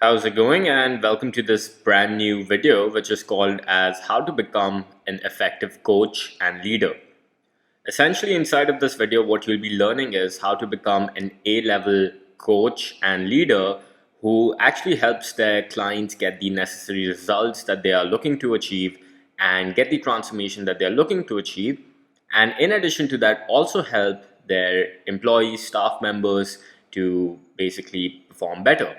How's it going? And welcome to this brand new video, which is called as How to Become an Effective Coach and Leader. Essentially, inside of this video, what you'll be learning is how to become an A-level coach and leader who actually helps their clients get the necessary results that they are looking to achieve and get the transformation that they're looking to achieve. And in addition to that, also help their employees, staff members to basically perform better.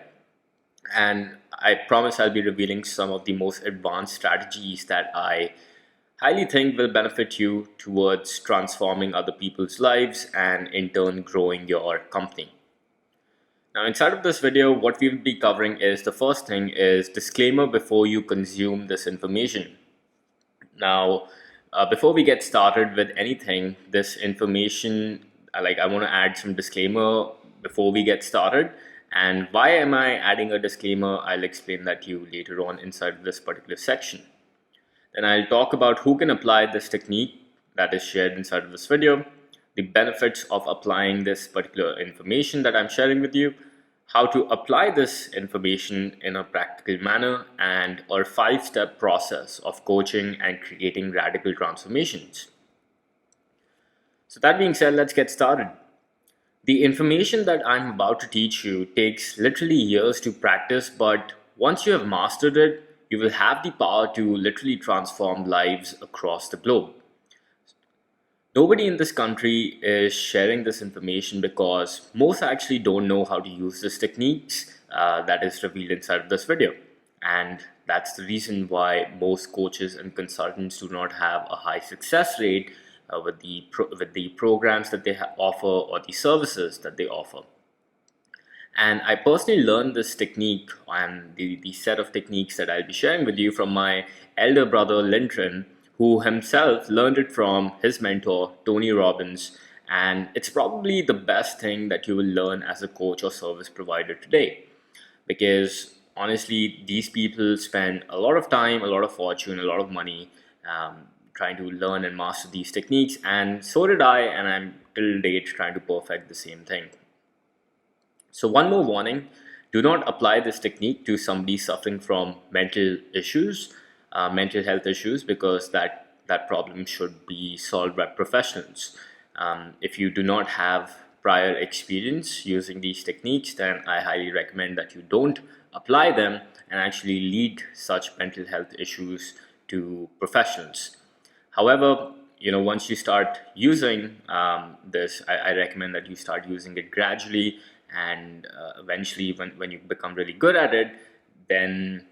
And I promise I'll be revealing some of the most advanced strategies that I highly think will benefit you towards transforming other people's lives and in turn growing your company. Now, inside of this video, what we will be covering is the first thing is disclaimer before you consume this information. Now, before we get started with anything, this information, I want to add some disclaimer before we get started. And why am I adding a disclaimer? I'll explain that to you later on inside this particular section. Then I'll talk about who can apply this technique that is shared inside of this video, the benefits of applying this particular information that I'm sharing with you, how to apply this information in a practical manner, and our 5-step process of coaching and creating radical transformations. So that being said, let's get started. The information that I'm about to teach you takes literally years to practice, but once you have mastered it, you will have the power to literally transform lives across the globe. Nobody in this country is sharing this information because most actually don't know how to use these techniques that is revealed inside of this video. And that's the reason why most coaches and consultants do not have a high success rate with the programs that they offer or the services that they offer. And I personally learned this technique and the set of techniques that I'll be sharing with you from my elder brother Linton, who himself learned it from his mentor Tony Robbins. And it's probably the best thing that you will learn as a coach or service provider today, because honestly these people spend a lot of time, a lot of fortune, a lot of money trying to learn and master these techniques, and so did I, and I'm till date trying to perfect the same thing. So one more warning: do not apply this technique to somebody suffering from mental issues, mental health issues, because that problem should be solved by professionals. If you do not have prior experience using these techniques, then I highly recommend that you don't apply them and actually lead such mental health issues to professionals. However, once you start using this, I recommend that you start using it gradually, and eventually when you become really good at it, then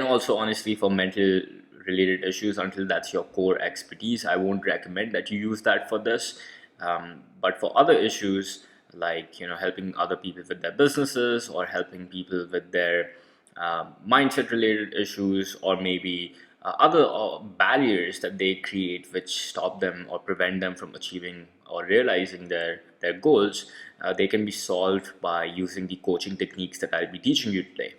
also honestly for mental related issues, until that's your core expertise, I won't recommend that you use that for this. But for other issues, like helping other people with their businesses, or helping people with their mindset related issues, or maybe other barriers that they create which stop them or prevent them from achieving or realizing their goals, they can be solved by using the coaching techniques that I'll be teaching you today.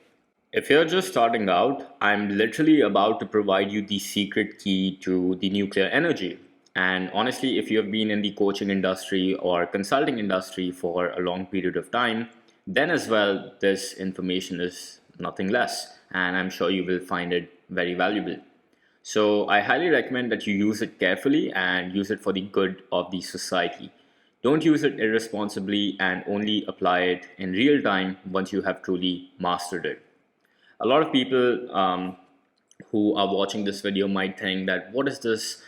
If you're just starting out, I'm literally about to provide you the secret key to the nuclear energy. And honestly, if you have been in the coaching industry or consulting industry for a long period of time, then as well, this information is nothing less. And I'm sure you will find it very valuable. So I highly recommend that you use it carefully and use it for the good of the society. Don't use it irresponsibly, and only apply it in real time once you have truly mastered it. A lot of people who are watching this video might think that what is this,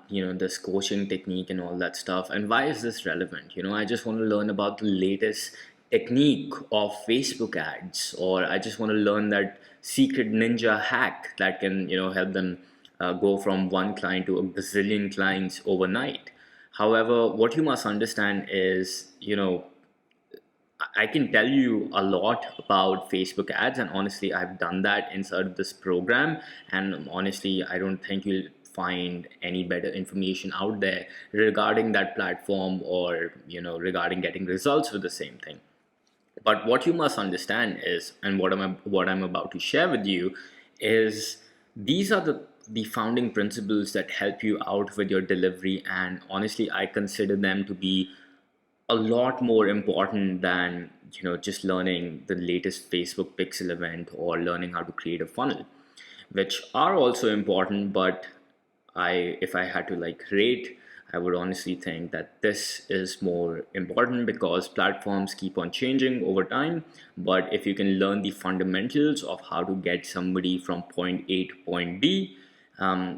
this coaching technique and all that stuff, and why is this relevant? I just want to learn about the latest technique of Facebook ads, or I just want to learn that secret ninja hack that can help them go from one client to a bazillion clients overnight. However, what you must understand is, I can tell you a lot about Facebook ads, and honestly, I've done that inside this program. And honestly, I don't think you'll find any better information out there regarding that platform, or regarding getting results with the same thing. But what you must understand is, and what I'm about to share with you is, these are the founding principles that help you out with your delivery, and honestly, I consider them to be a lot more important than just learning the latest Facebook pixel event or learning how to create a funnel, which are also important. But if I had to like rate, I would honestly think that this is more important because platforms keep on changing over time. But if you can learn the fundamentals of how to get somebody from point A to point B,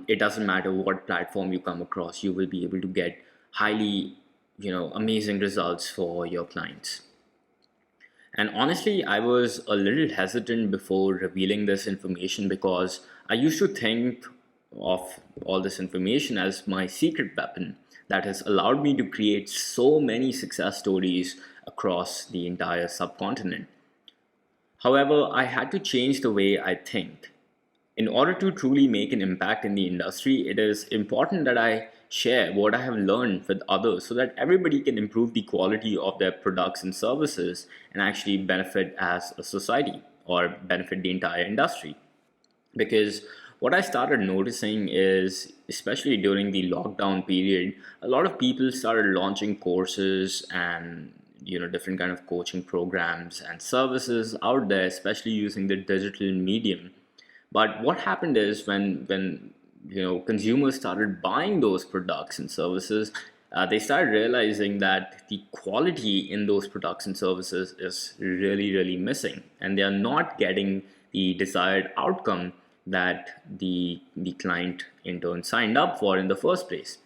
it doesn't matter what platform you come across, you will be able to get highly, amazing results for your clients. And honestly, I was a little hesitant before revealing this information because I used to think of all this information as my secret weapon that has allowed me to create so many success stories across the entire subcontinent. However, I had to change the way I think. In order to truly make an impact in the industry, it is important that I share what I have learned with others so that everybody can improve the quality of their products and services and actually benefit as a society or benefit the entire industry. Because what I started noticing is, especially during the lockdown period, a lot of people started launching courses and different kind of coaching programs and services out there, especially using the digital medium. But what happened is when consumers started buying those products and services, they started realizing that the quality in those products and services is really really missing, and they are not getting the desired outcome that the client in turn signed up for in the first place.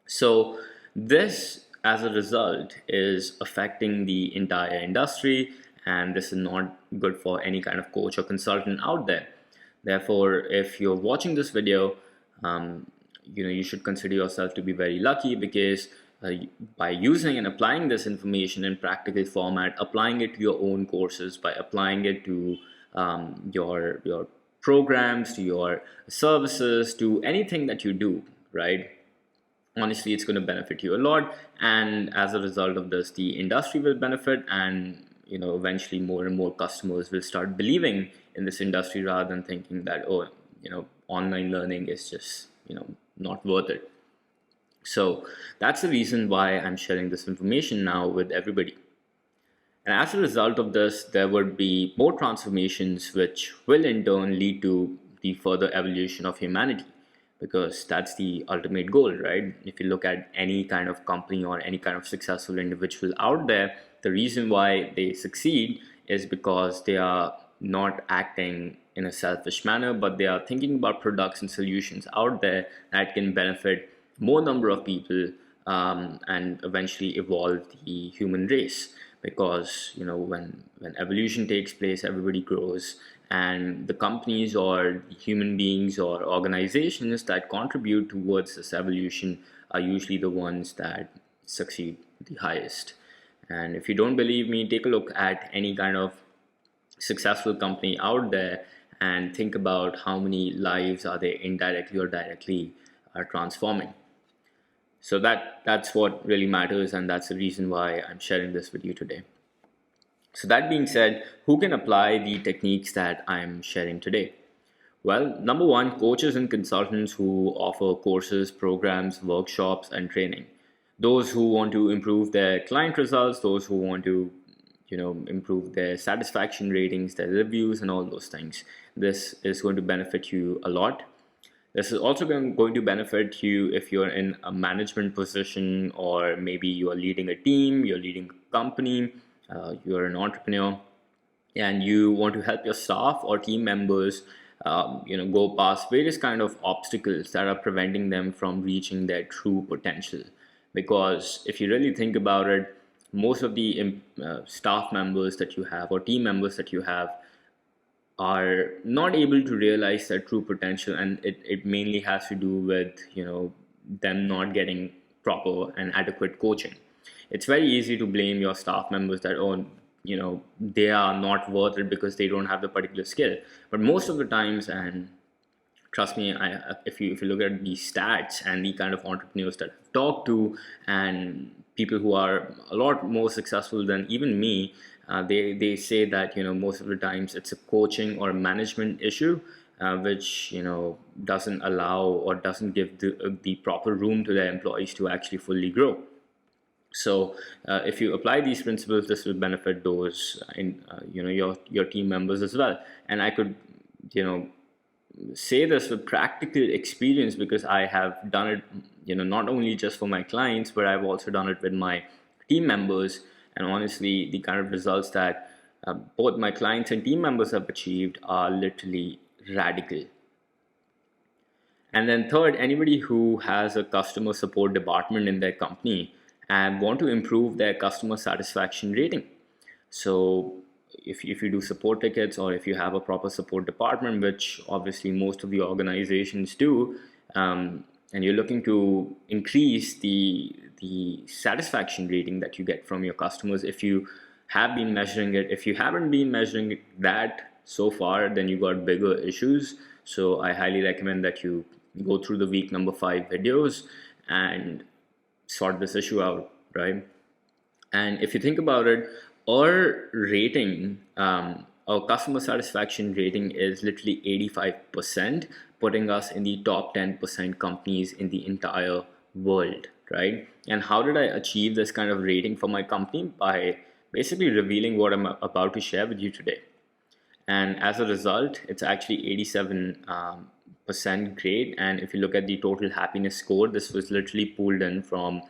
So this, as a result, is affecting the entire industry, and this is not good for any kind of coach or consultant out there. Therefore, if you're watching this video, you should consider yourself to be very lucky because by using and applying this information in practical format, applying it to your own courses, by applying it to your programs, to your services, to anything that you do, right? Honestly, it's going to benefit you a lot, and as a result of this, the industry will benefit, and eventually more and more customers will start believing in this industry rather than thinking that, oh, online learning is just not worth it. So that's the reason why I'm sharing this information now with everybody. And as a result of this, there would be more transformations which will in turn lead to the further evolution of humanity, because that's the ultimate goal, right? If you look at any kind of company or any kind of successful individual out there, the reason why they succeed is because they are not acting in a selfish manner, but they are thinking about products and solutions out there that can benefit more number of people, and eventually evolve the human race. Because when evolution takes place, everybody grows, and the companies or human beings or organizations that contribute towards this evolution are usually the ones that succeed the highest. And if you don't believe me, take a look at any kind of successful company out there and think about how many lives are they indirectly or directly transforming. So that's what really matters, and that's the reason why I'm sharing this with you today. So that being said, who can apply the techniques that I'm sharing today? Well, number one, coaches and consultants who offer courses, programs, workshops, and training. Those who want to improve their client results, those who want to improve their satisfaction ratings, their reviews, and all those things. This is going to benefit you a lot. This is also going to benefit you if you're in a management position, or maybe you are leading a team, you're leading a company, you're an entrepreneur, and you want to help your staff or team members go past various kind of obstacles that are preventing them from reaching their true potential. Because if you really think about it, most of the staff members that you have or team members that you have are not able to realize their true potential, and it mainly has to do with them not getting proper and adequate coaching. It's very easy to blame your staff members that, oh, they are not worth it because they don't have the particular skill. But most of the times, and trust me, if you look at the stats and the kind of entrepreneurs that I've talked to, and people who are a lot more successful than even me, they say that most of the times it's a coaching or management issue, which doesn't allow or doesn't give the proper room to their employees to actually fully grow. So if you apply these principles, this will benefit those your team members as well. And I could you know say this with practical experience, because I have done it, not only just for my clients, but I've also done it with my team members. And honestly, the kind of results that both my clients and team members have achieved are literally radical. And then third, anybody who has a customer support department in their company and want to improve their customer satisfaction rating. So if you do support tickets, or if you have a proper support department, which obviously most of the organizations do, and you're looking to increase the satisfaction rating that you get from your customers, if you have been measuring it, if you haven't been measuring that so far, then you got bigger issues. So I highly recommend that you go through the week number 5 videos and sort this issue out, right? And if you think about it, our rating, our customer satisfaction rating is literally 85%, putting us in the top 10% companies in the entire world, right? And how did I achieve this kind of rating for my company? By basically revealing what I'm about to share with you today. And as a result, it's actually 87% grade. And if you look at the total happiness score, this was literally pulled in from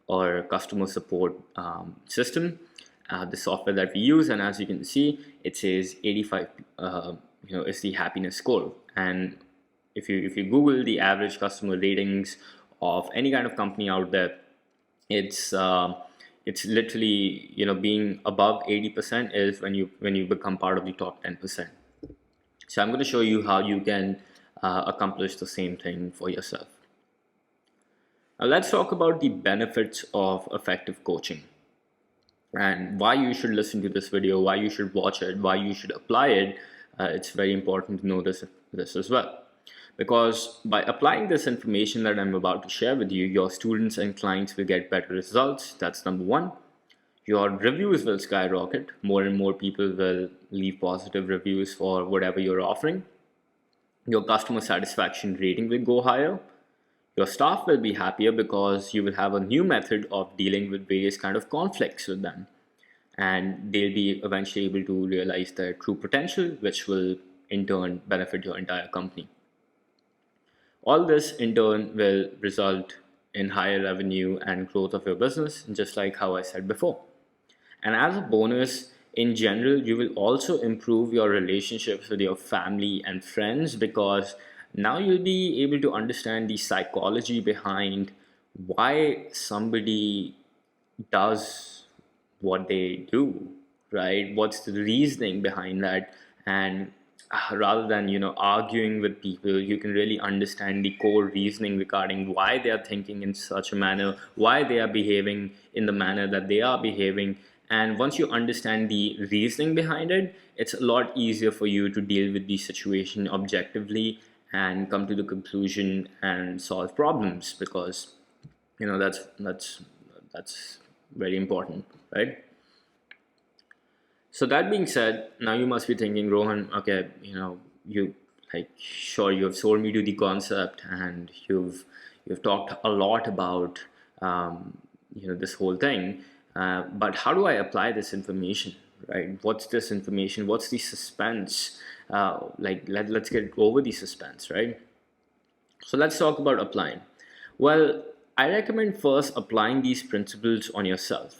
our customer support system, the software that we use. And as you can see, it says 85 is the happiness score. And if you Google the average customer ratings of any kind of company out there, it's literally, being above 80% is when you become part of the top 10%. So I'm going to show you how you can accomplish the same thing for yourself. Now let's talk about the benefits of effective coaching, and why you should listen to this video, why you should watch it, why you should apply it. It's very important to know this as well. Because by applying this information that I'm about to share with you, your students and clients will get better results. That's number one. Your reviews will skyrocket. More and more people will leave positive reviews for whatever you're offering. Your customer satisfaction rating will go higher. Your staff will be happier because you will have a new method of dealing with various kind of conflicts with them. And they'll be eventually able to realize their true potential, which will in turn benefit your entire company. All this in turn will result in higher revenue and growth of your business, just like how I said before. And as a bonus, in general, you will also improve your relationships with your family and friends, because now you'll be able to understand the psychology behind why somebody does what they do, right? What's the reasoning behind that? And rather than arguing with people, you can really understand the core reasoning regarding why they are thinking in such a manner, why they are behaving in the manner that they are behaving. And once you understand the reasoning behind it, it's a lot easier for you to deal with the situation objectively and come to the conclusion and solve problems, because that's very important, right? So that being said, now you must be thinking, Rohan, okay, you sure, you have sold me to the concept, and you've talked a lot about this whole thing, but how do I apply this information, right? What's this information? What's the suspense? Let's get over the suspense, right? So let's talk about applying. Well, I recommend first applying these principles on yourself.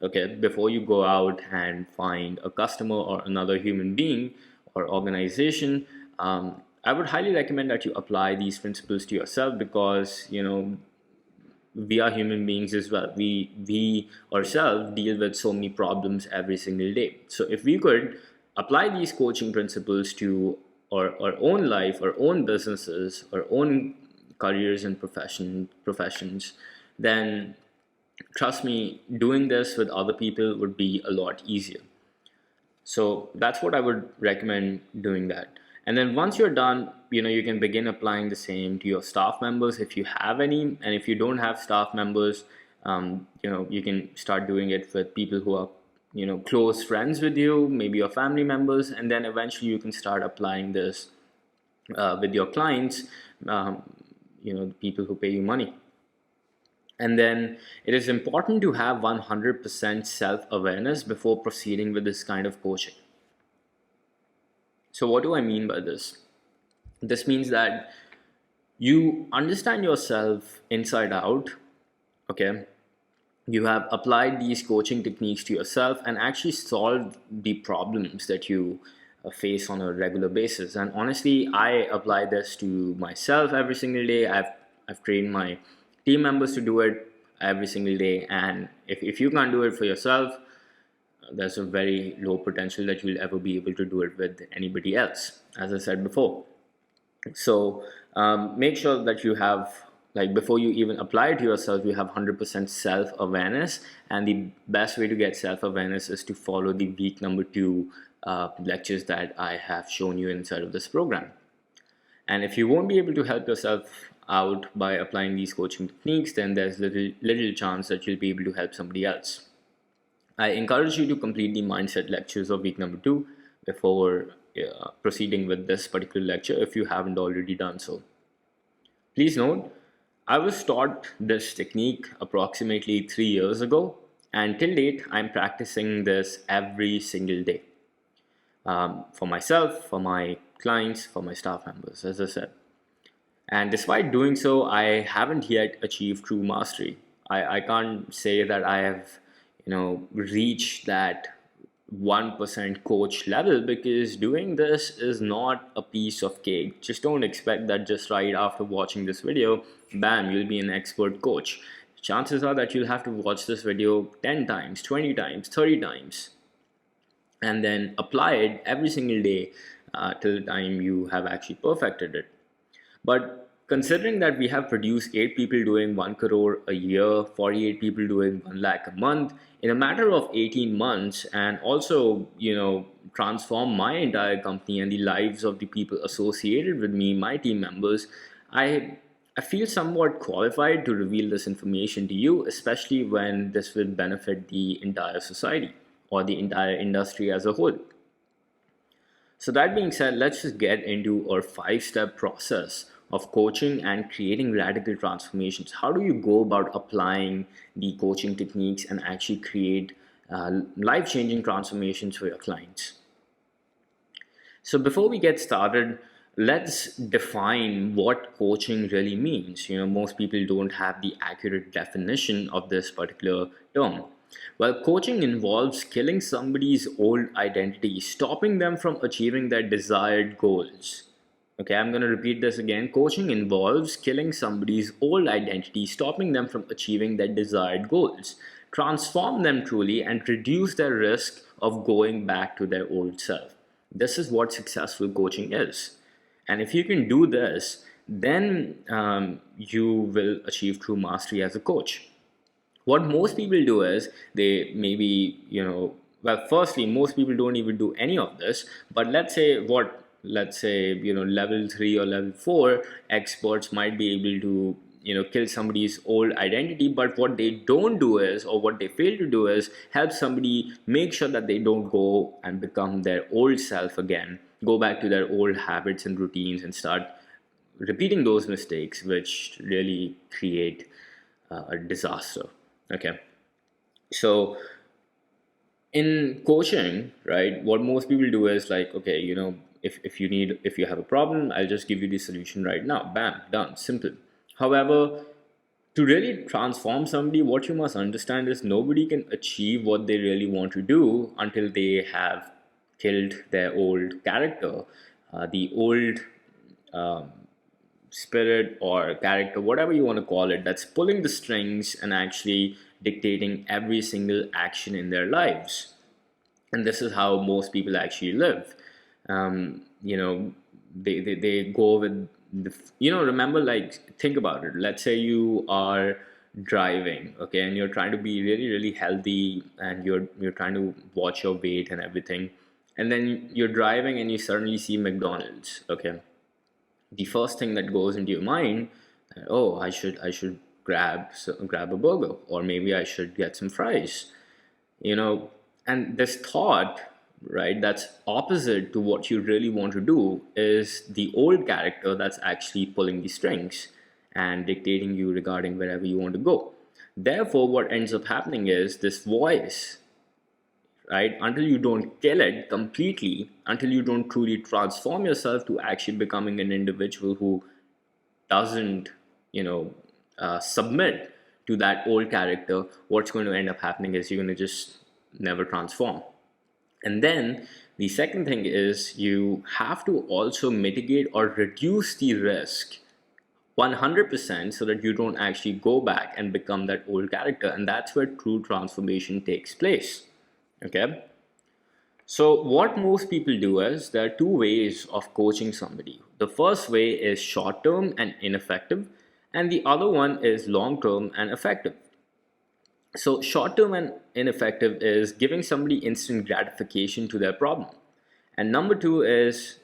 Okay, before you go out and find a customer or another human being or organization, I would highly recommend that you apply these principles to yourself, because we are human beings as well. We ourselves deal with so many problems every single day. So if we could apply these coaching principles to our own life, our own businesses, our own careers and professions, then trust me, doing this with other people would be a lot easier. So that's what I would recommend, doing that. And then once you're done, you can begin applying the same to your staff members if you have any. And if you don't have staff members, you can start doing it with people who are, close friends with you, maybe your family members. And then eventually you can start applying this with your clients, people who pay you money. And then it is important to have 100% self-awareness before proceeding with this kind of coaching. So what do I mean by this? This means that you understand yourself inside out, okay? You have applied these coaching techniques to yourself and actually solved the problems that you face on a regular basis. And honestly, I apply this to myself every single day. I've trained my team members to do it every single day. And if you can't do it for yourself, there's a very low potential that you'll ever be able to do it with anybody else, as I said before. So make sure that you have, like, before you even apply it to yourself, you have 100% self-awareness. And the best way to get self-awareness is to follow the week number 2 lectures that I have shown you inside of this program. And if you won't be able to help yourself out by applying these coaching techniques, then there's little chance that you'll be able to help somebody else. I encourage you to complete the mindset lectures of week number 2 before proceeding with this particular lecture if you haven't already done so. Please note, I was taught this technique approximately 3 years ago, and till date I'm practicing this every single day, for myself, for my clients, for my staff members, as I said. And despite doing so, I haven't yet achieved true mastery. I can't say that I have reached that 1% coach level, because doing this is not a piece of cake. Just don't expect that just right after watching this video, bam, you'll be an expert coach. Chances are that you'll have to watch this video 10 times, 20 times, 30 times, and then apply it every single day till the time you have actually perfected it. But considering that we have produced 8 people doing 1 crore a year, 48 people doing 1 lakh a month in a matter of 18 months, and also, transform my entire company and the lives of the people associated with me, my team members, I feel somewhat qualified to reveal this information to you, especially when this will benefit the entire society or the entire industry as a whole. So that being said, let's just get into our 5-step process of coaching and creating radical transformations. How do you go about applying the coaching techniques and actually create life-changing transformations for your clients? So before we get started, let's define what coaching really means. Most people don't have the accurate definition of this particular term. Well, coaching involves killing somebody's old identity, stopping them from achieving their desired goals. Okay, I'm going to repeat this again. Coaching involves killing somebody's old identity, stopping them from achieving their desired goals, transform them truly, and reduce their risk of going back to their old self. This is what successful coaching is. And if you can do this, then you will achieve true mastery as a coach. What most people do is they maybe, firstly, most people don't even do any of this. But let's say, level 3 or level 4 experts might be able to, kill somebody's old identity. But what they don't do is, or what they fail to do is, help somebody make sure that they don't go and become their old self again, go back to their old habits and routines and start repeating those mistakes, which really create a disaster. Okay, so in coaching, right, what most people do is like, okay, if you have a problem, I'll just give you the solution right now. Bam, done, simple. However, to really transform somebody, what you must understand is nobody can achieve what they really want to do until they have killed their old character, the old spirit or character, whatever you want to call it, that's pulling the strings and actually dictating every single action in their lives. And this is how most people actually live. They go with remember, like, think about it. Let's say you are driving, okay, and you're trying to be really, really healthy, and you're trying to watch your weight and everything, and then you're driving and you suddenly see McDonald's. Okay, the first thing that goes into your mind, oh, I should grab a burger, or maybe I should get some fries, and this thought, right, that's opposite to what you really want to do, is the old character that's actually pulling the strings and dictating you regarding wherever you want to go. Therefore, what ends up happening is this voice, right? Until you don't kill it completely, until you don't truly transform yourself to actually becoming an individual who doesn't, submit to that old character, what's going to end up happening is you're going to just never transform. And then the second thing is you have to also mitigate or reduce the risk 100% so that you don't actually go back and become that old character. And that's where true transformation takes place. Okay. So, what most people do is there are two ways of coaching somebody. The first way is short term and ineffective, and the other one is long term and effective. So, short term and ineffective is giving somebody instant gratification to their problem. And number two is,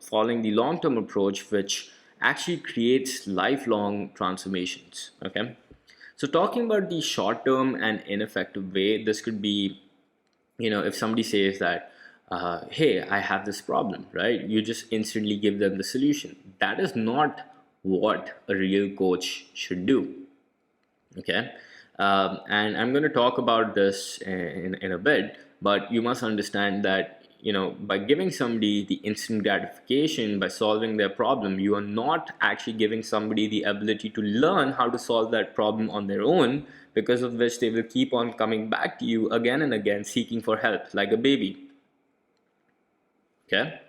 following the long term approach, which actually creates lifelong transformations. Okay. So, talking about the short term and ineffective way, this could be, if somebody says that, hey, I have this problem, right? You just instantly give them the solution. That is not what a real coach should do. Okay. And I'm going to talk about this in a bit, but you must understand that, by giving somebody the instant gratification by solving their problem, you are not actually giving somebody the ability to learn how to solve that problem on their own, because of which they will keep on coming back to you again and again seeking for help like a baby. Okay.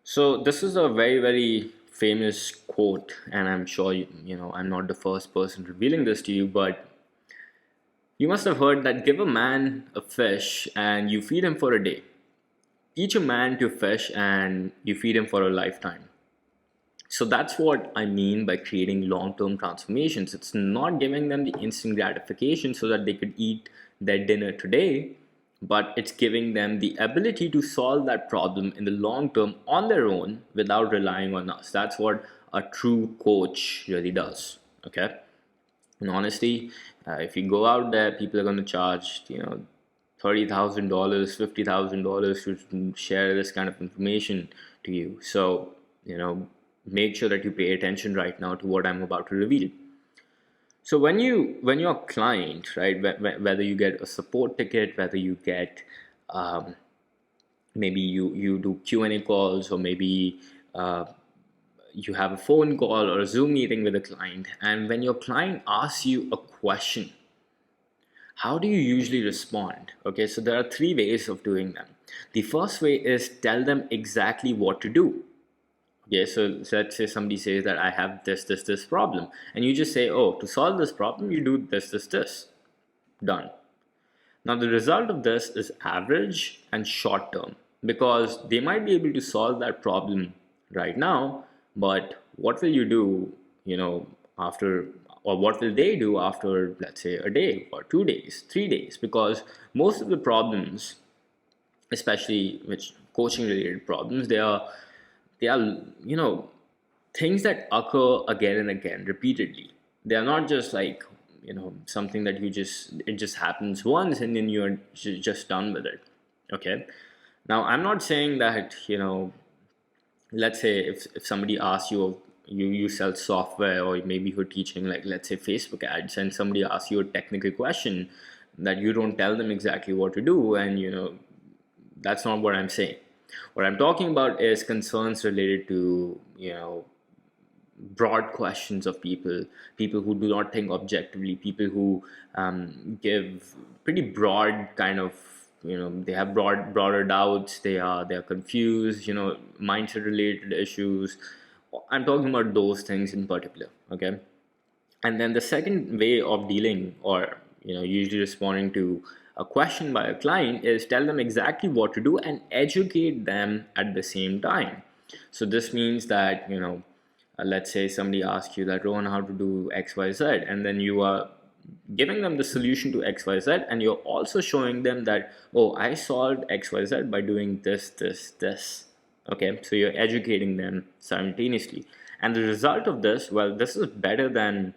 So this is a very, very famous quote, and I'm sure I'm not the first person revealing this to you, but you must have heard that give a man a fish and you feed him for a day. Teach a man to fish and you feed him for a lifetime. So that's what I mean by creating long-term transformations. It's not giving them the instant gratification so that they could eat their dinner today, but it's giving them the ability to solve that problem in the long term on their own without relying on us. That's what a true coach really does. Okay. And honestly, if you go out there, people are going to charge, $30,000, $50,000 to share this kind of information to you. So, make sure that you pay attention right now to what I'm about to reveal. So when you're a client, right, whether you get a support ticket, whether you get maybe you do Q&A calls, or maybe you have a phone call or a Zoom meeting with a client, and when your client asks you a question, how do you usually respond? Okay, so there are three ways of doing them. The first way is tell them exactly what to do. Okay, so let's say somebody says that I have this problem, and you just say, oh, to solve this problem, you do this. Done. Now, the result of this is average and short term, because they might be able to solve that problem right now, but what will you do, after, or what will they do after, let's say, a day or 2 days, 3 days? Because most of the problems, especially which coaching related problems, they are things that occur again and again repeatedly. They are not just like something that it just happens once and then you're just done with it. Okay. Now I'm not saying that let's say if somebody asks you, you sell software, or maybe you're teaching, like, let's say, Facebook ads, and somebody asks you a technical question, that you don't tell them exactly what to do. And that's not what I'm saying. What I'm talking about is concerns related to, broad questions of people who do not think objectively, people who give pretty broad kind of, they have broader doubts, they are confused, mindset related issues. I'm talking about those things in particular. Okay. And then the second way of dealing, or usually responding to a question by a client, is tell them exactly what to do and educate them at the same time. So this means that let's say somebody asks you that, Rohan, how to do XYZ, and then you are giving them the solution to XYZ, and you're also showing them that, oh, I solved XYZ by doing this. Okay, so you're educating them simultaneously, and the result of this, well, this is better than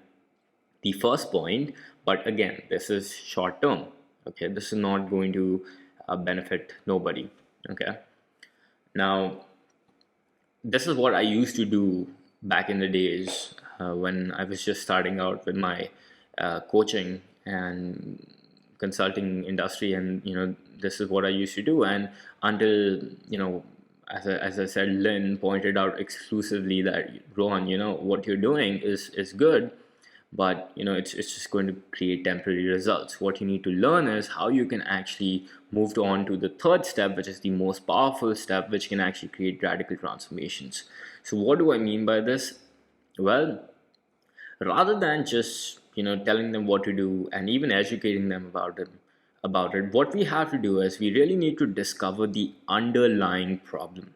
the first point, but again, this is short term. Okay, this is not going to benefit nobody. Okay. Now, this is what I used to do back in the days when I was just starting out with my coaching and consulting industry, and this is what I used to do. And until as I said, Lynn pointed out exclusively that, Rohan, what you're doing is good, but it's just going to create temporary results. What you need to learn is how you can actually move on to the third step, which is the most powerful step, which can actually create radical transformations. So what do I mean by this? Well, rather than just telling them what to do and even educating them about it, what we have to do is we really need to discover the underlying problem.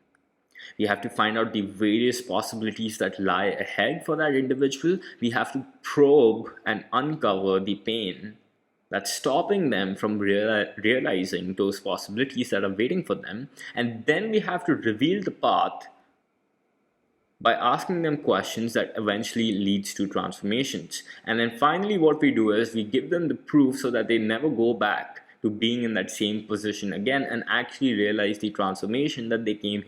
We have to find out the various possibilities that lie ahead for that individual. We have to probe and uncover the pain that's stopping them from realizing those possibilities that are waiting for them. And then we have to reveal the path by asking them questions that eventually leads to transformations. And then finally what we do is we give them the proof so that they never go back to being in that same position again and actually realize the transformation that they came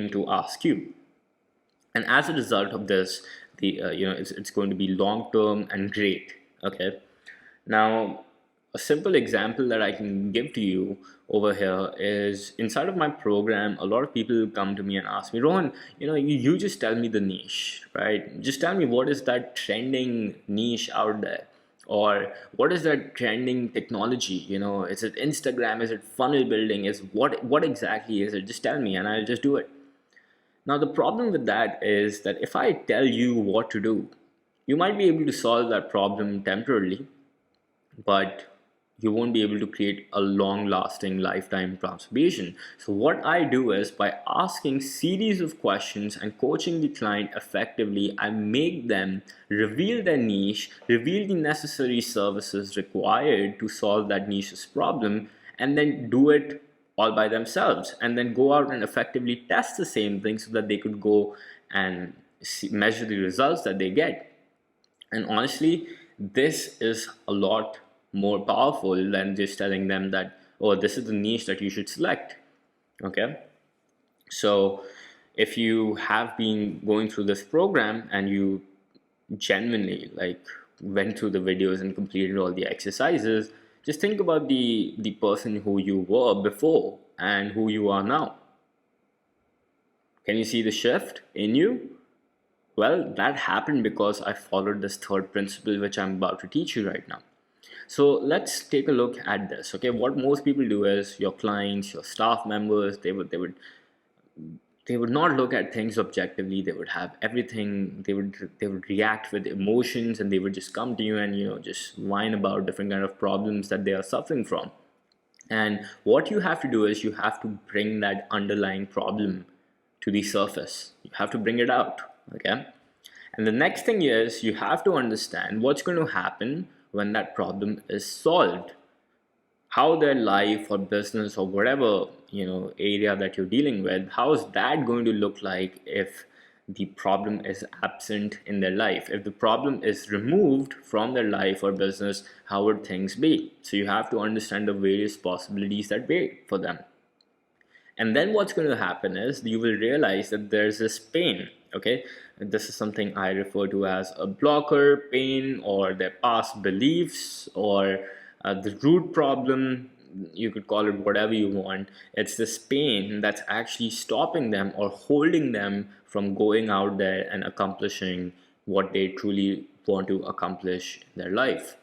to ask you. And as a result of this, it's going to be long term and great. Okay, now a simple example that I can give to you over here is inside of my program. A lot of people come to me and ask me, Rohan, you just tell me the niche, right? Just tell me what is that trending niche out there, or what is that trending technology? Is it Instagram? Is it funnel building? Is what exactly is it? Just tell me and I'll just do it. Now the problem with that is that if I tell you what to do, you might be able to solve that problem temporarily, but you won't be able to create a long lasting lifetime transformation. So what I do is, by asking series of questions and coaching the client effectively, I make them reveal their niche, reveal the necessary services required to solve that niche's problem, and then do it all by themselves, and then go out and effectively test the same thing so that they could go and measure the results that they get. And honestly, this is a lot more powerful than just telling them that, oh, this is the niche that you should select. Okay, so if you have been going through this program and you genuinely went through the videos and completed all the exercises, just think about the person who you were before and who you are now. Can you see the shift in you? Well, that happened because I followed this third principle, which I'm about to teach you right now. So let's take a look at this. Okay, what most people do is, your clients, your staff members, they would not look at things objectively. They would have everything. They would react with emotions, and they would just come to you and just whine about different kind of problems that they are suffering from. And what you have to do is, you have to bring that underlying problem to the surface. You have to bring it out. Okay, and the next thing is, you have to understand what's going to happen when that problem is solved. How their life or business or whatever area that you're dealing with, how is that going to look like if the problem is absent in their life? If the problem is removed from their life or business, how would things be? So you have to understand the various possibilities that wait for them. And then what's going to happen is, you will realize that there's this pain. Okay, this is something I refer to as a blocker pain, or their past beliefs, or the root problem. You could call it whatever you want. It's this pain that's actually stopping them or holding them from going out there and accomplishing what they truly want to accomplish in their life.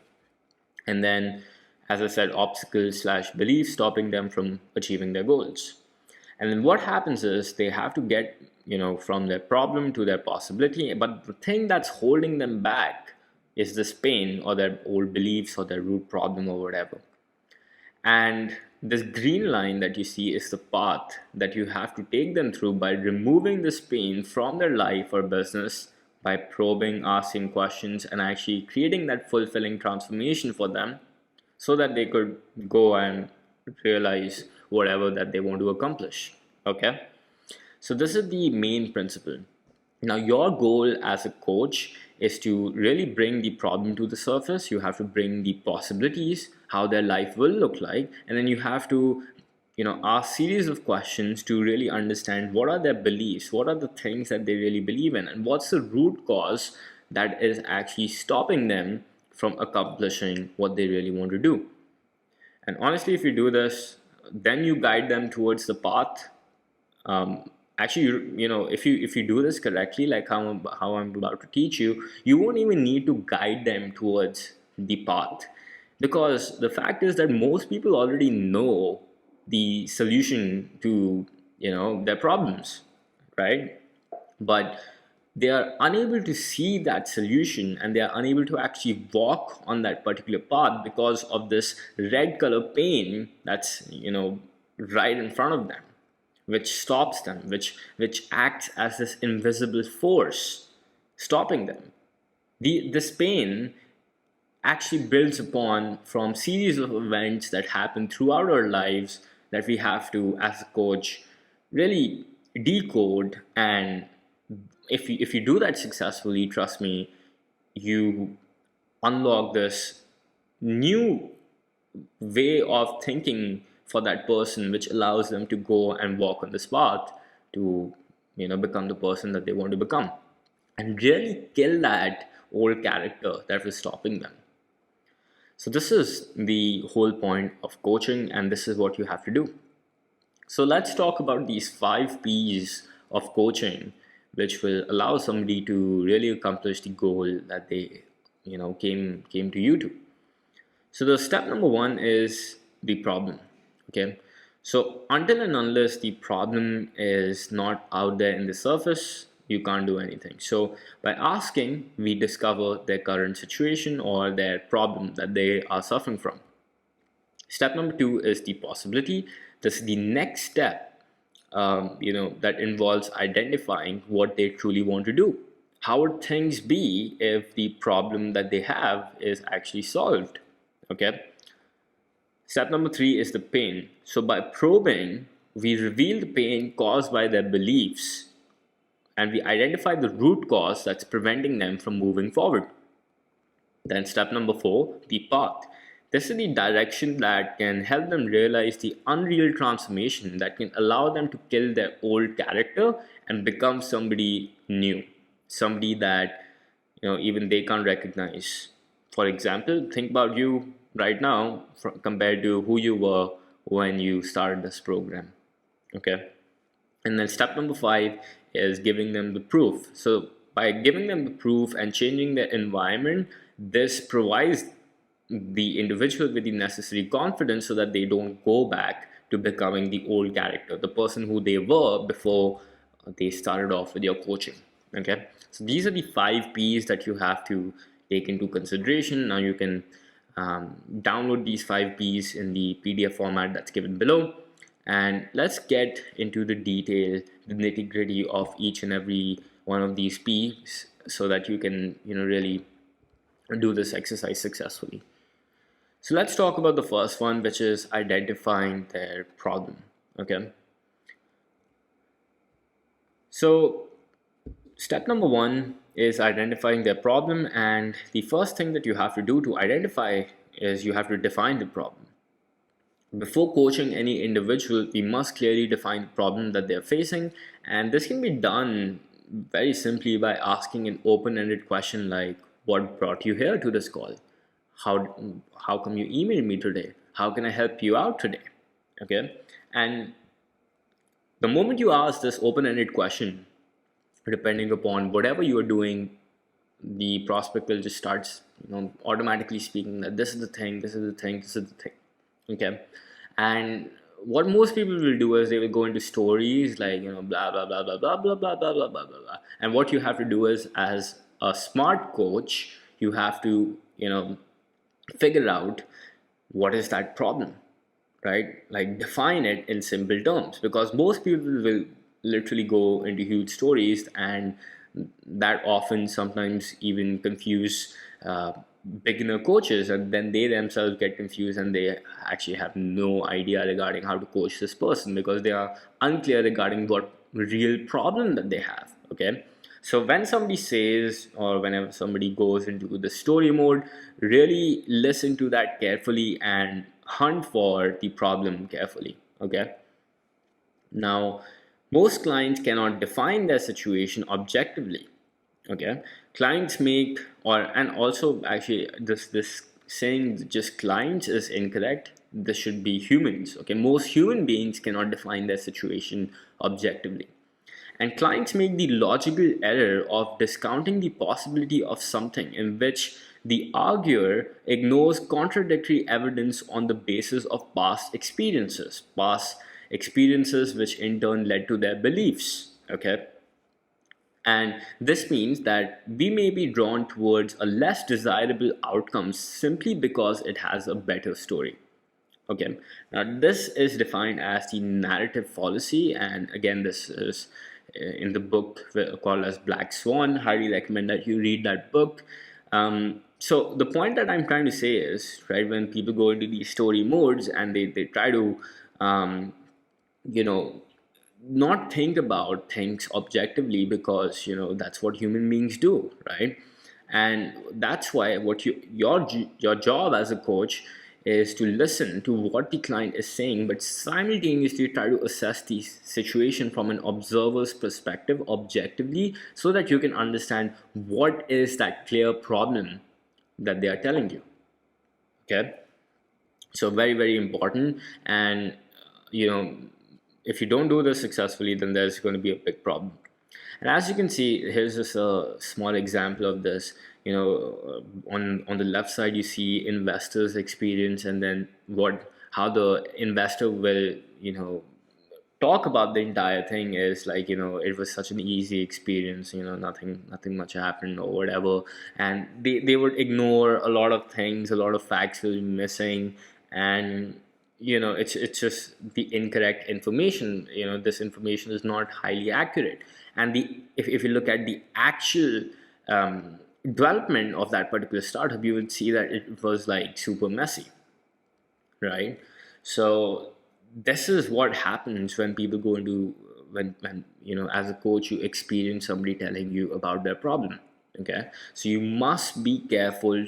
And then, as I said, obstacles / beliefs stopping them from achieving their goals. And then what happens is, they have to get from their problem to their possibility, but the thing that's holding them back is this pain, or their old beliefs, or their root problem, or whatever. And this green line that you see is the path that you have to take them through by removing this pain from their life or business, by probing, asking questions, and actually creating that fulfilling transformation for them, so that they could go and realize whatever that they want to accomplish. Okay, so this is the main principle. Now your goal as a coach is to really bring the problem to the surface. You have to bring the possibilities, how their life will look like, and then you have to ask series of questions to really understand what are their beliefs, what are the things that they really believe in, and what's the root cause that is actually stopping them from accomplishing what they really want to do. And honestly, if you do this, then you guide them towards the path. Actually, if you do this correctly, like how I'm about to teach you, you won't even need to guide them towards the path, because the fact is that most people already know the solution to their problems, right? But they are unable to see that solution, and they are unable to actually walk on that particular path because of this red color pane that's right in front of them, which stops them, which acts as this invisible force stopping them. This pain actually builds upon from series of events that happen throughout our lives that we have to, as a coach, really decode. And if you do that successfully, trust me, you unlock this new way of thinking for that person, which allows them to go and walk on this path to become the person that they want to become, and really kill that old character that was stopping them. So this is the whole point of coaching, and this is what you have to do. So let's talk about these 5 P's of coaching, which will allow somebody to really accomplish the goal that they came to you to. So the step number 1 is the problem. Okay. So until and unless the problem is not out there in the surface, you can't do anything. So by asking, we discover their current situation or their problem that they are suffering from. Step number 2 is the possibility. This is the next step, that involves identifying what they truly want to do. How would things be if the problem that they have is actually solved? Okay. Step number 3 is the pain. So by probing, we reveal the pain caused by their beliefs, and we identify the root cause that's preventing them from moving forward. Then step number 4, the path. This is the direction that can help them realize the unreal transformation that can allow them to kill their old character and become somebody new, somebody that even they can't recognize. For example, think about you right now compared to who you were when you started this program. Okay. And then step number 5 is giving them the proof. So by giving them the proof and changing their environment, this provides the individual with the necessary confidence so that they don't go back to becoming the old character, the person who they were before they started off with your coaching. Okay. So these are the 5 P's that you have to take into consideration. Now you can download these 5 P's in the PDF format that's given below. And let's get into the detail, the nitty-gritty of each and every one of these P's so that you can really do this exercise successfully. So let's talk about the first one, which is identifying their problem. Okay. So step number 1 is identifying their problem, and the first thing that you have to do to identify is you have to define the problem. Before coaching any individual, we must clearly define the problem that they're facing, and this can be done very simply by asking an open-ended question like, what brought you here to this call? How come you emailed me today? How can I help you out today? Okay. And the moment you ask this open-ended question, depending upon whatever you are doing, the prospect will just starts automatically speaking that this is the thing, this is the thing, this is the thing. Okay. And what most people will do is they will go into stories like blah blah blah blah blah blah blah blah blah blah blah. And what you have to do is, as a smart coach, you have to figure out what is that problem, right? Like define it in simple terms, because most people will literally go into huge stories, and that often sometimes even confuse beginner coaches, and then they themselves get confused and they actually have no idea regarding how to coach this person because they are unclear regarding what real problem that they have. Okay. So when somebody says, or whenever somebody goes into the story mode, really listen to that carefully and hunt for the problem carefully. Okay. Now, most clients cannot define their situation objectively. Okay, clients make, or and also actually this saying just clients is incorrect. This should be humans. Okay, most human beings cannot define their situation objectively. And clients make the logical error of discounting the possibility of something in which the arguer ignores contradictory evidence on the basis of past experiences which in turn led to their beliefs. Okay, and this means that we may be drawn towards a less desirable outcome simply because it has a better story. Okay, now this is defined as the narrative fallacy, and again, this is in the book called as Black Swan. Highly recommend that you read that book. So the point that I'm trying to say is, right, when people go into these story modes and they try to um, you know not think about things objectively, because that's what human beings do, right? And that's why what your job as a coach is to listen to what the client is saying, but simultaneously try to assess the situation from an observer's perspective objectively, so that you can understand what is that clear problem that they are telling you. Okay, so very very important. And you know if you don't do this successfully, then there's going to be a big problem. And as you can see, here's just a small example of this. On the left side you see investors experience, and then what how the investor will talk about the entire thing is like, it was such an easy experience, nothing much happened or whatever. And they would ignore a lot of things, a lot of facts will be missing. And it's just the incorrect information. This information is not highly accurate. And if you look at the actual development of that particular startup, you would see that it was like super messy, right? So this is what happens when people go into, when as a coach you experience somebody telling you about their problem. Okay, so you must be careful,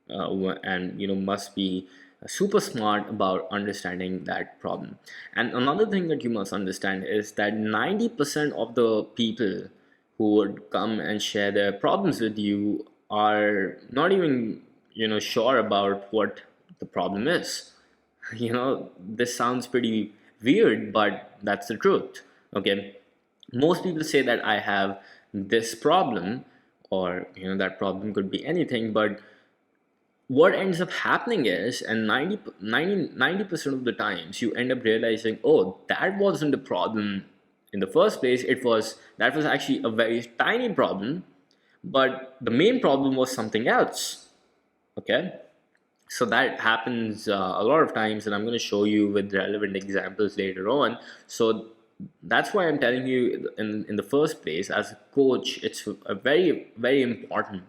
and must be super smart about understanding that problem. And another thing that you must understand is that 90% of the people who would come and share their problems with you are not even sure about what the problem is. This sounds pretty weird, but that's the truth. Okay, most people say that I have this problem, or that problem could be anything. But what ends up happening is, and 90% of the times you end up realizing, oh, that wasn't the problem in the first place. That was actually a very tiny problem, but the main problem was something else. Okay, so that happens a lot of times, and I'm going to show you with relevant examples later on. So that's why I'm telling you, in the first place, as a coach, it's a very very important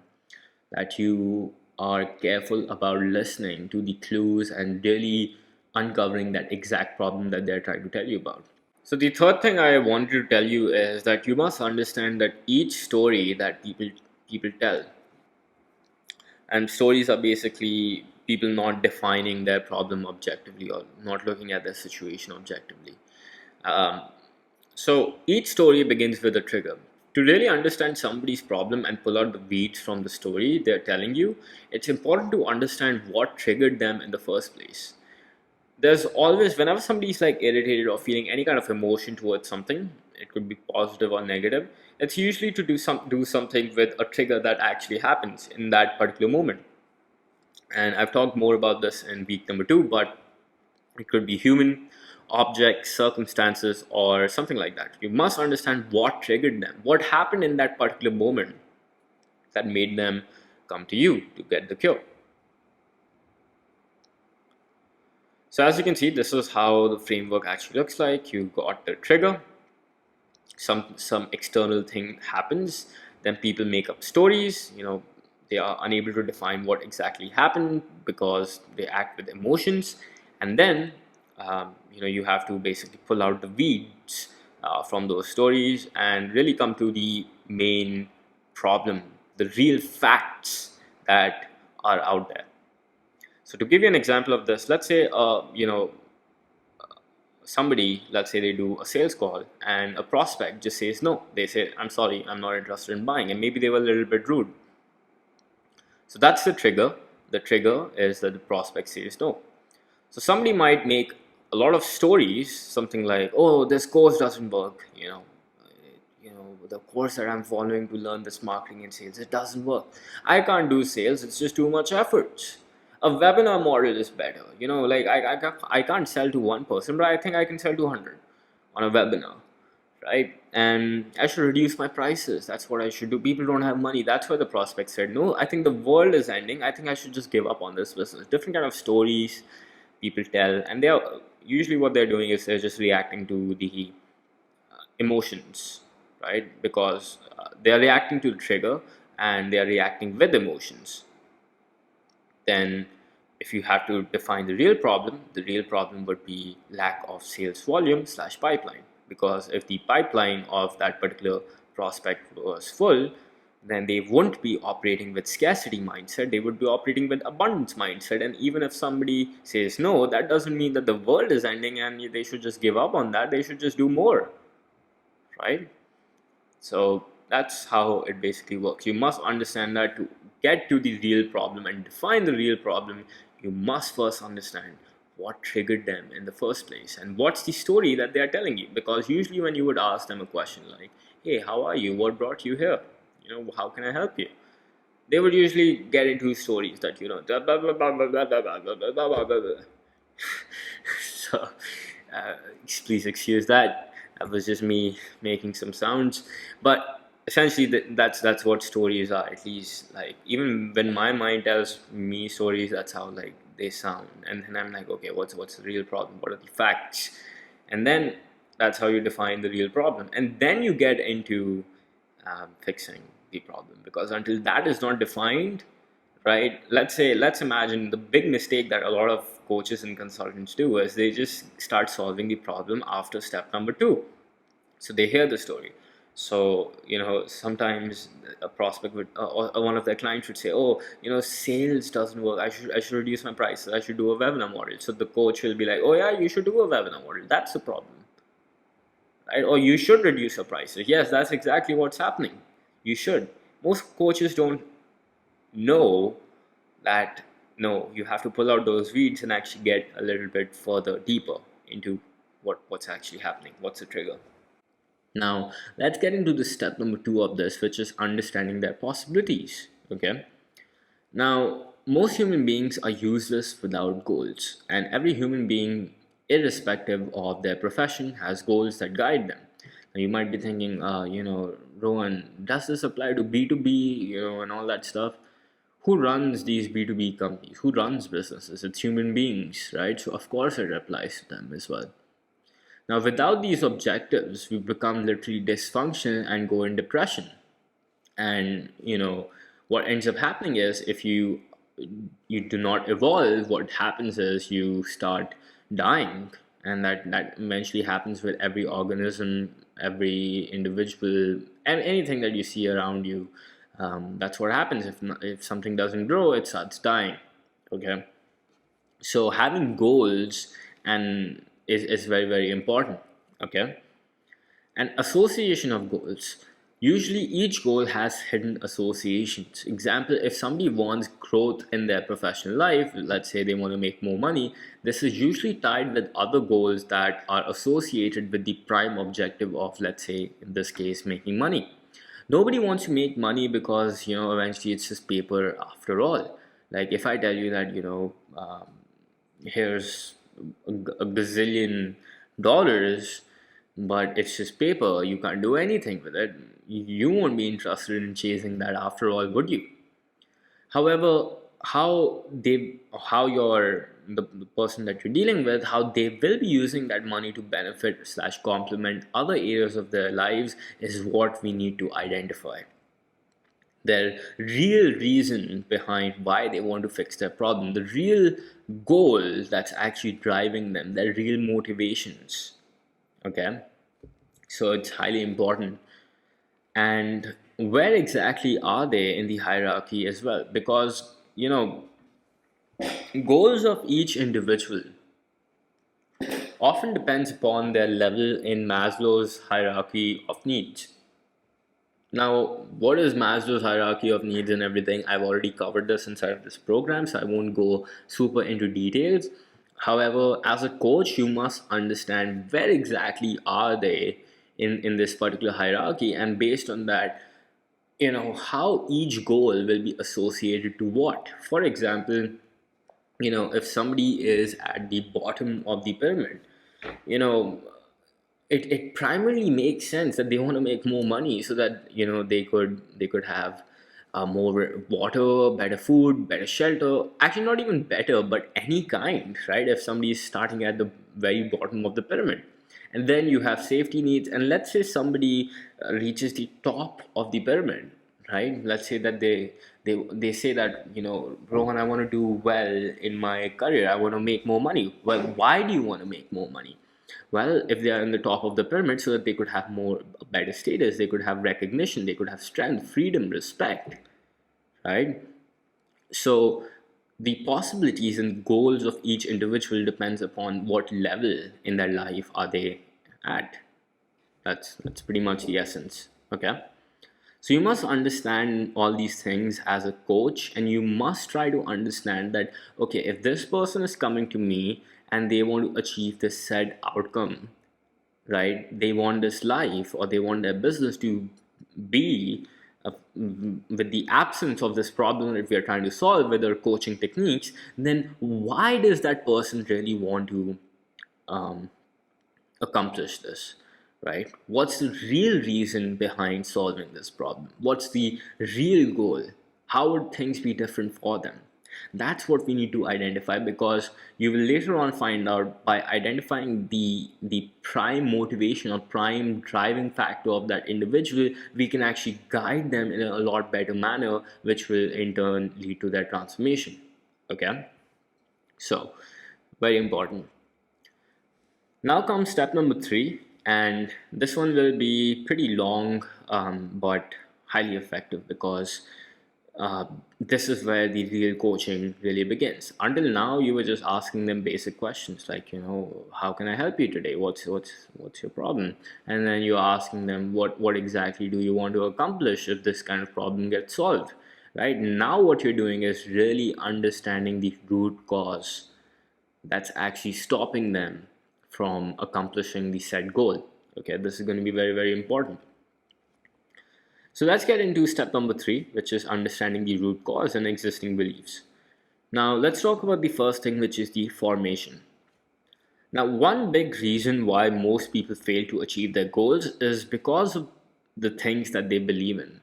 that you are careful about listening to the clues and really uncovering that exact problem that they're trying to tell you about. So the third thing I wanted to tell you is that you must understand that each story that people tell, and stories are basically people not defining their problem objectively or not looking at their situation objectively. Um, so each story begins with a trigger. To really understand somebody's problem and pull out the weeds from the story they're telling you, it's important to understand what triggered them in the first place. There's always, whenever somebody's like irritated or feeling any kind of emotion towards something, it could be positive or negative, it's usually to do something with a trigger that actually happens in that particular moment. And I've talked more about this in week number 2, but it could be human, objects, circumstances, or something like that. You must understand what triggered them, what happened in that particular moment that made them come to you to get the cure. So as you can see, this is how the framework actually looks like. You got the trigger, some external thing happens, then people make up stories. They are unable to define what exactly happened because they act with emotions. And then you have to basically pull out the weeds from those stories and really come to the main problem, the real facts that are out there. So to give you an example of this, let's say somebody, let's say they do a sales call and a prospect just says no. They say, I'm sorry, I'm not interested in buying, and maybe they were a little bit rude. So that's the trigger. The trigger is that the prospect says no. So somebody might make a lot of stories, something like, oh, this course doesn't work, the course that I'm following to learn this marketing and sales, it doesn't work. I can't do sales, it's just too much effort. A webinar model is better. Like I can't sell to one person, but I think I can sell to 100 on a webinar, right? And I should reduce my prices. That's what I should do. People don't have money. That's why the prospect said, no, I think the world is ending. I think I should just give up on this business. Different kind of stories people tell, and they're usually what they're doing is they're just reacting to the emotions, right? Because they're reacting to the trigger and they're reacting with emotions. Then if you have to define the real problem would be lack of sales volume / pipeline. Because if the pipeline of that particular prospect was full, then they wouldn't be operating with scarcity mindset, they would be operating with abundance mindset. And even if somebody says no, that doesn't mean that the world is ending and they should just give up on that. They should just do more, right? So that's how it basically works. You must understand that to get to the real problem and define the real problem, you must first understand what triggered them in the first place and what's the story that they are telling you. Because usually when you would ask them a question like, hey, how are you? What brought you here? How can I help you? They would usually get into stories that, blah, blah, blah, blah, blah, blah, blah, blah, blah, blah, blah, blah. So please excuse that. That was just me making some sounds. But essentially that's what stories are. At least, like, even when my mind tells me stories, that's how like they sound. And then I'm like, okay, what's the real problem? What are the facts? And then that's how you define the real problem. And then you get into fixing the problem, because until that is not defined, right? Let's imagine the big mistake that a lot of coaches and consultants do is they just start solving the problem after step number 2. So they hear the story. So sometimes a prospect would or one of their clients would say, oh, sales doesn't work, I should reduce my prices, I should do a webinar model. So the coach will be like, oh yeah, you should do a webinar model, that's the problem, right? Or you should reduce your prices. Yes, that's exactly what's happening. You should. Most coaches don't know that, no, you have to pull out those weeds and actually get a little bit further deeper into what's actually happening, what's the trigger. Now let's get into the step number 2 of this, which is understanding their possibilities. Okay, now most human beings are useless without goals, and every human being, irrespective of their profession, has goals that guide them. Now you might be thinking, Rohan, does this apply to B2B, and all that stuff? Who runs these B2B companies? Who runs businesses? It's human beings, right? So of course it applies to them as well. Now without these objectives, we become literally dysfunctional and go in depression. And what ends up happening is, if you do not evolve, what happens is you start dying. And that eventually happens with every organism, every individual, and anything that you see around you. That's what happens. If something doesn't grow, it starts dying. Okay, so having goals and is very, very important. Okay, and association of goals. Usually each goal has hidden associations. Example, if somebody wants growth in their professional life, let's say they want to make more money, this is usually tied with other goals that are associated with the prime objective of, let's say in this case, making money. Nobody wants to make money because eventually it's just paper after all. Like if I tell you that here's a gazillion dollars, but it's just paper, you can't do anything with it, you won't be interested in chasing that after all, would you? However, the person that you're dealing with, how they will be using that money to benefit / complement other areas of their lives is what we need to identify. Their real reason behind why they want to fix their problem, the real goal that's actually driving them, their real motivations. Okay, so it's highly important. And where exactly are they in the hierarchy as well? Because goals of each individual often depends upon their level in Maslow's hierarchy of needs. Now, what is Maslow's hierarchy of needs and everything? I've already covered this inside of this program, so I won't go super into details. However, as a coach, you must understand where exactly are they in this particular hierarchy, and based on that, how each goal will be associated to what. For example, if somebody is at the bottom of the pyramid, you know it primarily makes sense that they want to make more money so that they could have more water, better food, better shelter. Actually, not even better, but any kind, right? If somebody is starting at the very bottom of the pyramid, and then you have safety needs, and let's say somebody reaches the top of the pyramid, right? Let's say that they say that, Rohan, I want to do well in my career, I want to make more money. Well, why do you want to make more money? Well, if they are in the top of the pyramid, so that they could have more better status, they could have recognition, they could have strength, freedom, respect, right? So the possibilities and goals of each individual depends upon what level in their life are they at. That's pretty much the essence. Okay. So you must understand all these things as a coach, and you must try to understand that, okay, if this person is coming to me and they want to achieve this said outcome, right? They want this life, or they want their business to be with the absence of this problem that we are trying to solve with our coaching techniques. Then why does that person really want to um, accomplish this, right? What's the real reason behind solving this problem? What's the real goal? How would things be different for them? That's what we need to identify, because you will later on find out, by identifying the prime motivation or prime driving factor of that individual, we can actually guide them in a lot better manner, which will in turn lead to their transformation. Okay, so very important. Now comes step number 3, and this one will be pretty long, but highly effective, because this is where the real coaching really begins. Until now, you were just asking them basic questions like, how can I help you today? What's your problem? And then you're asking them, what exactly do you want to accomplish if this kind of problem gets solved? Right now, what you're doing is really understanding the root cause that's actually stopping them from accomplishing the set goal. Okay, this is going to be very, very important. So let's get into step number 3, which is understanding the root cause and existing beliefs. Now let's talk about the first thing, which is the formation. Now, one big reason why most people fail to achieve their goals is because of the things that they believe in.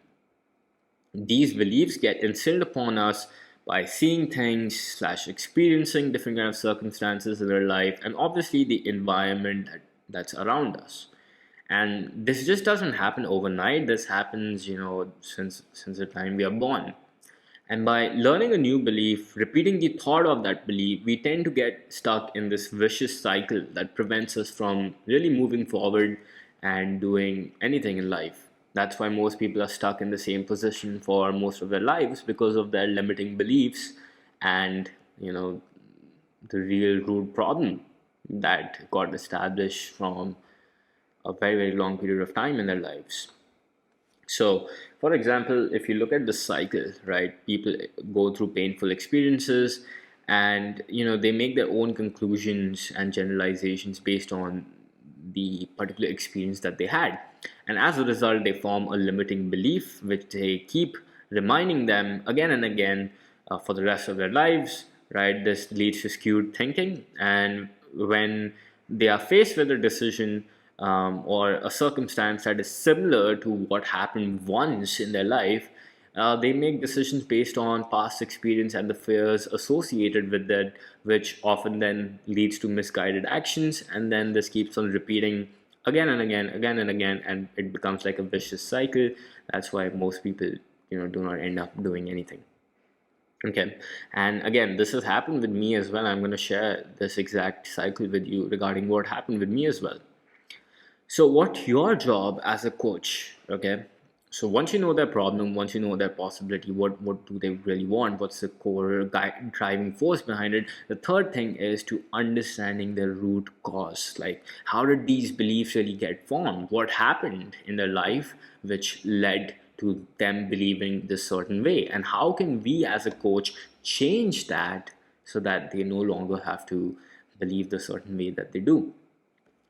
These beliefs get instilled upon us by seeing things slash experiencing different kind of circumstances in our life, and obviously the environment that's around us. And this just doesn't happen overnight. This happens, since the time we are born. And by learning a new belief, repeating the thought of that belief, we tend to get stuck in this vicious cycle that prevents us from really moving forward and doing anything in life. That's why most people are stuck in the same position for most of their lives, because of their limiting beliefs and, the real root problem that got established from a very, very long period of time in their lives. So, for example, if you look at the cycle, right, people go through painful experiences, and they make their own conclusions and generalizations based on the particular experience that they had. And as a result, they form a limiting belief which they keep reminding them again and again for the rest of their lives, right? This leads to skewed thinking, and when they are faced with a decision or a circumstance that is similar to what happened once in their life, they make decisions based on past experience and the fears associated with that, which often then leads to misguided actions. And then this keeps on repeating again and again, and it becomes like a vicious cycle. That's why most people, do not end up doing anything. Okay, and again, this has happened with me as well. I'm going to share this exact cycle with you regarding what happened with me as well. So, what your job as a coach, okay, So once you know their problem, once you know their possibility, what do they really want, what's the core driving force behind it, the third thing is to understanding the root cause. Like, how did these beliefs really get formed? What happened in their life which led to them believing this certain way, and how can we as a coach change that so that they no longer have to believe the certain way that they do.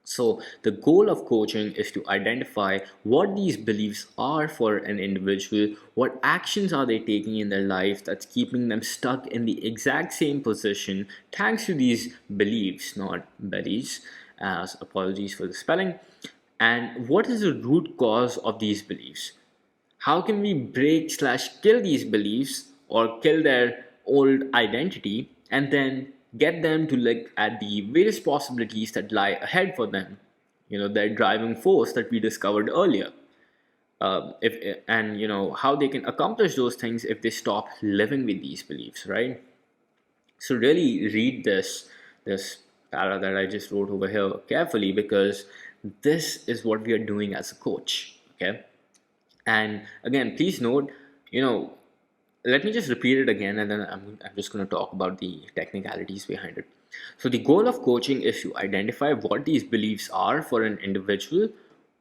So, the goal of coaching is to identify what these beliefs are for an individual, what actions are they taking in their life that's keeping them stuck in the exact same position thanks to these beliefs, not beliefs, as apologies for the spelling, and what is the root cause of these beliefs. How can we break slash kill these beliefs or kill their old identity and then get them to look at the various possibilities that lie ahead for them? You know, their driving force that we discovered earlier. If and you know how they can accomplish those things if they stop living with these beliefs, right? So really read this para that I just wrote over here carefully, because this is what we are doing as a coach. Okay. And again, please note, you know, let me just repeat it again, and then I'm just going to talk about the technicalities behind it. So, the goal of coaching is to identify what these beliefs are for an individual,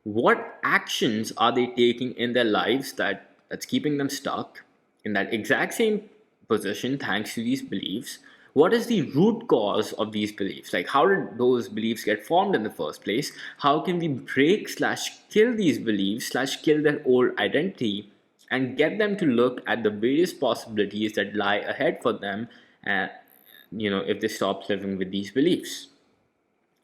what actions are they taking in their lives that's keeping them stuck in that exact same position thanks to these beliefs. What is the root cause of these beliefs? Like, how did those beliefs get formed in the first place? How can we break slash kill these beliefs slash kill their old identity and get them to look at the various possibilities that lie ahead for them, and if they stop living with these beliefs?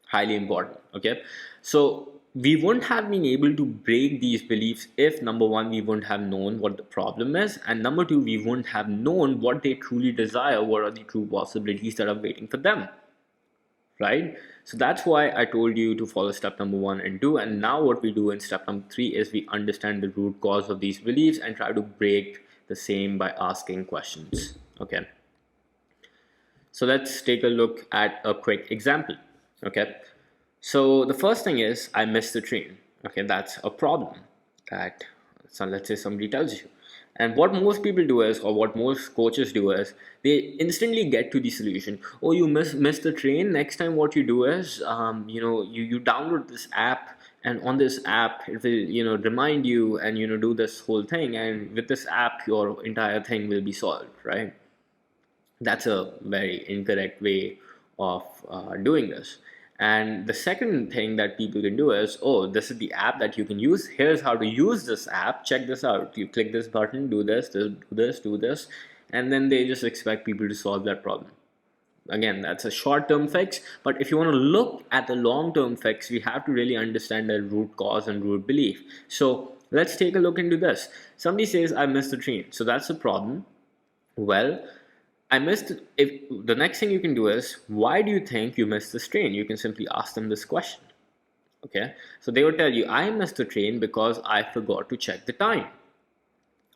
Highly important. Okay, so we wouldn't have been able to break these beliefs if, number one, we wouldn't have known what the problem is, and number two, we wouldn't have known what they truly desire, what are the true possibilities that are waiting for them, right? So that's why I told you to follow step number 1 and 2, and now what we do in step number 3 is we understand the root cause of these beliefs and try to break the same by asking questions. Okay, so let's take a look at a quick example. Okay, so the first thing is I missed the train. Okay, that's a problem that, so let's say somebody tells you. And what most people do is, or what most coaches do is, they instantly get to the solution. Oh, you missed the train. Next time, what you do is, you download this app, and on this app, it will, remind you and, do this whole thing. And with this app, your entire thing will be solved, right? That's a very incorrect way of doing this. And the second thing that people can do is, oh, this is the app that you can use. Here's how to use this app. Check this out. You click this button, do this, do this, do this. And then they just expect people to solve that problem. Again, that's a short-term fix. But if you want to look at the long-term fix, we have to really understand the root cause and root belief. So let's take a look into this. Somebody says, I missed the train. So that's the problem. Well, I missed. If the next thing you can do is, why do you think you missed this train? You can simply ask them this question. Okay, so they would tell you, I missed the train because I forgot to check the time.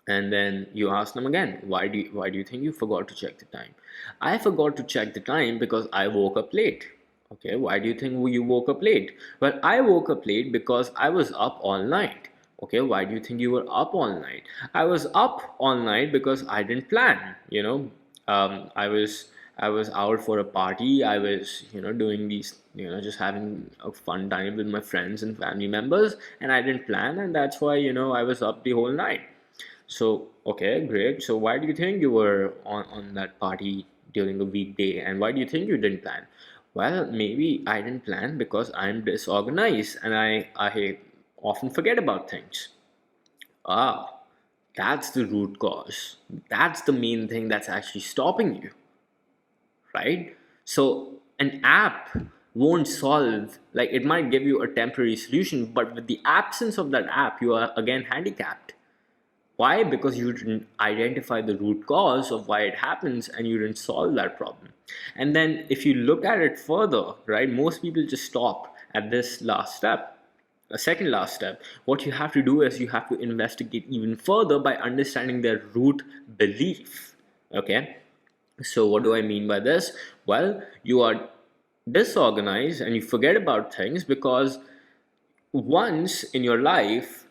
And then you ask them again, why do you think you forgot to check the time? I forgot to check the time because I woke up late. Okay, why do you think you woke up late? Well, I woke up late because I was up all night. Okay, why do you think you were up all night? I was up all night because I didn't plan. I was out for a party. I was doing these, just having a fun time with my friends and family members, and I didn't plan, and that's why I was up the whole night. So okay, great. So why do you think you were on that party during a weekday, and why do you think you didn't plan? Well, maybe I didn't plan because I'm disorganized and I often forget about things. Ah, that's the root cause. That's the main thing that's actually stopping you, right? So an app won't solve, like, it might give you a temporary solution, but with the absence of that app, you are again handicapped. Why? Because you didn't identify the root cause of why it happens and you didn't solve that problem. And then if you look at it further, right, most people just stop at this last step. A second last step, what you have to do is you have to investigate even further by understanding their root belief. Okay, so what do I mean by this? Well, you are disorganized and you forget about things because once in your life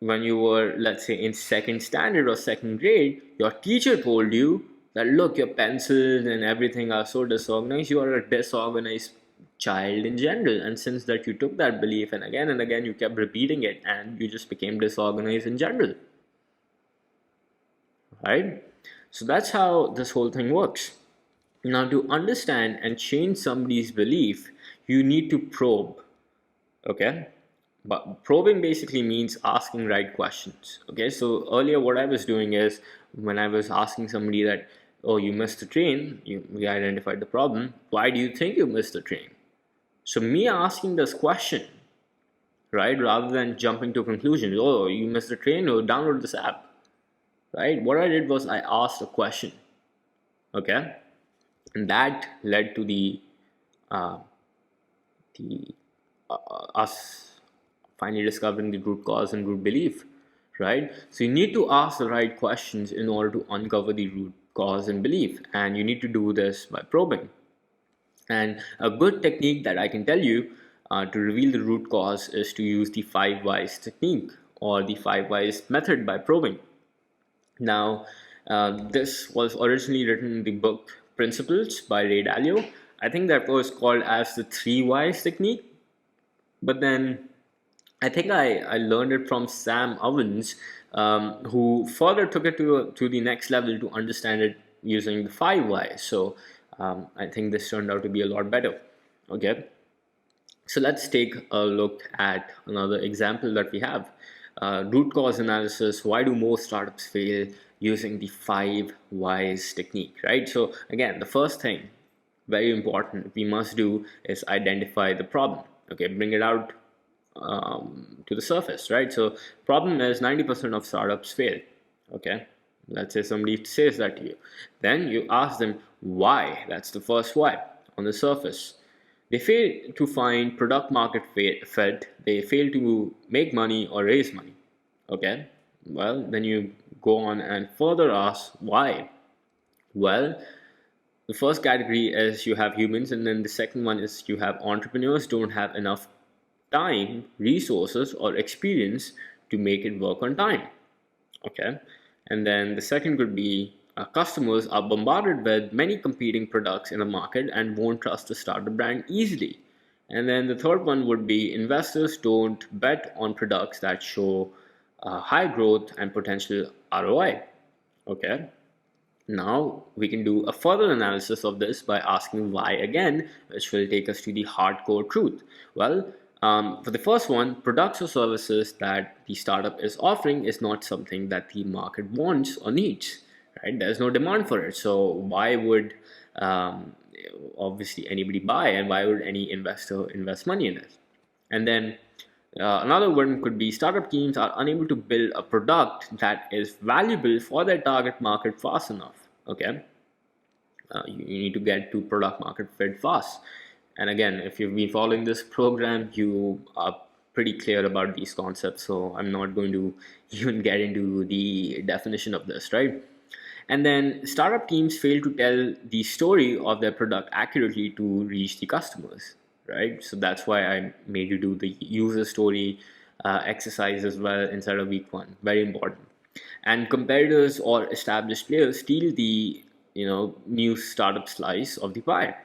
when you were, let's say, in second standard or second grade, your teacher told you that, look, your pencils and everything are so disorganized, you are a disorganized child in general. And since that, you took that belief and again you kept repeating it, and you just became disorganized in general, right? So that's how this whole thing works. Now, to understand and change somebody's belief, you need to probe. Okay, but probing basically means asking right questions. Okay, so earlier what I was doing is, when I was asking somebody that, oh, you missed the train, we identified the problem, why do you think you missed the train? So me asking this question, right, rather than jumping to conclusions, oh, you missed the train, or download this app, right? What I did was I asked a question. Okay, and that led to uh, the us finally discovering the root cause and root belief, right? So you need to ask the right questions in order to uncover the root cause and belief, and you need to do this by probing. And a good technique that I can tell you to reveal the root cause is to use the 5 whys technique, or the 5 whys method by probing. Now, this was originally written in the book Principles by Ray Dalio. I think that was called as the 3 whys technique, but then I think I learned it from Sam Ovens, who further took it to the next level to understand it using the 5 whys. So I think this turned out to be a lot better. Okay, so let's take a look at another example that we have. Root cause analysis. Why do most startups fail using the 5 whys technique, right? So again, the first thing, very important, we must do is identify the problem. Okay, bring it out to the surface, right? So problem is 90% of startups fail. Okay, let's say somebody says that to you, then you ask them why. That's the first why on the surface. They fail to find product market fit, they fail to make money or raise money. Okay, well, then you go on and further ask why. Well, the first category is you have humans, and then the second one is you have entrepreneurs don't have enough time, resources, or experience to make it work on time. Okay, and then the second could be customers are bombarded with many competing products in the market and won't trust to start a brand easily. And then the third one would be investors don't bet on products that show high growth and potential ROI. Okay, now we can do a further analysis of this by asking why again, which will take us to the hardcore truth. Well, for the first one, products or services that the startup is offering is not something that the market wants or needs, right? There's no demand for it. So why would obviously anybody buy, and why would any investor invest money in it? And then another one could be startup teams are unable to build a product that is valuable for their target market fast enough. Okay, you need to get to product market fit fast. And again, if you've been following this program, you are pretty clear about these concepts, so I'm not going to even get into the definition of this, right? And then startup teams fail to tell the story of their product accurately to reach the customers, right? So that's why I made you do the user story exercise as well inside of week one. Very important. And competitors or established players steal the new startup slice of the pie.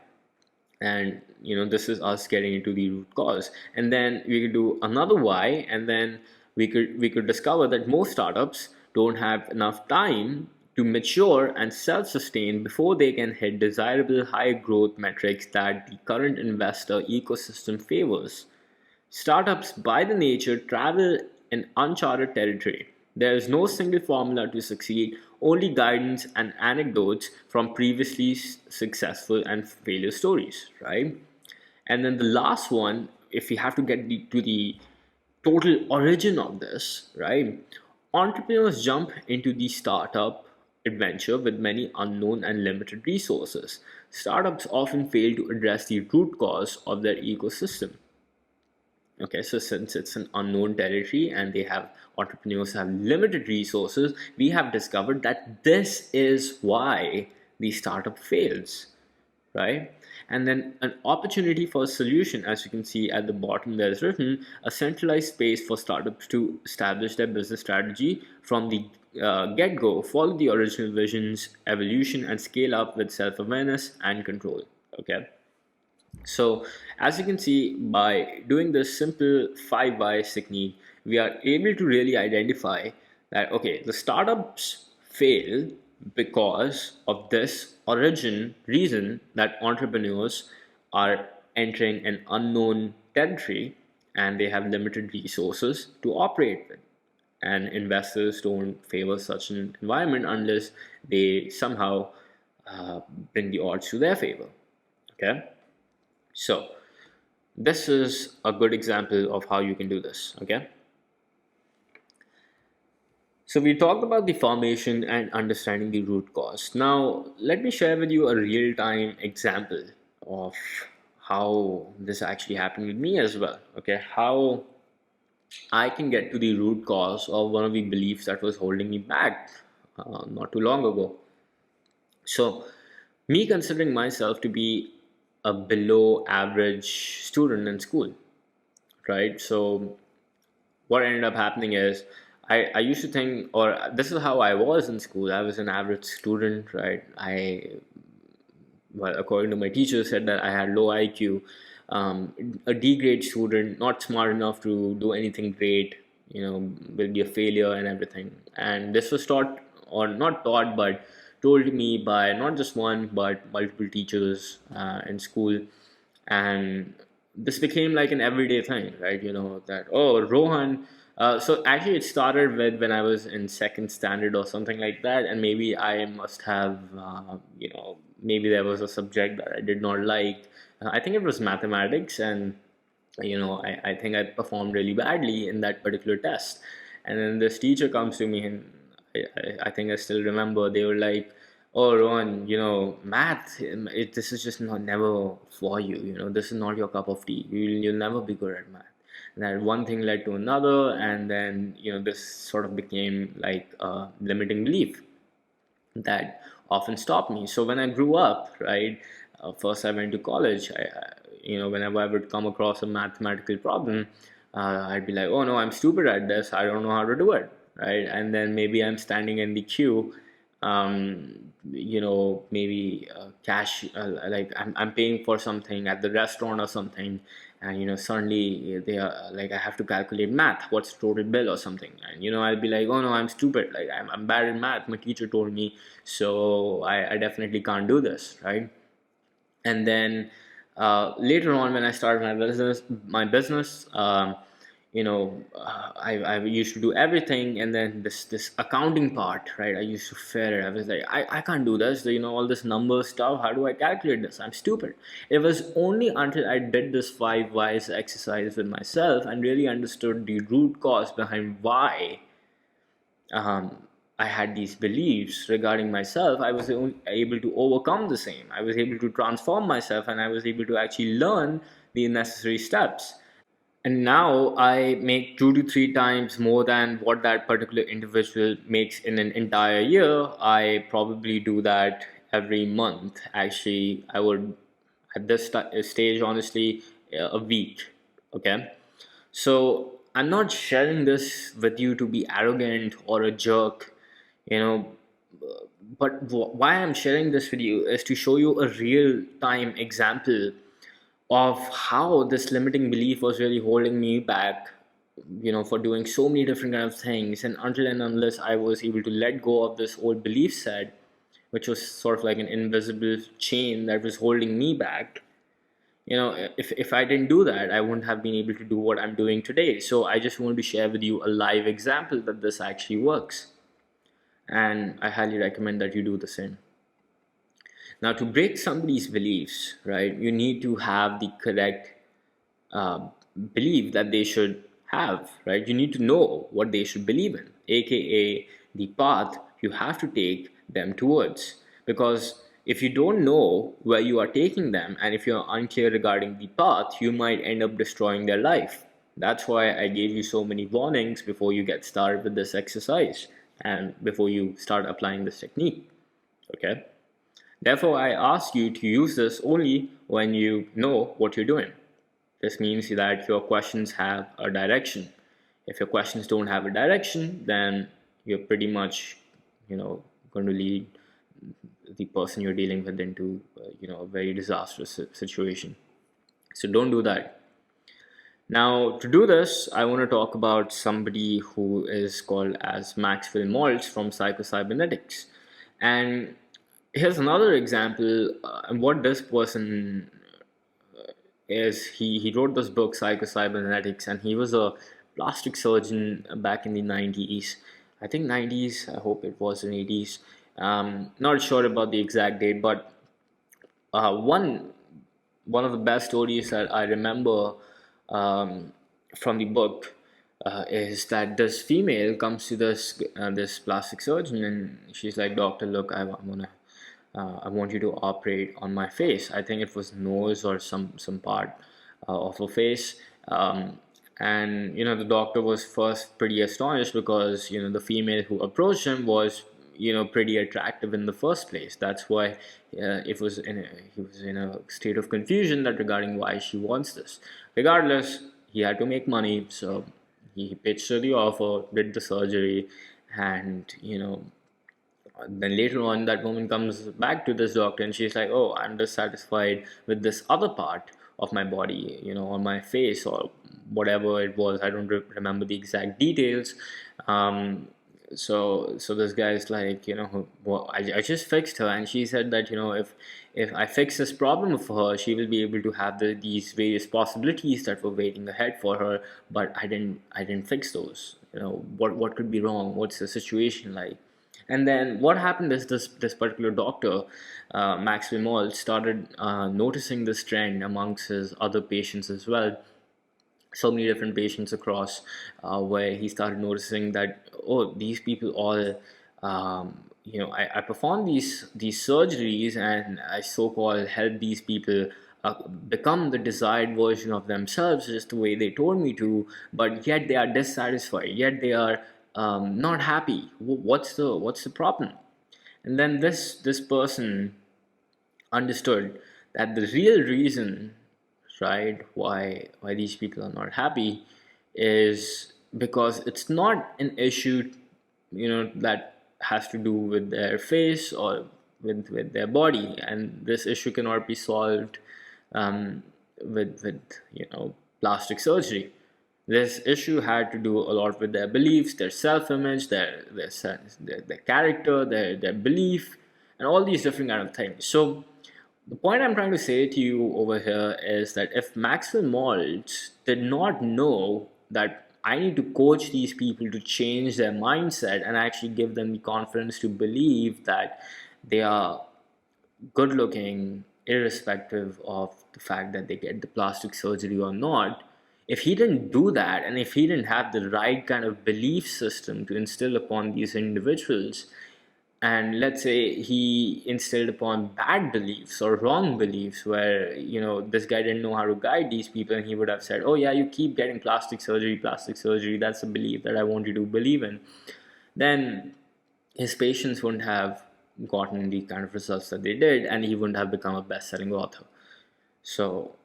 And this is us getting into the root cause. And then we could do another why, and then we could discover that most startups don't have enough time to mature and self-sustain before they can hit desirable high growth metrics that the current investor ecosystem favors. Startups, by the nature, travel in uncharted territory. There is no single formula to succeed, only guidance and anecdotes from previously successful and failure stories, right? And then the last one, if we have to get to the total origin of this, right? Entrepreneurs jump into the startup adventure with many unknown and limited resources. Startups often fail to address the root cause of their ecosystem. Okay, so since it's an unknown territory and entrepreneurs have limited resources, we have discovered that this is why the startup fails, right? And then an opportunity for a solution. As you can see at the bottom, there is written a centralized space for startups to establish their business strategy from the get-go, follow the original visions, evolution, and scale up with self-awareness and control. Okay. So as you can see, by doing this simple 5 whys technique, we are able to really identify that, okay, the startups fail because of this origin reason, that entrepreneurs are entering an unknown territory and they have limited resources to operate with. And investors don't favor such an environment unless they somehow bring the odds to their favor. Okay. So this is a good example of how you can do this. Okay. So we talked about the formation and understanding the root cause. Now let me share with you a real-time example of how this actually happened with me as well. Okay. How I can get to the root cause of one of the beliefs that was holding me back not too long ago. So, me considering myself to be a below average student in school, right? So, what ended up happening is I used to think, or this is how I was in school. I was an average student, right? Well, according to my teacher, said that I had low IQ, a D grade student, not smart enough to do anything great, will be a failure and everything. And this was taught, or not taught, but told to me by not just one, but multiple teachers in school. And this became like an everyday thing, right? That, oh, Rohan. So actually, it started with when I was in second standard or something like that, and maybe I must have, maybe there was a subject that I did not like. I think it was mathematics, and I think I performed really badly in that particular test. And then this teacher comes to me, and I think I still remember, they were like, oh, Ron, math, this is just not never for you. This is not your cup of tea. You'll never be good at math. And that one thing led to another, and then this sort of became like a limiting belief that often stopped me. So when I grew up, right, first I went to college. Whenever I would come across a mathematical problem, I'd be like, oh no, I'm stupid at this. I don't know how to do it, right? And then maybe I'm standing in the queue, maybe cash, like I'm paying for something at the restaurant or something, and suddenly they are like, I have to calculate math, what's the total bill or something, and I'll be like, oh no, I'm stupid, like I'm bad at math, my teacher told me, so I definitely can't do this, right? And then later on, when I started my business, I used to do everything, and then this accounting part, right? I used to fear it. I was like, I can't do this. All this number stuff. How do I calculate this? I'm stupid. It was only until I did this 5 whys exercise with myself and really understood the root cause behind why um, I had these beliefs regarding myself, I was able to overcome the same. I was able to transform myself, and I was able to actually learn the necessary steps. And now I make 2 to 3 times more than what that particular individual makes in an entire year. I probably do that every month. Actually, I would, at this stage, honestly, a week. Okay. So I'm not sharing this with you to be arrogant or a jerk, you know, but why I'm sharing this with you is to show you a real time example of how this limiting belief was really holding me back, for doing so many different kind of things. And until and unless I was able to let go of this old belief set, which was sort of like an invisible chain that was holding me back, if I didn't do that, I wouldn't have been able to do what I'm doing today. So I just wanted to share with you a live example that this actually works, and I highly recommend that you do the same. Now, to break somebody's beliefs, right, you need to have the correct uh, belief that they should have, right? You need to know what they should believe in, aka the path you have to take them towards. Because if you don't know where you are taking them, and if you're unclear regarding the path, you might end up destroying their life. That's why I gave you so many warnings before you get started with this exercise and before you start applying this technique. Okay. Therefore, I ask you to use this only when you know what you're doing. This means that your questions have a direction. If your questions don't have a direction, then you're pretty much, going to lead the person you're dealing with into, a very disastrous situation. So don't do that. Now, to do this, I want to talk about somebody who is called as Maxwell Maltz from psychocybernetics. And here's another example. What this person is, he wrote this book, Psychocybernetics, and he was a plastic surgeon back in the 90s. I think 90s, I hope it was in 80s. Not sure about the exact date, but one of the best stories that I remember from the book is that this female comes to this plastic surgeon, and she's like, "Doctor, look, I want you to operate on my face." I think it was nose or some part of her face. And the doctor was first pretty astonished because the female who approached him was pretty attractive in the first place. That's why he was in a state of confusion that regarding why she wants this. Regardless, he had to make money, so he pitched her the offer, did the surgery, and then later on that woman comes back to this doctor and she's like, "Oh, I'm dissatisfied with this other part of my body, on my face or whatever it was. I don't remember the exact details." So this guy's like, well, I just fixed her, and she said that if I fix this problem for her, she will be able to have these various possibilities that were waiting ahead for her. But I didn't fix those. What could be wrong? What's the situation like? And then what happened is this particular doctor, Maxwell Maltz, started noticing this trend amongst his other patients as well. So many different patients across, where he started noticing that, oh, these people all, I perform these surgeries, and I so-called help these people become the desired version of themselves just the way they told me to, but yet they are dissatisfied, yet they are not happy. What's the problem? And then this person understood that the real reason, right, why these people are not happy is because it's not an issue, that has to do with their face or with their body, and this issue cannot be solved with plastic surgery. This issue had to do a lot with their beliefs, their self-image, their character, their belief, and all these different kind of things. So the point I'm trying to say to you over here is that if Maxwell Maltz did not know that I need to coach these people to change their mindset and actually give them the confidence to believe that they are good looking, irrespective of the fact that they get the plastic surgery or not. If he didn't do that, and if he didn't have the right kind of belief system to instill upon these individuals, and let's say he instilled upon bad beliefs or wrong beliefs where this guy didn't know how to guide these people, and he would have said, "Oh yeah, you keep getting plastic surgery, that's a belief that I want you to believe in," then his patients wouldn't have gotten the kind of results that they did, and he wouldn't have become a best-selling author. So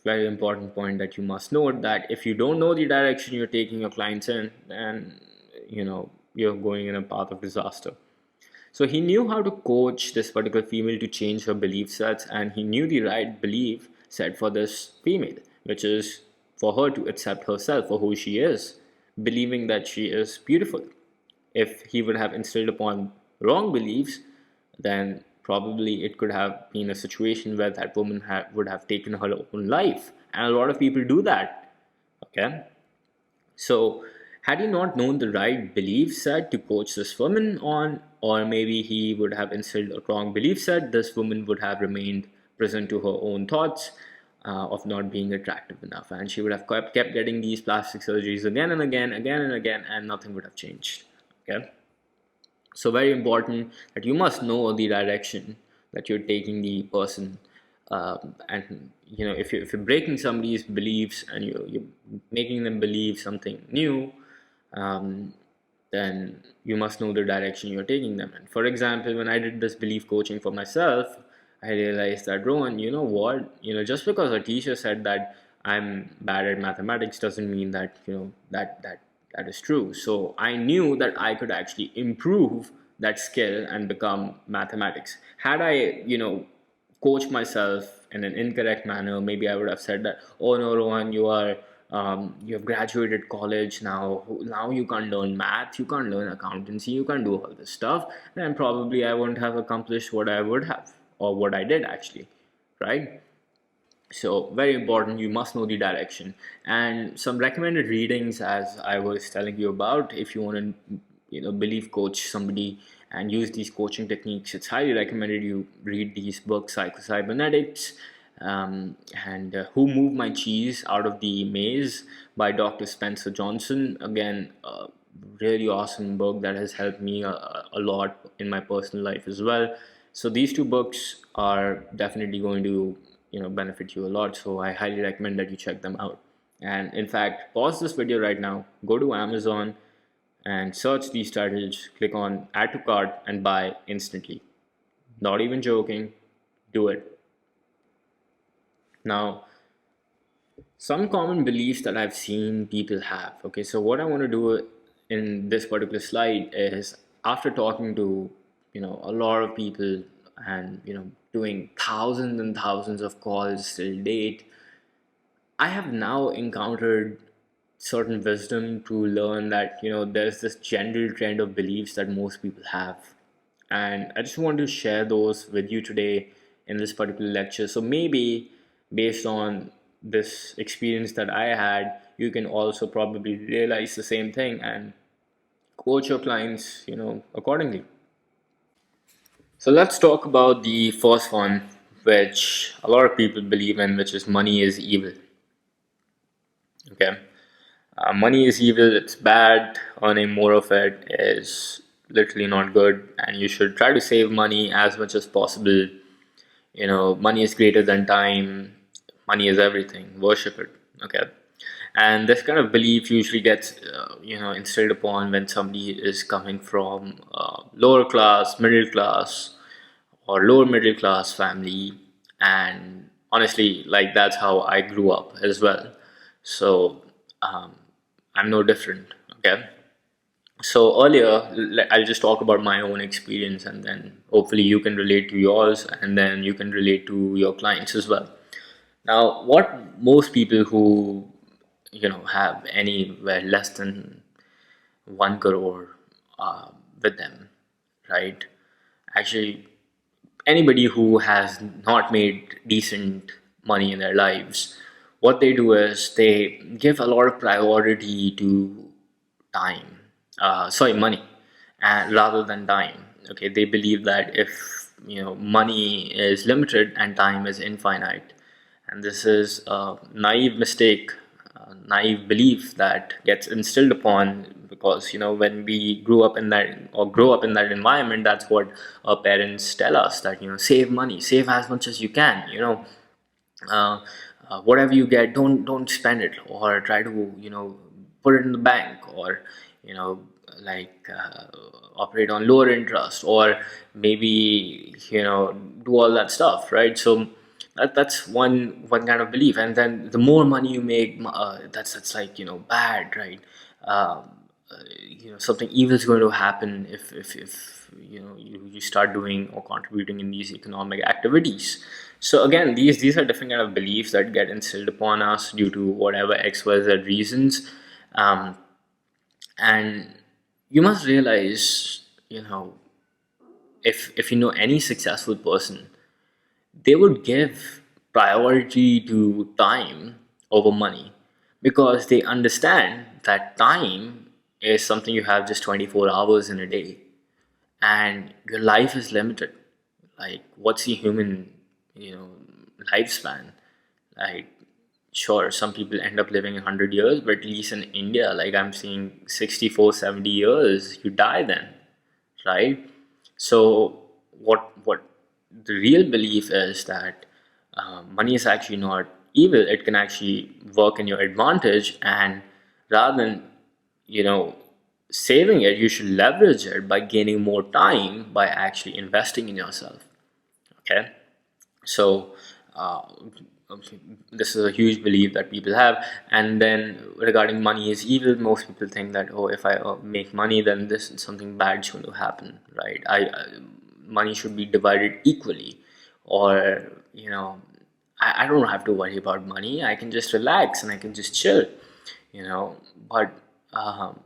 very important point that you must note, that if you don't know the direction you're taking your clients in, then you're going in a path of disaster. So he knew how to coach this particular female to change her belief sets, and he knew the right belief set for this female, which is for her to accept herself for who she is, believing that she is beautiful. If he would have instilled upon wrong beliefs, then probably it could have been a situation where that woman would have taken her own life. And a lot of people do that. Okay? So, had he not known the right belief set to coach this woman on, or maybe he would have instilled a wrong belief set, this woman would have remained present to her own thoughts of not being attractive enough. And she would have kept getting these plastic surgeries again and again, and nothing would have changed. Okay? So very important that you must know the direction that you're taking the person, and if you're breaking somebody's beliefs and you're making them believe something new, um, then you must know the direction you're taking them in. For example, when I did this belief coaching for myself, I realized that, Rohan, you know what? Just because a teacher said that I'm bad at mathematics doesn't mean that, that is true. So I knew that I could actually improve that skill and become mathematics. Had I, coach myself in an incorrect manner, maybe I would have said that, oh no, Rohan, you have graduated college now. Now you can't learn math, you can't learn accountancy, you can't do all this stuff. Then probably I wouldn't have accomplished what I would have, or what I did actually, right? So very important, you must know the direction. And some recommended readings, as I was telling you about, if you want to believe coach somebody and use these coaching techniques, it's highly recommended you read these books: Psycho-Cybernetics, and Who Moved My Cheese Out of the Maze by Dr. Spencer Johnson. Again, really awesome book that has helped me a lot in my personal life as well. So these two books are definitely going to benefit you a lot, so I highly recommend that you check them out. And in fact, pause this video right now, go to Amazon and search these titles, click on add to cart and buy instantly. Not even joking, do it. Now, some common beliefs that I've seen people have. Okay, so what I want to do in this particular slide is, after talking to a lot of people and doing thousands and thousands of calls till date, I have now encountered certain wisdom to learn that there's this general trend of beliefs that most people have, and I just want to share those with you today in this particular lecture. So maybe based on this experience that I had, you can also probably realize the same thing and coach your clients accordingly. So let's talk about the first one, which a lot of people believe in, which is money is evil. Okay. Money is evil, it's bad, earning more of it is literally not good, and you should try to save money as much as possible. Money is greater than time, money is everything, worship it. Okay. And this kind of belief usually gets instilled upon when somebody is coming from lower class, middle class, or lower middle class family. And honestly, like, that's how I grew up as well. So um, I'm no different. Okay. So earlier, I'll just talk about my own experience, and then hopefully you can relate to yours, and then you can relate to your clients as well. Now, what most people who have anywhere less than 1 crore with them, right? Actually, anybody who has not made decent money in their lives, what they do is they give a lot of priority to time, money, and rather than time. Okay, they believe that if money is limited and time is infinite, and this is a naive mistake, a naive belief that gets instilled upon, because when we grew up in that, or grow up in that environment, that's what our parents tell us, that save money, save as much as you can, uh, whatever you get, don't spend it, or try to put it in the bank, or you know like operate on lower interest, or maybe do all that stuff, right? So that's one kind of belief. And then the more money you make, that's like bad, right? Something evil is going to happen if you start doing or contributing in these economic activities. So again, these are different kind of beliefs that get instilled upon us due to whatever XYZ reasons. Um, and you must realize, if you know any successful person, they would give priority to time over money, because they understand that time is something you have just 24 hours in a day, and your life is limited. Like, what's the human you know lifespan? Like, sure, some people end up living 100 years, but at least in India, like, I'm seeing 64, 70 years, you die then, right? So what the real belief is that money is actually not evil. It can actually work in your advantage, and rather than you know saving it, you should leverage it by gaining more time by actually investing in yourself. Okay, so uh, okay, this is a huge belief that people have. And then regarding money is evil, most people think that, oh, if I make money, then this something bad is going to happen, right? Money should be divided equally, or I don't have to worry about money. I can just relax and I can just chill, but um,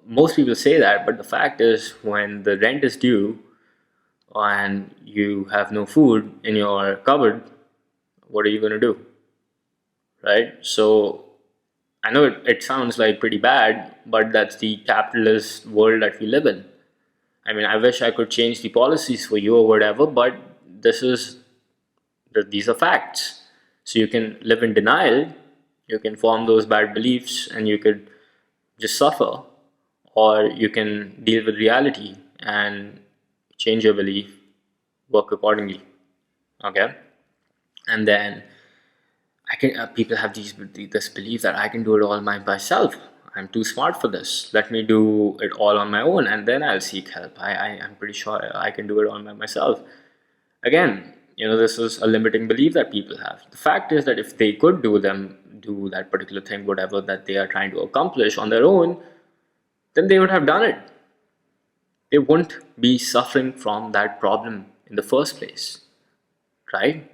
most people say that, but the fact is, when the rent is due and you have no food in your cupboard, what are you going to do? Right? So I know it sounds like pretty bad, but that's the capitalist world that we live in. I mean, I wish I could change the policies for you or whatever, but this is these are facts. So you can live in denial, you can form those bad beliefs, and you could just suffer, or you can deal with reality and change your belief, work accordingly. Okay, and then I can. People have this belief that I can do it all myself. I'm too smart for this. Let me do it all on my own, and then I'll seek help. I'm pretty sure I can do it all by myself. Again, this is a limiting belief that people have. The fact is that if they could do that particular thing, whatever that they are trying to accomplish on their own, then they would have done it. They wouldn't be suffering from that problem in the first place, right?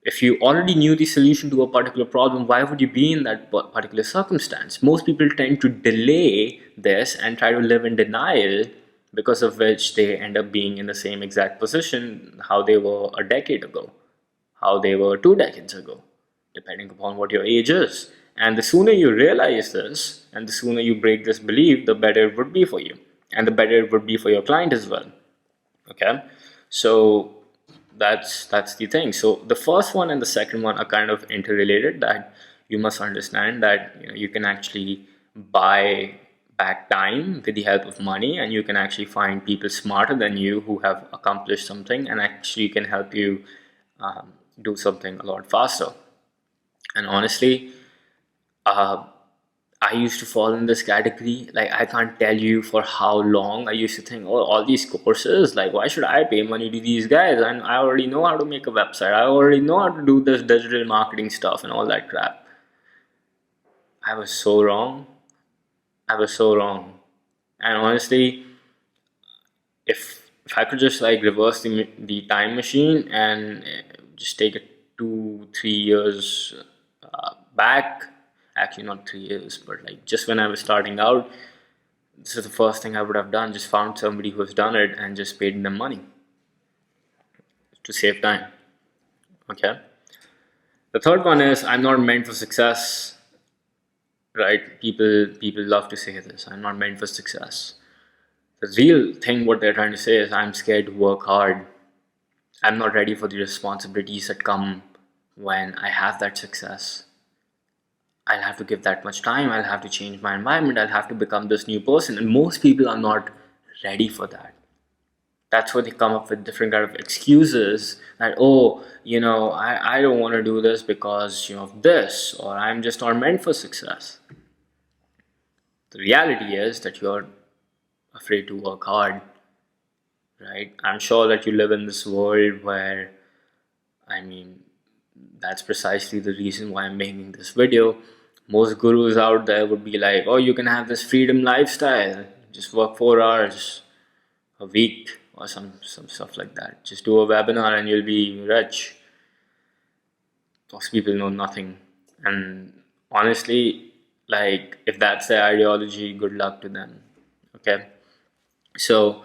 If you already knew the solution to a particular problem, why would you be in that particular circumstance? Most people tend to delay this and try to live in denial, because of which they end up being in the same exact position how they were a decade ago, how they were 2 decades ago, depending upon what your age is. And the sooner you realize this and the sooner you break this belief, the better it would be for you, and the better it would be for your client as well. Okay, so that's the thing. So the first one and the second one are kind of interrelated, that you must understand that you can actually buy back time with the help of money, and you can actually find people smarter than you who have accomplished something and actually can help you do something a lot faster. And honestly, uh, I used to fall in this category. Like, I can't tell you for how long I used to think, oh, all these courses, like, why should I pay money to these guys? And I already know how to make a website. I already know how to do this digital marketing stuff and all that crap. I was so wrong. I was so wrong. And honestly, if I could just like reverse the time machine and just take it 2 3 years back, actually not 3 years, but like just when I was starting out, this is the first thing I would have done. Just found somebody who has done it and just paid them money to save time. Okay. The third one is, I'm not meant for success. Right? People love to say this. I'm not meant for success. The real thing what they're trying to say is, I'm scared to work hard. I'm not ready for the responsibilities that come when I have that success. I'll have to give that much time. I'll have to change my environment. I'll have to become this new person. And most people are not ready for that. That's where they come up with different kind of excuses that, oh, I don't want to do this because, of this, or I'm just not meant for success. The reality is that you're afraid to work hard, right? I'm sure that you live in this world where, I mean, that's precisely the reason why I'm making this video. Most gurus out there would be like, oh, you can have this freedom lifestyle. Just work 4 hours a week or some stuff like that. Just do a webinar and you'll be rich. Those people know nothing. And honestly, like, if that's their ideology, good luck to them. Okay. So,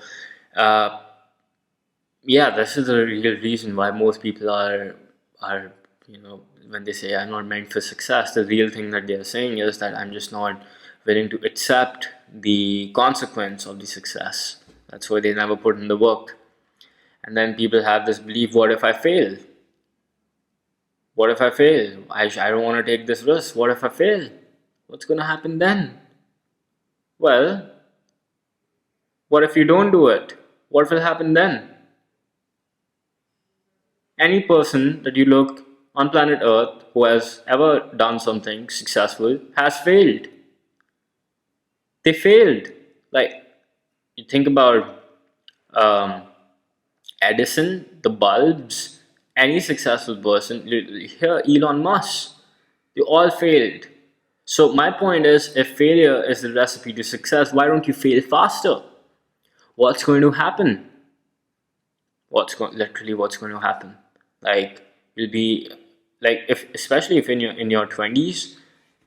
uh, yeah, this is the real reason why most people are when they say I'm not meant for success, the real thing that they're saying is that I'm just not willing to accept the consequence of the success. That's why they never put in the work. And then people have this belief, what if I fail? What if I fail? I don't want to take this risk. What if I fail? What's going to happen then? Well, what if you don't do it? What will happen then? Any person that you look on planet Earth who has ever done something successful has failed. They failed. Like, you think about um, Edison, the bulbs, any successful person, here Elon Musk, they all failed. So my point is, if failure is the recipe to success, why don't you fail faster? What's going to happen? What's going to happen? Like, you'll be like, if especially if in your 20s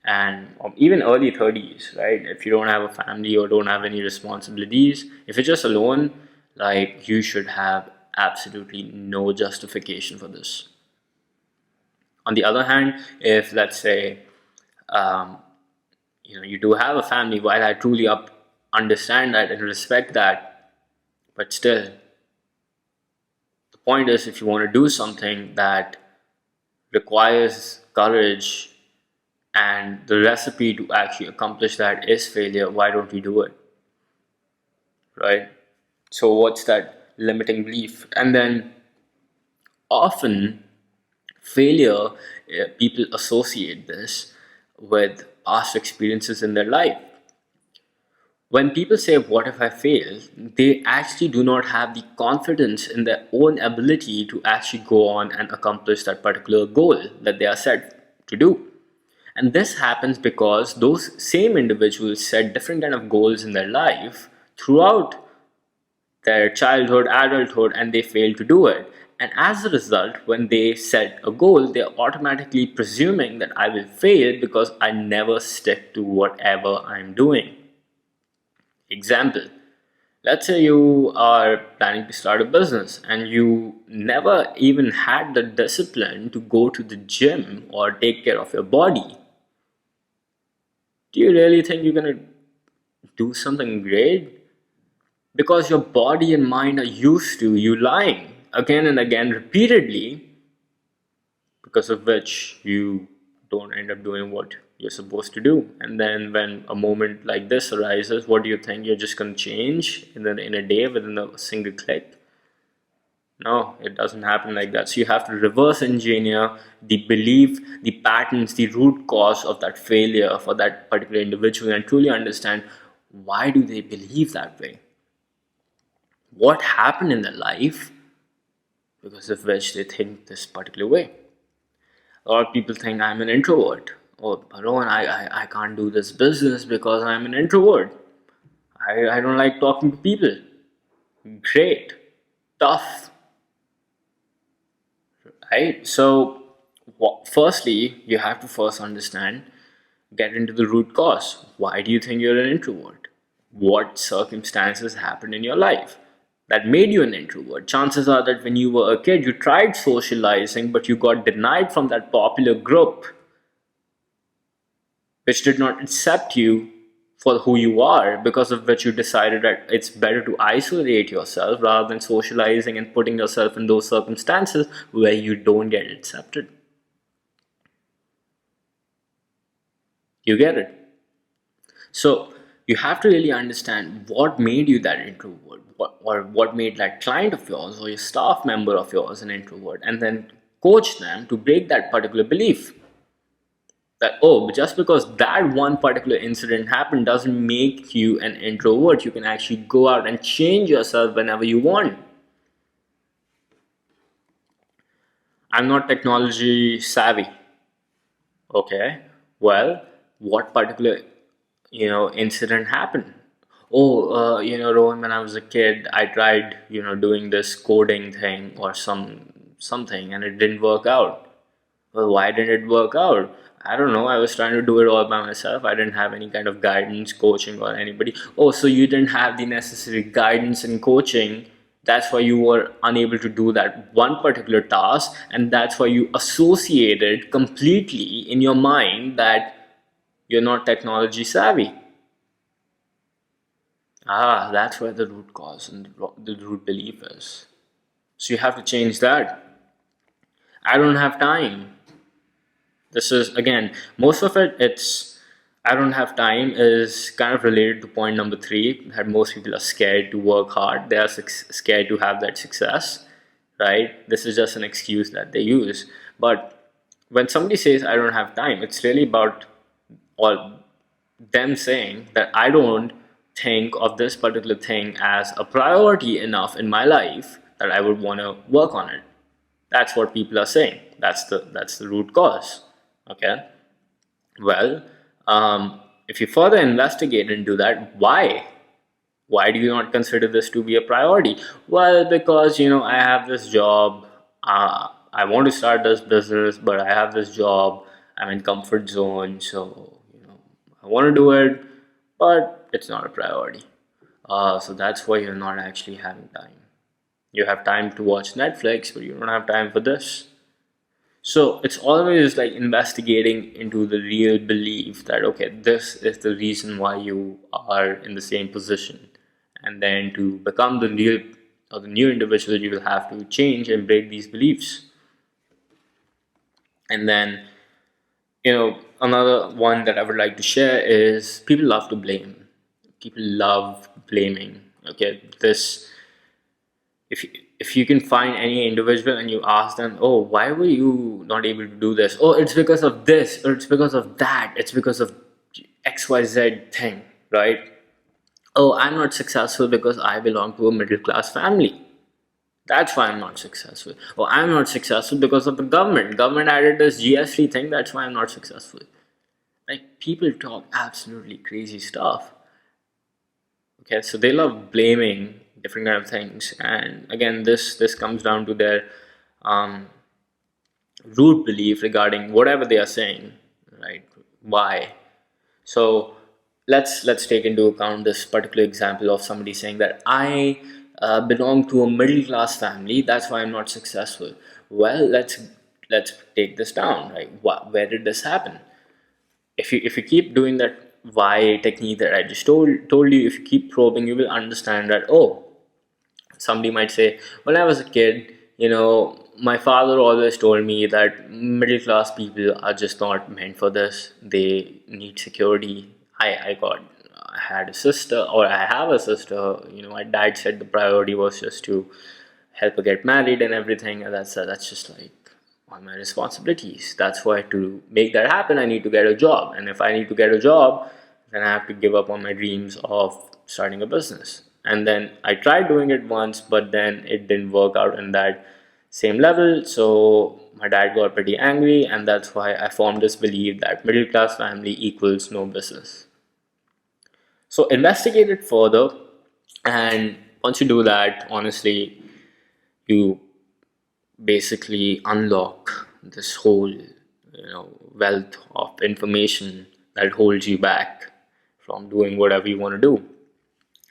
and or even early 30s, right? If you don't have a family or don't have any responsibilities, if you're just alone, like, you should have absolutely no justification for this. On the other hand, if, let's say, um, you do have a family, while I truly understand that and respect that, but still, the point is, if you want to do something that requires courage and the recipe to actually accomplish that is failure, why don't we do it? Right? So, what's that limiting belief? And then often, failure, people associate this with past experiences in their life. When people say, "What if I fail?" they actually do not have the confidence in their own ability to actually go on and accomplish that particular goal that they are set to do. And this happens because those same individuals set different kind of goals in their life throughout their childhood, adulthood, and they fail to do it. And as a result, when they set a goal, they're automatically presuming that I will fail because I never stick to whatever I'm doing. Example, let's say you are planning to start a business and you never even had the discipline to go to the gym or take care of your body. Do you really think you're going to do something great? Because your body and mind are used to you lying again and again repeatedly, because of which you don't end up doing what you're supposed to do. And then when a moment like this arises, what do you think? You're just going to change in a day within a single click? No, it doesn't happen like that. So you have to reverse engineer the belief, the patterns, the root cause of that failure for that particular individual and truly understand, why do they believe that way? What happened in their life because of which they think this particular way? A lot of people think I'm an introvert. Oh, Rohan, I can't do this business because I'm an introvert. I don't like talking to people. Great. Tough. Right? So, firstly, you have to first understand, get into the root cause. Why do you think you're an introvert? What circumstances happened in your life that made you an introvert? Chances are that when you were a kid, you tried socializing, but you got denied from that popular group, which did not accept you for who you are, because of which you decided that it's better to isolate yourself rather than socializing and putting yourself in those circumstances where you don't get accepted. You get it? So you have to really understand what made you that introvert, what made that client of yours or your staff member of yours an introvert, and then coach them to break that particular belief. That, oh, just because that one particular incident happened doesn't make you an introvert. You can actually go out and change yourself whenever you want. I'm not technology savvy. Okay, well, what particular incident happened? Oh, Rohan, when I was a kid, I tried doing this coding thing or something, and it didn't work out. Well, why didn't it work out? I don't know. I was trying to do it all by myself. I didn't have any kind of guidance, coaching, or anybody. Oh, so you didn't have the necessary guidance and coaching. That's why you were unable to do that one particular task, and that's why you associated completely in your mind that you're not technology savvy. Ah, that's where the root cause and the root belief is. So you have to change that. I don't have time. This is, again, most of it's I don't have time is kind of related to point number three, that most people are scared to work hard. They are scared to have that success, right? This is just an excuse that they use. But when somebody says, I don't have time, it's really about all them saying that I don't think of this particular thing as a priority enough in my life that I would want to work on it. That's what people are saying. That's the root cause. Okay. Well, if you further investigate into that, why do you not consider this to be a priority? Well, because I have this job. I want to start this business, but I have this job. I'm in comfort zone, so I want to do it, but it's not a priority. So that's why you're not actually having time. You have time to watch Netflix, but you don't have time for this. So it's always like investigating into the real belief that, okay, this is the reason why you are in the same position. And then to become the real or the new individual, you will have to change and break these beliefs. And then, another one that I would like to share is people love to blame. People love blaming. Okay, this if you can find any individual and you ask them, oh, why were you not able to do this? Oh, it's because of this, or it's because of that, it's because of XYZ thing, right? Oh, I'm not successful because I belong to a middle class family. That's why I'm not successful. Oh, I'm not successful because of the government. Government added this GST thing, that's why I'm not successful. Like, people talk absolutely crazy stuff. Okay, so they love blaming different kind of things, and again, this comes down to their um, root belief regarding whatever they are saying, right? Why? So let's take into account this particular example of somebody saying that I belong to a middle class family, that's why I'm not successful. Well, let's take this down, right? Where did this happen? If you keep doing that why technique that I just told you, if you keep probing, you will understand that, oh, somebody might say, when I was a kid, my father always told me that middle class people are just not meant for this. They need security. I had a sister, or I have a sister. My dad said the priority was just to help her get married and everything. And that's just like on my responsibilities. That's why to make that happen, I need to get a job. And if I need to get a job, then I have to give up on my dreams of starting a business. And then I tried doing it once, but then it didn't work out in that same level. So my dad got pretty angry, and that's why I formed this belief that middle class family equals no business. So investigate it further, and once you do that, honestly, you basically unlock this whole wealth of information that holds you back from doing whatever you want to do.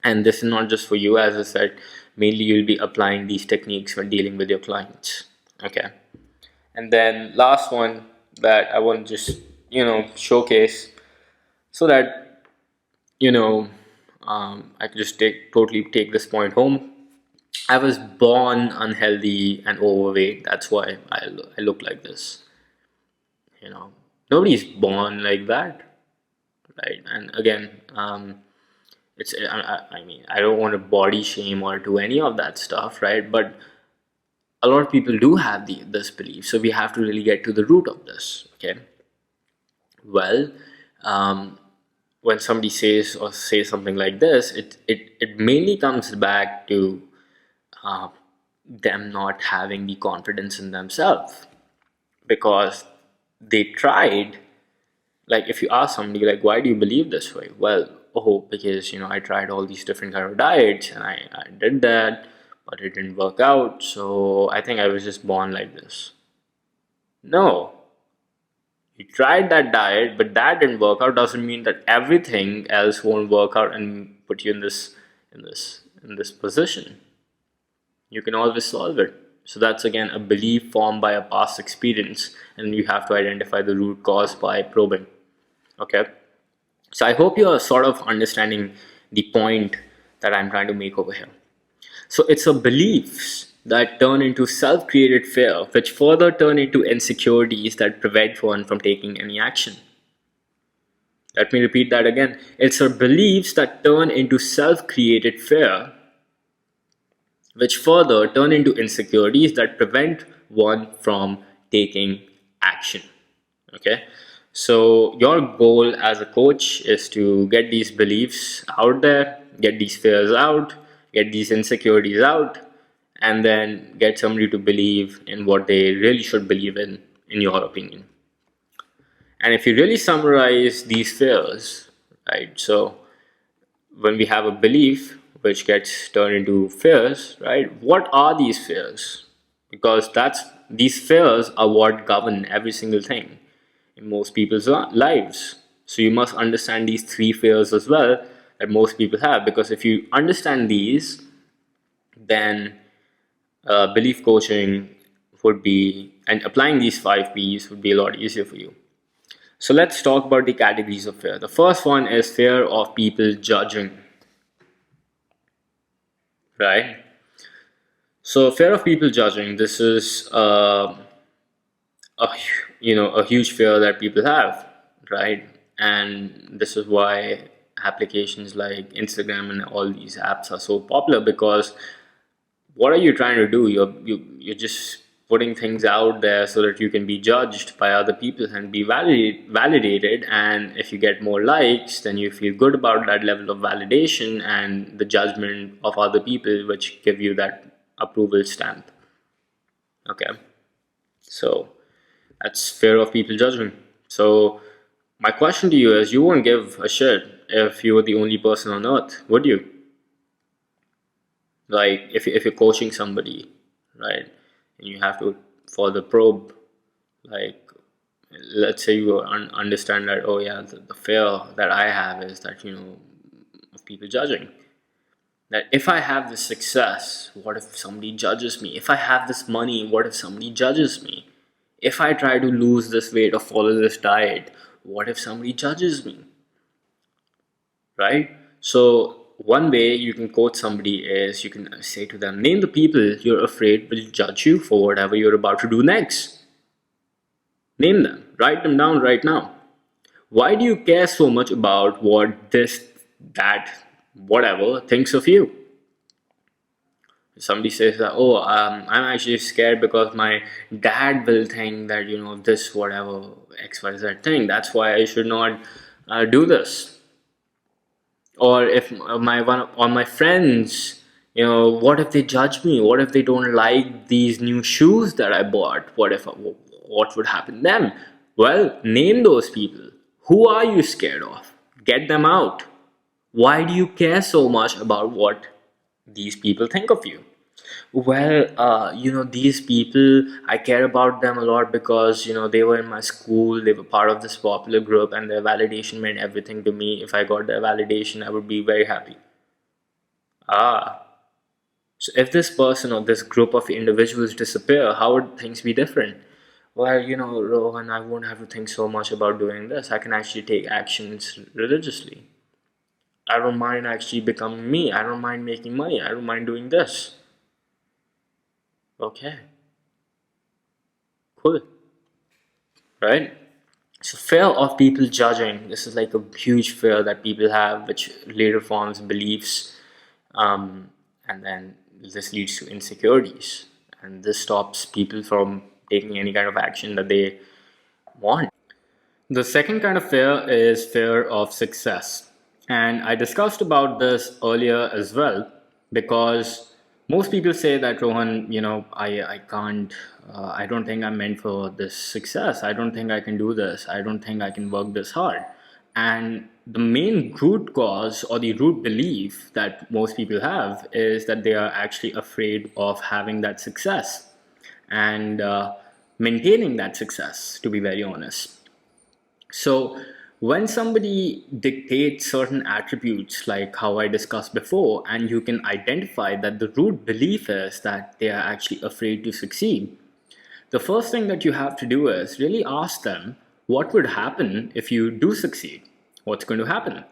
And this is not just for you, as I said, mainly you'll be applying these techniques when dealing with your clients. Okay. And then last one that I want to just showcase, so that I can just totally take this point home. I was born unhealthy and overweight. That's why I look like this. Nobody's born like that, right? And again, I mean, I don't want to body shame or do any of that stuff, right? But a lot of people do have this belief, so we have to really get to the root of this. Okay. Well, um, when somebody says something like this, it mainly comes back to uh, them not having the confidence in themselves, because they tried. Like, if you ask somebody, like, why do you believe this way? Well, oh, because I tried all these different kind of diets, and I did that, but it didn't work out, so I think I was just born like this. No, you tried that diet, but that didn't work out, doesn't mean that everything else won't work out and put you in this position. You can always solve it. So that's again a belief formed by a past experience, and you have to identify the root cause by probing. Okay. So I hope you are sort of understanding the point that I'm trying to make over here. So it's a beliefs that turn into self-created fear, which further turn into insecurities that prevent one from taking any action. Let me repeat that again. It's our beliefs that turn into self-created fear, which further turn into insecurities that prevent one from taking action. Okay. So your goal as a coach is to get these beliefs out there, get these fears out, get these insecurities out, and then get somebody to believe in what they really should believe in your opinion. And if you really summarize these fears, right? So when we have a belief which gets turned into fears, right? What are these fears? Because these fears are what govern every single thing in most people's lives. So you must understand these three fears as well that most people have. Because if you understand these, then belief coaching would be, and applying these five P's would be a lot easier for you. So let's talk about the categories of fear. The first one is fear of people judging, right? So fear of people judging. This is a a huge fear that people have, right? And this is why applications like Instagram and all these apps are so popular, because what are you trying to do? You're just putting things out there so that you can be judged by other people and be validated. And if you get more likes, then you feel good about that level of validation and the judgment of other people, which give you that approval stamp. Okay, so that's fear of people judging. So my question to you is, you won't give a shit if you were the only person on earth, would you? Like if you're coaching somebody, right, and you have to, for the probe, like let's say you understand that, oh yeah, the fear that I have is that, of people judging. That if I have this success, what if somebody judges me? If I have this money, what if somebody judges me? If I try to lose this weight or follow this diet, what if somebody judges me? Right? So, one way you can coach somebody is you can say to them, name the people you're afraid will judge you for whatever you're about to do next. Name them, write them down right now. Why do you care so much about what this, that, whatever thinks of you? Somebody says that, oh, I'm actually scared because my dad will think that, this, whatever, XYZ thing. That's why I should not do this. Or if my friends, what if they judge me? What if they don't like these new shoes that I bought? What would happen then? Well, name those people. Who are you scared of? Get them out. Why do you care so much about what these people think of you? Well, these people, I care about them a lot because, they were in my school, they were part of this popular group, and their validation meant everything to me. If I got their validation, I would be very happy. Ah, so if this person or this group of individuals disappear, how would things be different? Well, Rohan, I won't have to think so much about doing this. I can actually take actions religiously. I don't mind actually becoming me. I don't mind making money. I don't mind doing this. Okay, cool, right? So fear of people judging. This is like a huge fear that people have, which later forms beliefs, and then this leads to insecurities, and this stops people from taking any kind of action that they want. The second kind of fear is fear of success. And I discussed about this earlier as well, because most people say that, Rohan, I can't, I don't think I'm meant for this success. I don't think I can do this. I don't think I can work this hard. And the main root cause or the root belief that most people have is that they are actually afraid of having that success and maintaining that success, to be very honest. So, when somebody dictates certain attributes, like how I discussed before, and you can identify that the root belief is that they are actually afraid to succeed, the first thing that you have to do is really ask them what would happen if you do succeed? What's going to happen?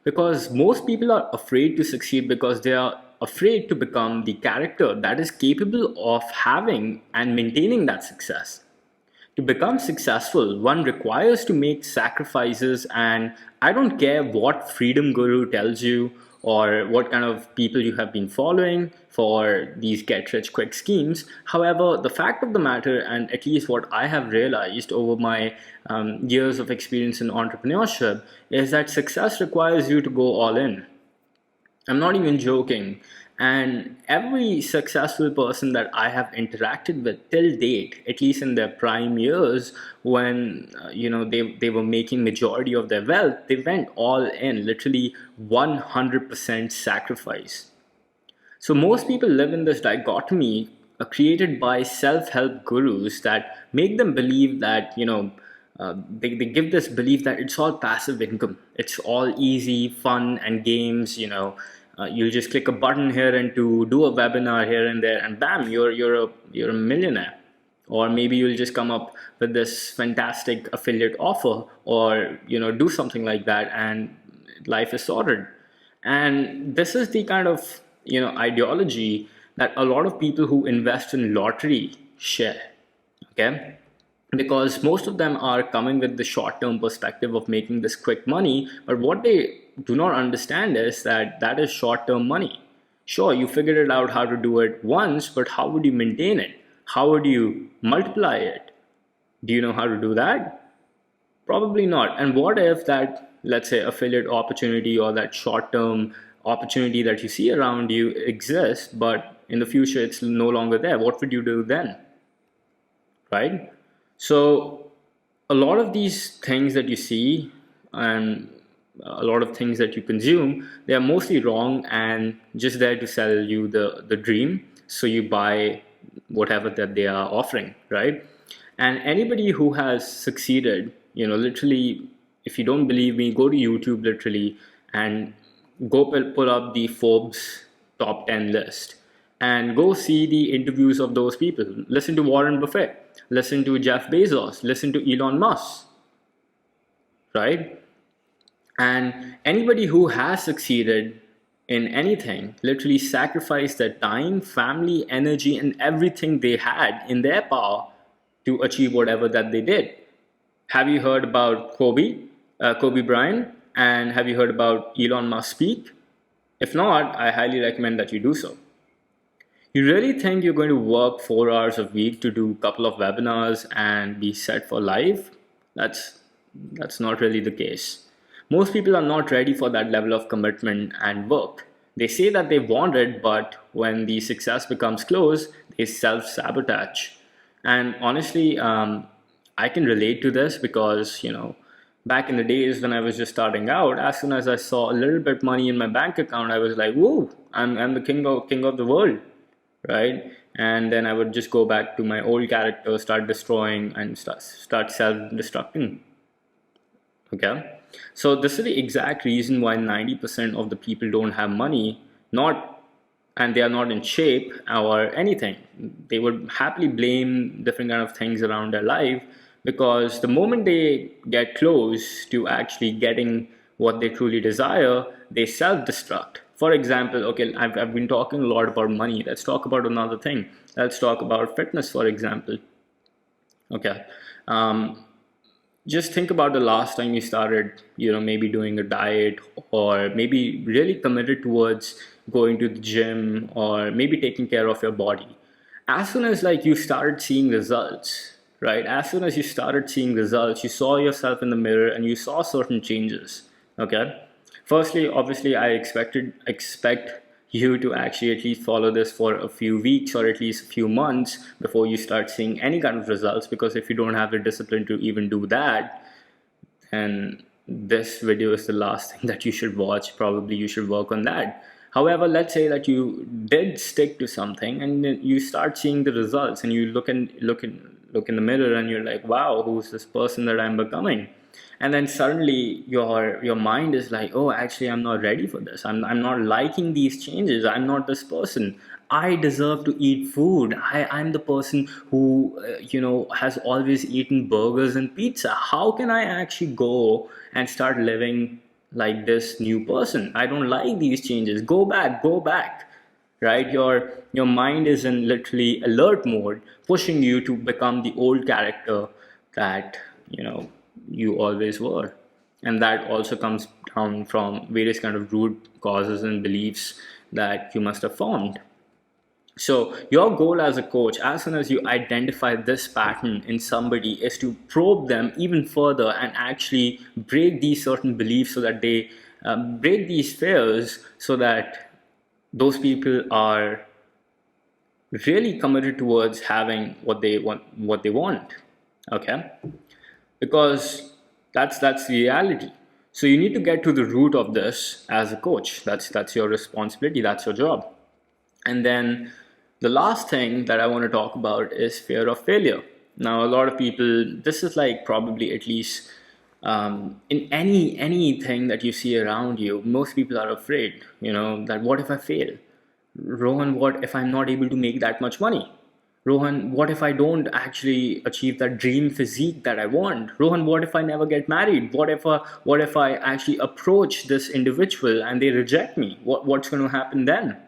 Because most people are afraid to succeed because they are afraid to become the character that is capable of having and maintaining that success. To become successful, one requires to make sacrifices, and I don't care what freedom guru tells you or what kind of people you have been following for these get rich quick schemes. However, the fact of the matter, and at least what I have realized over my years of experience in entrepreneurship, is that success requires you to go all in. I'm not even joking. And every successful person that I have interacted with till date, at least in their prime years, when they were making majority of their wealth, they went all in, literally 100% sacrifice. So most people live in this dichotomy created by self-help gurus that make them believe that, they give this belief that it's all passive income. It's all easy, fun, and games. You'll just click a button here and to do a webinar here and there, and bam, you're a millionaire. Or maybe you'll just come up with this fantastic affiliate offer, or do something like that, and life is sorted. And this is the kind of ideology that a lot of people who invest in lottery share. Okay, because most of them are coming with the short-term perspective of making this quick money, but what they do not understand is that that is short-term money. Sure, you figured it out how to do it once, but how would you maintain it? How would you multiply it? Do you know how to do that? Probably not. And what if that, let's say, affiliate opportunity or that short-term opportunity that you see around you exists, but in the future it's no longer there? What would you do then? Right? So a lot of these things that you see and a lot of things that you consume, they are mostly wrong and just there to sell you the dream. So you buy whatever that they are offering, right? And anybody who has succeeded, literally, if you don't believe me, go to YouTube literally and go pull up the Forbes top 10 list and go see the interviews of those people. Listen to Warren Buffett, listen to Jeff Bezos, listen to Elon Musk, right? And anybody who has succeeded in anything literally sacrificed their time, family, energy, and everything they had in their power to achieve whatever that they did. Have you heard about Kobe Bryant? And have you heard about Elon Musk speak? If not, I highly recommend that you do so. You really think you're going to work 4 hours a week to do a couple of webinars and be set for life? That's not really the case. Most people are not ready for that level of commitment and work. They say that they want it, but when the success becomes close, they self-sabotage. And honestly, I can relate to this because, back in the days when I was just starting out, as soon as I saw a little bit money in my bank account, I was like, whoa, I'm the king of the world, right? And then I would just go back to my old character, start destroying and start self-destructing. Okay, so this is the exact reason why 90% of the people don't have money, and they are not in shape or anything. They would happily blame different kind of things around their life, because the moment they get close to actually getting what they truly desire, they self-destruct. For example, okay, I've been talking a lot about money. Let's talk about another thing. Let's talk about fitness, for example. Okay. Just think about the last time you started, maybe doing a diet, or maybe really committed towards going to the gym, or maybe taking care of your body. As soon as you started seeing results, right? As soon as you started seeing results, you saw yourself in the mirror and you saw certain changes. Okay. Firstly, obviously, I expect you to actually at least follow this for a few weeks or at least a few months before you start seeing any kind of results, because if you don't have the discipline to even do that, then this video is the last thing that you should watch. Probably you should work on that. However, let's say that you did stick to something and then you start seeing the results and you look in the mirror and you're like, wow, who's this person that I'm becoming? And then suddenly your mind is like, oh, actually, I'm not ready for this. I'm not liking these changes. I'm not this person. I deserve to eat food. I'm the person who, has always eaten burgers and pizza. How can I actually go and start living like this new person? I don't like these changes. Go back, right? Your mind is in literally alert mode, pushing you to become the old character that, you always were. And that also comes down from various kind of root causes and beliefs that you must have formed. So your goal as a coach, as soon as you identify this pattern in somebody, is to probe them even further and actually break these certain beliefs so that they break these fears, so that those people are really committed towards having what they want. Okay, because that's the reality. So you need to get to the root of this as a coach. That's your responsibility, that's your job. And then the last thing that I want to talk about is fear of failure. Now, a lot of people, this is like probably at least in anything that you see around you, most people are afraid, that what if I fail? Rohan, what if I'm not able to make that much money? Rohan, what if I don't actually achieve that dream physique that I want? Rohan, what if I never get married? What if I actually approach this individual and they reject me? What's going to happen then?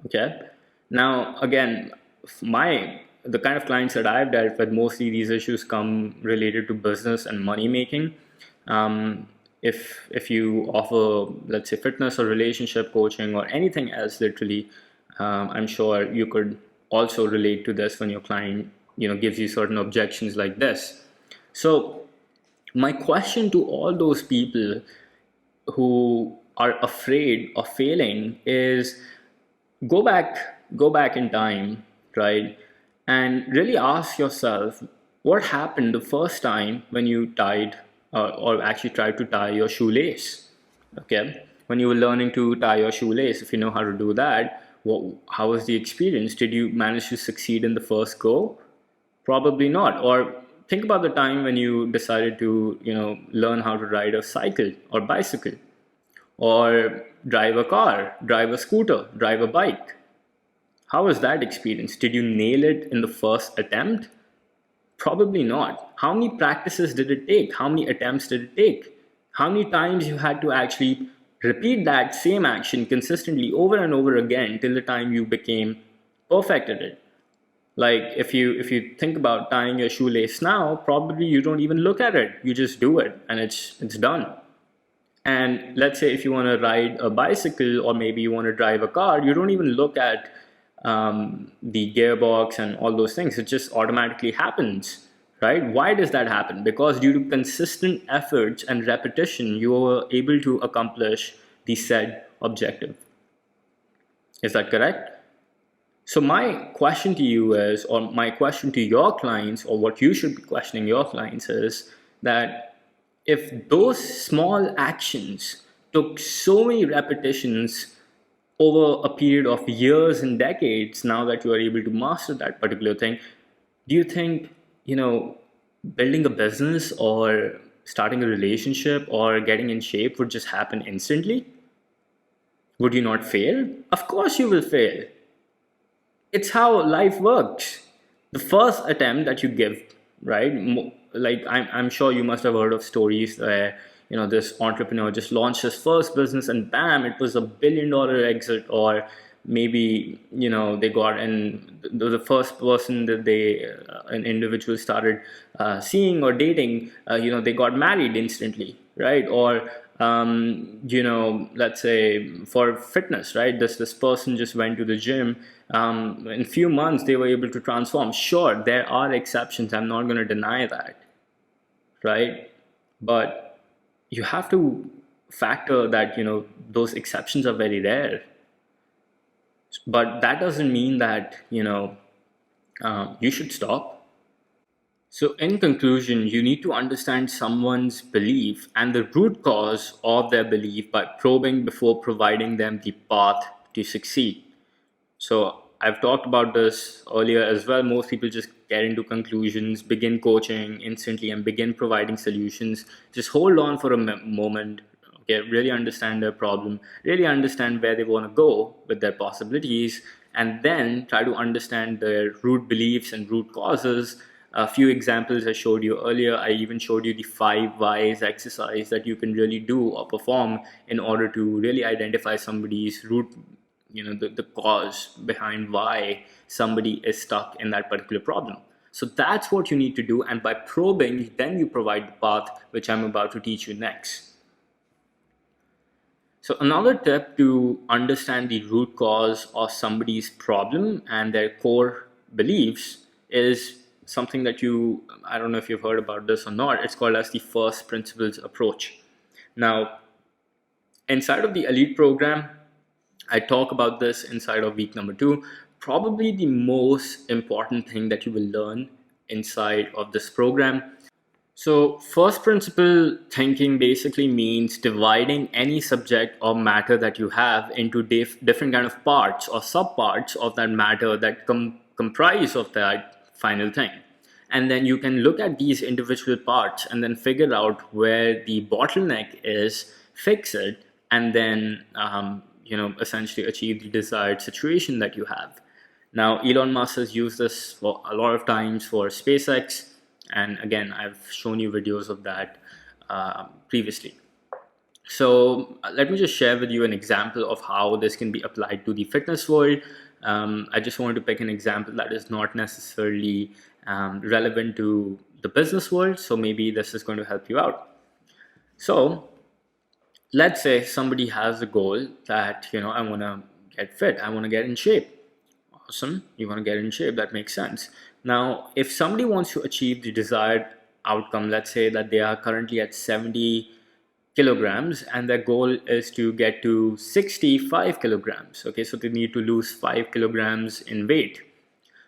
Okay. Now, again, my the kind of clients that I've dealt with, mostly these issues come related to business and money making. If you offer, let's say, fitness or relationship coaching or anything else, literally, I'm sure you could also relate to this when your client, gives you certain objections like this. So, my question to all those people who are afraid of failing is, go back in time, right? And really ask yourself, what happened the first time when you tied or actually tried to tie your shoelace? Okay, when you were learning to tie your shoelace, if you know how to do that, how was the experience? Did you manage to succeed in the first go? Probably not. Or think about the time when you decided to, learn how to ride a cycle or bicycle, or drive a car, drive a scooter, drive a bike. How was that experience? Did you nail it in the first attempt? Probably not. How many practices did it take? How many attempts did it take? How many times you had to actually repeat that same action consistently over and over again till the time you became perfect at it? Like if you think about tying your shoelace now, probably you don't even look at it. You just do it and it's done. And let's say if you want to ride a bicycle or maybe you want to drive a car, you don't even look at the gearbox and all those things. It just automatically happens, right? Why does that happen? Because due to consistent efforts and repetition, you are able to accomplish the said objective. Is that correct? So my question to you is, or my question to your clients, or what you should be questioning your clients is that if those small actions took so many repetitions over a period of years and decades, now that you are able to master that particular thing, do you think, building a business or starting a relationship or getting in shape would just happen instantly? Would you not fail? Of course you will fail. It's how life works. The first attempt that you give, right? Like I'm sure you must have heard of stories where this entrepreneur just launched his first business and bam, it was $1 billion exit. Or maybe they got in the first person that an individual started seeing or dating, they got married instantly, right? Or let's say for fitness, right? This person just went to the gym. In few months, they were able to transform. Sure, there are exceptions. I'm not going to deny that, right? But you have to factor that those exceptions are very rare. But that doesn't mean that you should stop. So, in conclusion, you need to understand someone's belief and the root cause of their belief by probing before providing them the path to succeed. So, I've talked about this earlier as well. Most people just get into conclusions, begin coaching instantly, and begin providing solutions. Just hold on for a moment. Okay, really understand their problem, really understand where they want to go with their possibilities, and then try to understand their root beliefs and root causes. A few examples I showed you earlier. I even showed you the 5 whys exercise that you can really do or perform in order to really identify somebody's root, the cause behind why somebody is stuck in that particular problem. So that's what you need to do, and by probing, then you provide the path, which I'm about to teach you next. So another tip to understand the root cause of somebody's problem and their core beliefs is something that I don't know if you've heard about this or not, it's called as the first principles approach. Now, inside of the elite program, I talk about this inside of week number 2. Probably the most important thing that you will learn inside of this program. So first principle thinking basically means dividing any subject or matter that you have into different kind of parts or subparts of that matter that comprise of that final thing. And then you can look at these individual parts and then figure out where the bottleneck is, fix it, and then essentially achieve the desired situation that you have. Now, Elon Musk has used this for a lot of times for SpaceX. And again, I've shown you videos of that previously. So let me just share with you an example of how this can be applied to the fitness world. I just wanted to pick an example that is not necessarily relevant to the business world. So maybe this is going to help you out. So let's say somebody has a goal that, I want to get fit. I want to get in shape. Awesome. You want to get in shape. That makes sense. Now, if somebody wants to achieve the desired outcome, let's say that they are currently at 70 kilograms and their goal is to get to 65 kilograms. Okay, so they need to lose 5 kilograms in weight.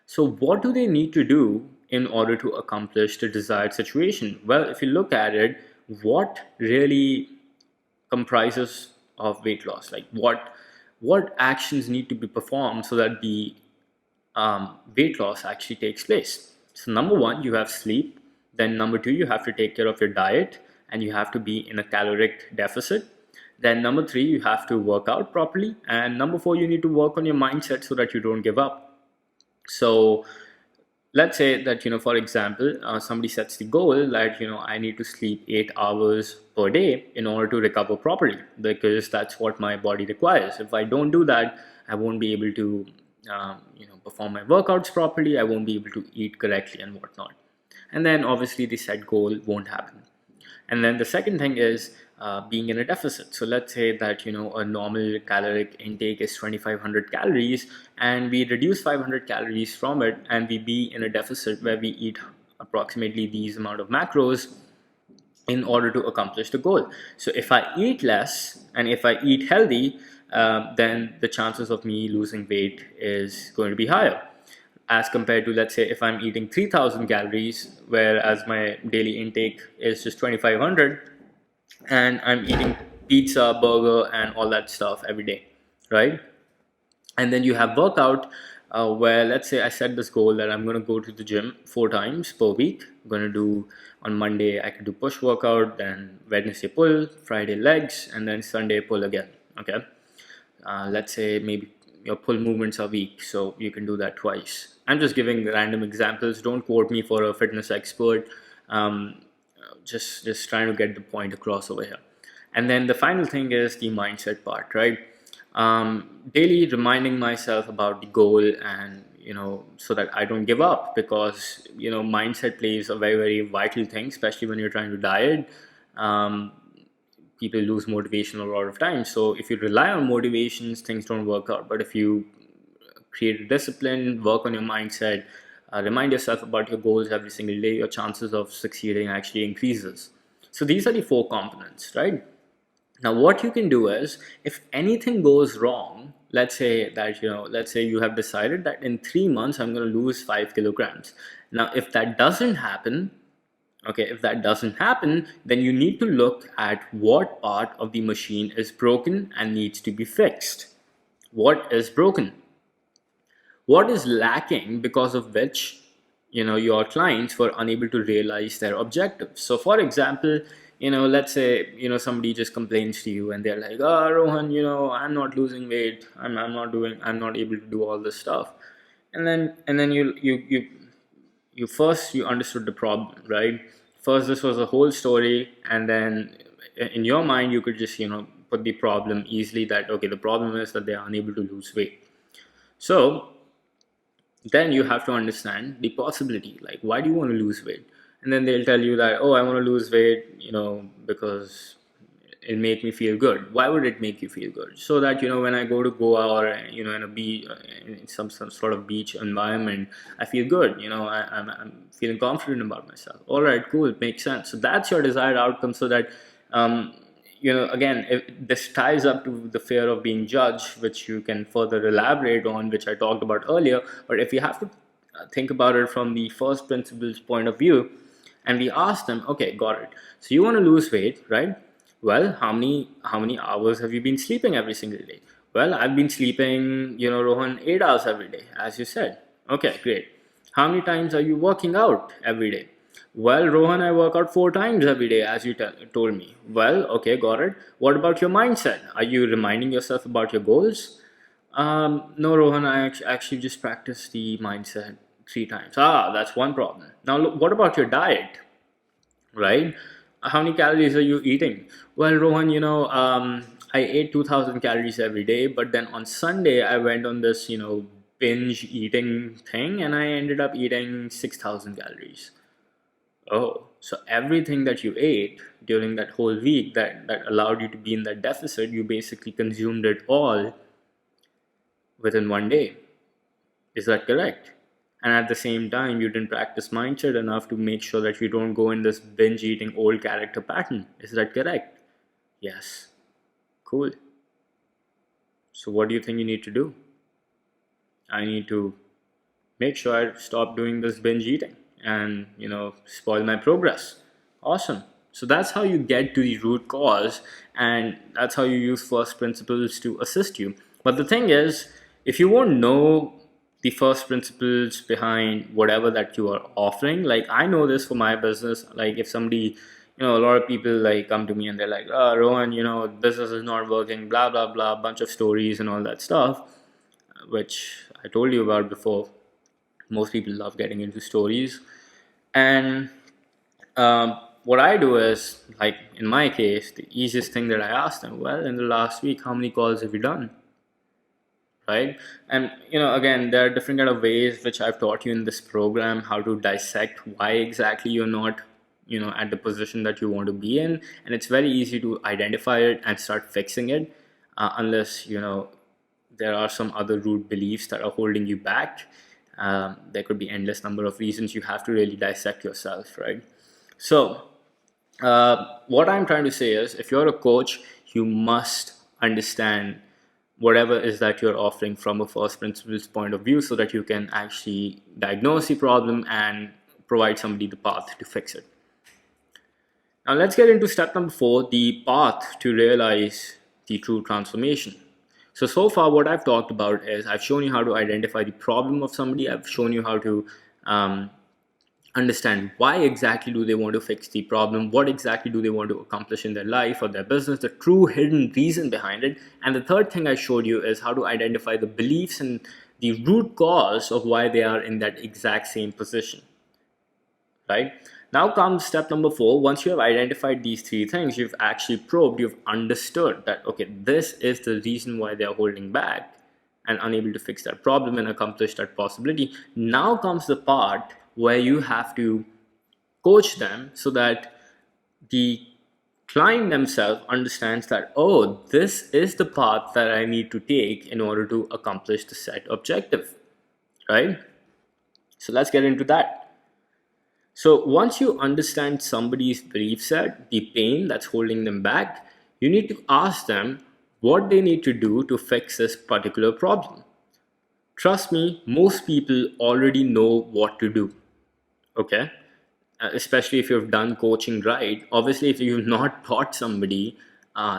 So what do they need to do in order to accomplish the desired situation? Well, if you look at it, what really comprises of weight loss? Like what actions need to be performed so that the weight loss actually takes place? So number 1, you have sleep. Then number 2, you have to take care of your diet and you have to be in a caloric deficit. Then number 3, you have to work out properly. And number 4, you need to work on your mindset so that you don't give up. So let's say that, for example, somebody sets the goal that, I need to sleep 8 hours per day in order to recover properly, because that's what my body requires. If I don't do that, I won't be able to perform my workouts properly. I won't be able to eat correctly and whatnot. And then obviously the set goal won't happen. And then the second thing is being in a deficit. So let's say that a normal caloric intake is 2500 calories and we reduce 500 calories from it and we be in a deficit where we eat approximately these amount of macros in order to accomplish the goal. So if I eat less and if I eat healthy, then the chances of me losing weight is going to be higher as compared to, let's say, if I'm eating 3000 calories, whereas my daily intake is just 2500 and I'm eating pizza, burger, and all that stuff every day, right? And then you have workout where, let's say I set this goal that I'm going to go to the gym 4 times per week. I'm going to do on Monday, I can do push workout, then Wednesday pull, Friday legs, and then Sunday pull again. Okay. Let's say maybe your pull movements are weak, so you can do that twice. I'm just giving random examples. Don't quote me for a fitness expert. Just trying to get the point across over here. And then the final thing is the mindset part, right? Daily reminding myself about the goal and, so that I don't give up, because, mindset plays a very, very vital thing, especially when you're trying to diet. People lose motivation a lot of times. So if you rely on motivations, things don't work out. But if you create a discipline, work on your mindset, remind yourself about your goals every single day, your chances of succeeding actually increases. So these are the 4 components, right? Now what you can do is, if anything goes wrong, let's say you have decided that in 3 months I'm going to lose 5 kilograms. Now if that doesn't happen, then you need to look at what part of the machine is broken and needs to be fixed. What is broken? What is lacking because of which, your clients were unable to realize their objectives? So for example, let's say, somebody just complains to you and they're like, oh, Rohan, I'm not losing weight. I'm not able to do all this stuff. And then you first understood the problem, right? First, this was a whole story, and then in your mind you could just put the problem easily that, okay, the problem is that they are unable to lose weight. So then you have to understand the possibility, like why do you want to lose weight. And then they'll tell you that, oh, I want to lose weight, because it make me feel good. Why would it make you feel good? So that, when I go to Goa, or in a beach, in some sort of beach environment, I feel good. I'm feeling confident about myself. All right, cool, it makes sense. So that's your desired outcome. So that, um, again, if this ties up to the fear of being judged, which you can further elaborate on, which I talked about earlier. But if you have to think about it from the first principles point of view, and we ask them, okay, got it, so you want to lose weight, right? Well, how many hours have you been sleeping every single day? Well, I've been sleeping, Rohan, 8 hours every day, as you said. Okay, great. How many times are you working out every day? Well, Rohan, I work out 4 times every day, as you told me. Well, okay, got it. What about your mindset? Are you reminding yourself about your goals? No, Rohan, I actually just practice the mindset 3 times. Ah, that's one problem. Now, look, what about your diet? Right? How many calories are you eating? Well, Rohan, I ate 2,000 calories every day, but then on Sunday I went on this, binge eating thing, and I ended up eating 6,000 calories. Oh, so everything that you ate during that whole week that allowed you to be in that deficit, you basically consumed it all within one day. Is that correct? And at the same time, you didn't practice mindset enough to make sure that you don't go in this binge eating old character pattern. Is that correct? Yes. Cool. So, what do you think you need to do? I need to make sure I stop doing this binge eating and, spoil my progress. Awesome. So, that's how you get to the root cause, and that's how you use first principles to assist you. But the thing is, if you won't know the first principles behind whatever that you are offering, like I know this for my business. Like if somebody, a lot of people like come to me and they're like, oh, Rohan, business is not working, blah blah blah, bunch of stories and all that stuff, which I told you about before. Most people love getting into stories. And what I do is, like in my case, the easiest thing that I ask them, well, in the last week, how many calls have you done? Right? And again, there are different kind of ways which I've taught you in this program, how to dissect why exactly you're not at the position that you want to be in. And it's very easy to identify it and start fixing it, unless there are some other root beliefs that are holding you back. There could be endless number of reasons. You have to really dissect yourself, right? So what I'm trying to say is, if you're a coach, you must understand whatever is that you're offering from a first principles point of view, so that you can actually diagnose the problem and provide somebody the path to fix it. Now let's get into step number 4, the path to realize the true transformation. So far what I've talked about is, I've shown you how to identify the problem of somebody. I've shown you how to understand why exactly do they want to fix the problem, what exactly do they want to accomplish in their life or their business, the true hidden reason behind it. And the third thing I showed you is how to identify the beliefs and the root cause of why they are in that exact same position. Right? Now comes step number 4. Once you have identified these 3 things, you've actually probed, you've understood that, okay, this is the reason why they're holding back and unable to fix that problem and accomplish that possibility. Now comes the part where you have to coach them so that the client themselves understands that, oh, this is the path that I need to take in order to accomplish the set objective, right? So let's get into that. So once you understand somebody's belief set, the pain that's holding them back, you need to ask them what they need to do to fix this particular problem. Trust me, most people already know what to do. Okay, especially if you've done coaching right. Obviously, if you've not taught somebody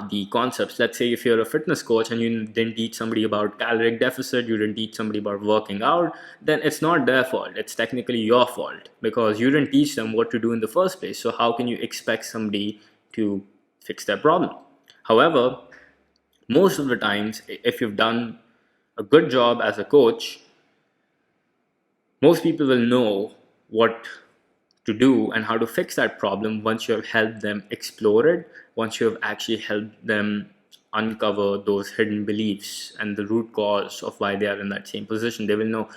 the concepts, let's say if you're a fitness coach and you didn't teach somebody about caloric deficit, you didn't teach somebody about working out, then it's not their fault. It's technically your fault, because you didn't teach them what to do in the first place. So how can you expect somebody to fix their problem? However, most of the times, if you've done a good job as a coach, most people will know what to do and how to fix that problem once you have helped them explore it, once you have actually helped them uncover those hidden beliefs and the root cause of why they are in that same position. They will know,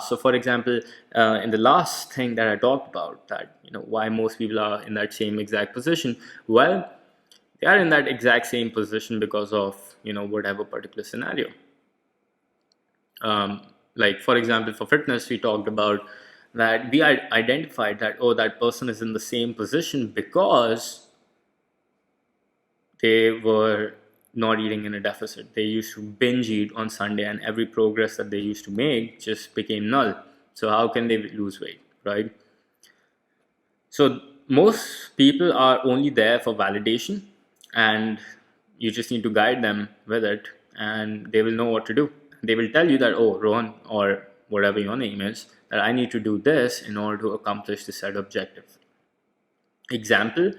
so for example, in the last thing that I talked about, that why most people are in that same exact position. Well, they are in that exact same position because of whatever particular scenario. Like for example, for fitness, we talked about that we identified that, oh, that person is in the same position because they were not eating in a deficit. They used to binge eat on Sunday, and every progress that they used to make just became null. So how can they lose weight, right? So most people are only there for validation, and you just need to guide them with it, and they will know what to do. They will tell you that, oh, Rohan, or whatever your name is, that I need to do this in order to accomplish the set objective. Example,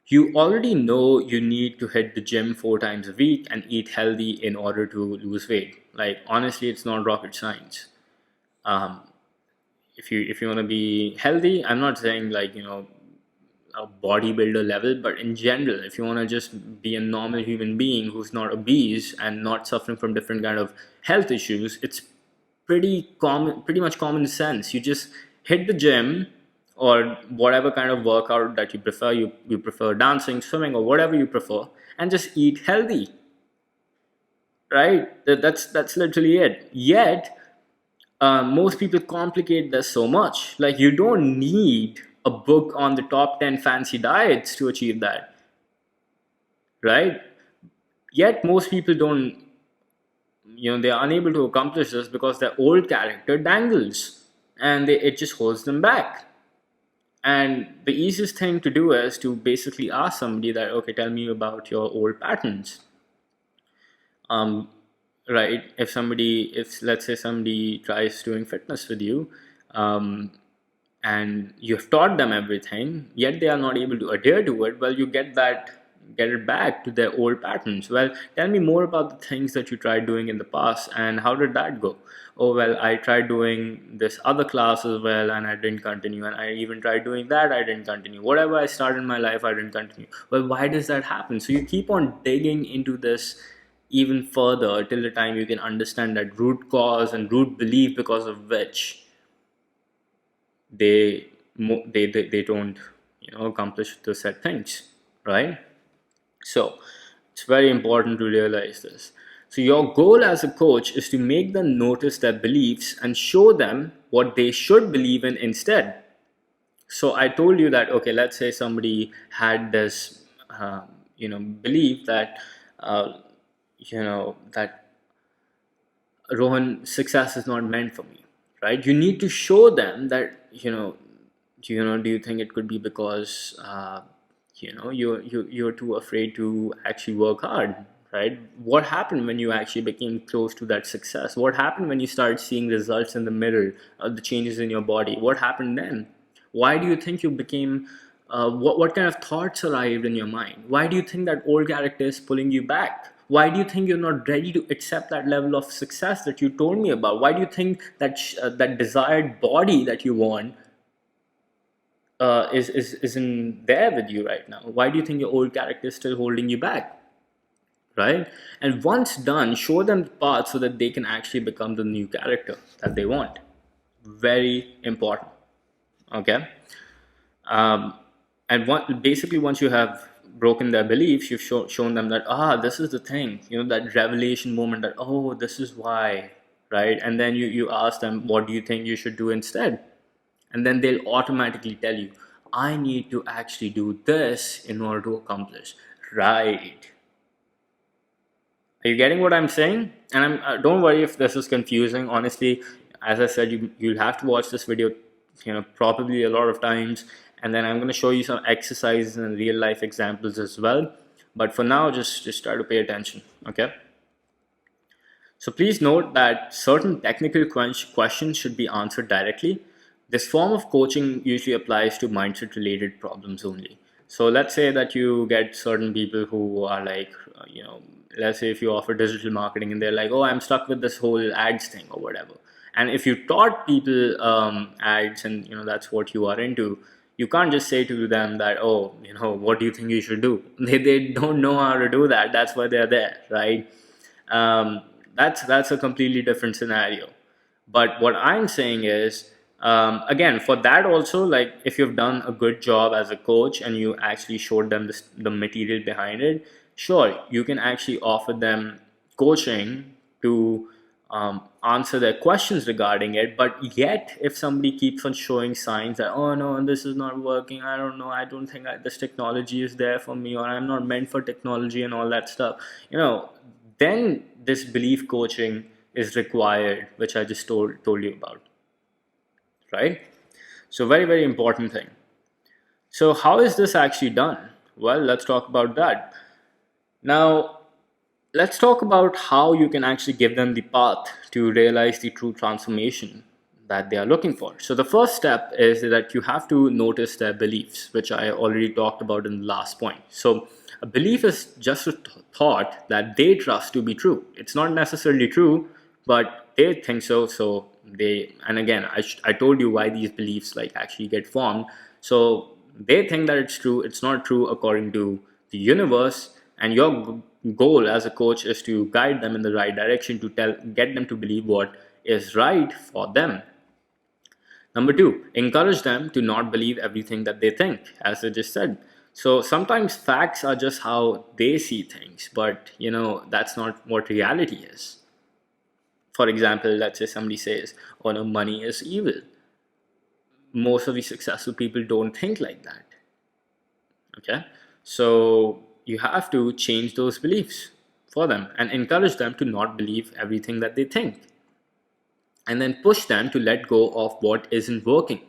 you already know you need to hit the gym 4 times a week and eat healthy in order to lose weight. Like, honestly, it's not rocket science. If you want to be healthy, I'm not saying like a bodybuilder level, but in general, if you want to just be a normal human being who's not obese and not suffering from different kind of health issues, it's pretty much common sense. You just hit the gym or whatever kind of workout that you prefer. You prefer dancing, swimming, or whatever you prefer, and just eat healthy, right? That's literally it. Yet most people complicate this so much. Like, you don't need a book on the top 10 fancy diets to achieve that, right? Yet most people don't, they are unable to accomplish this because their old character dangles, and it just holds them back. And the easiest thing to do is to basically ask somebody that, okay, tell me about your old patterns. Right? If let's say somebody tries doing fitness with you, and you've taught them everything, yet they are not able to adhere to it, well, you get it back to their old patterns. Well, tell me more about the things that you tried doing in the past, and how did that go? Oh, well, I tried doing this other class as well, and I didn't continue, and I even tried doing that, I didn't continue. Whatever I started in my life, I didn't continue. Well, why does that happen? So you keep on digging into this even further till the time you can understand that root cause and root belief because of which they don't accomplish the said things, right? So it's very important to realize this. So your goal as a coach is to make them notice their beliefs and show them what they should believe in instead. So I told you that, okay, let's say somebody had this belief that that Rohan, success is not meant for me, right? You need to show them that do you think it could be because you're too afraid to actually work hard, right? What happened when you actually became close to that success? What happened when you started seeing results in the mirror, the changes in your body? What happened then? Why do you think you became? What kind of thoughts arrived in your mind? Why do you think that old character is pulling you back? Why do you think you're not ready to accept that level of success that you told me about? Why do you think that that desired body that you want isn't there with you right now? Why do you think your old character is still holding you back, right? And once done, show them the path so that they can actually become the new character that they want. Very important. Okay. And basically once you have broken their beliefs, you've shown them that, this is the thing, that revelation moment, that, oh, this is why, right? And then you ask them, what do you think you should do instead? And then they'll automatically tell you, I need to actually do this in order to accomplish, right? Are you getting what I'm saying? And don't worry if this is confusing. Honestly, as I said, you'll have to watch this video probably a lot of times, and then I'm going to show you some exercises and real life examples as well. But for now, just try to pay attention, okay? So please note that certain technical questions should be answered directly. This form of coaching usually applies to mindset related problems only. So let's say that you get certain people who are like, let's say if you offer digital marketing and they're like, oh, I'm stuck with this whole ads thing or whatever. And if you taught people ads and that's what you are into, You can't just say to them that, oh, what do you think you should do? They don't know how to do that. That's why they're there, right? um, that's a completely different scenario. But what I'm saying is, again, for that also, like if you've done a good job as a coach and you actually showed them the material behind it, sure, you can actually offer them coaching to answer their questions regarding it. But yet, if somebody keeps on showing signs that, oh no, this is not working, I don't know, I don't think this technology is there for me, or I'm not meant for technology and all that stuff, then this belief coaching is required, which I just told you about, right? So very, very important thing. So how is this actually done? Well, let's talk about that. Now, let's talk about how you can actually give them the path to realize the true transformation that they are looking for. So the first step is that you have to notice their beliefs, which I already talked about in the last point. So a belief is just a thought that they trust to be true. It's not necessarily true, but they think so. So and again, I told you why these beliefs like actually get formed. So they think that it's true. It's not true according to the universe, and your goal as a coach is to guide them in the right direction, to get them to believe what is right for them. Number two, encourage them to not believe everything that they think, as I just said. So sometimes facts are just how they see things, but that's not what reality is. For example, let's say somebody says, oh no, money is evil. Most of the successful people don't think like that. Okay? So you have to change those beliefs for them and encourage them to not believe everything that they think. And then push them to let go of what isn't working.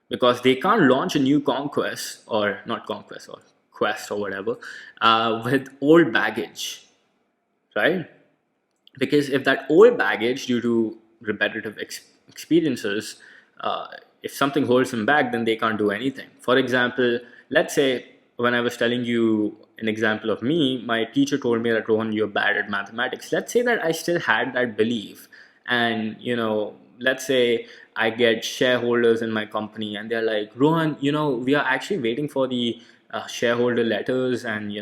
Because they can't launch a new conquest, or not conquest, or quest, or whatever, with old baggage, right? Because if that old baggage, due to repetitive experiences, if something holds them back, then they can't do anything. For example, let's say when I was telling you an example of me, my teacher told me that, Rohan, you're bad at mathematics. Let's say that I still had that belief, and let's say I get shareholders in my company and they're like, Rohan, we are actually waiting for the shareholder letters, and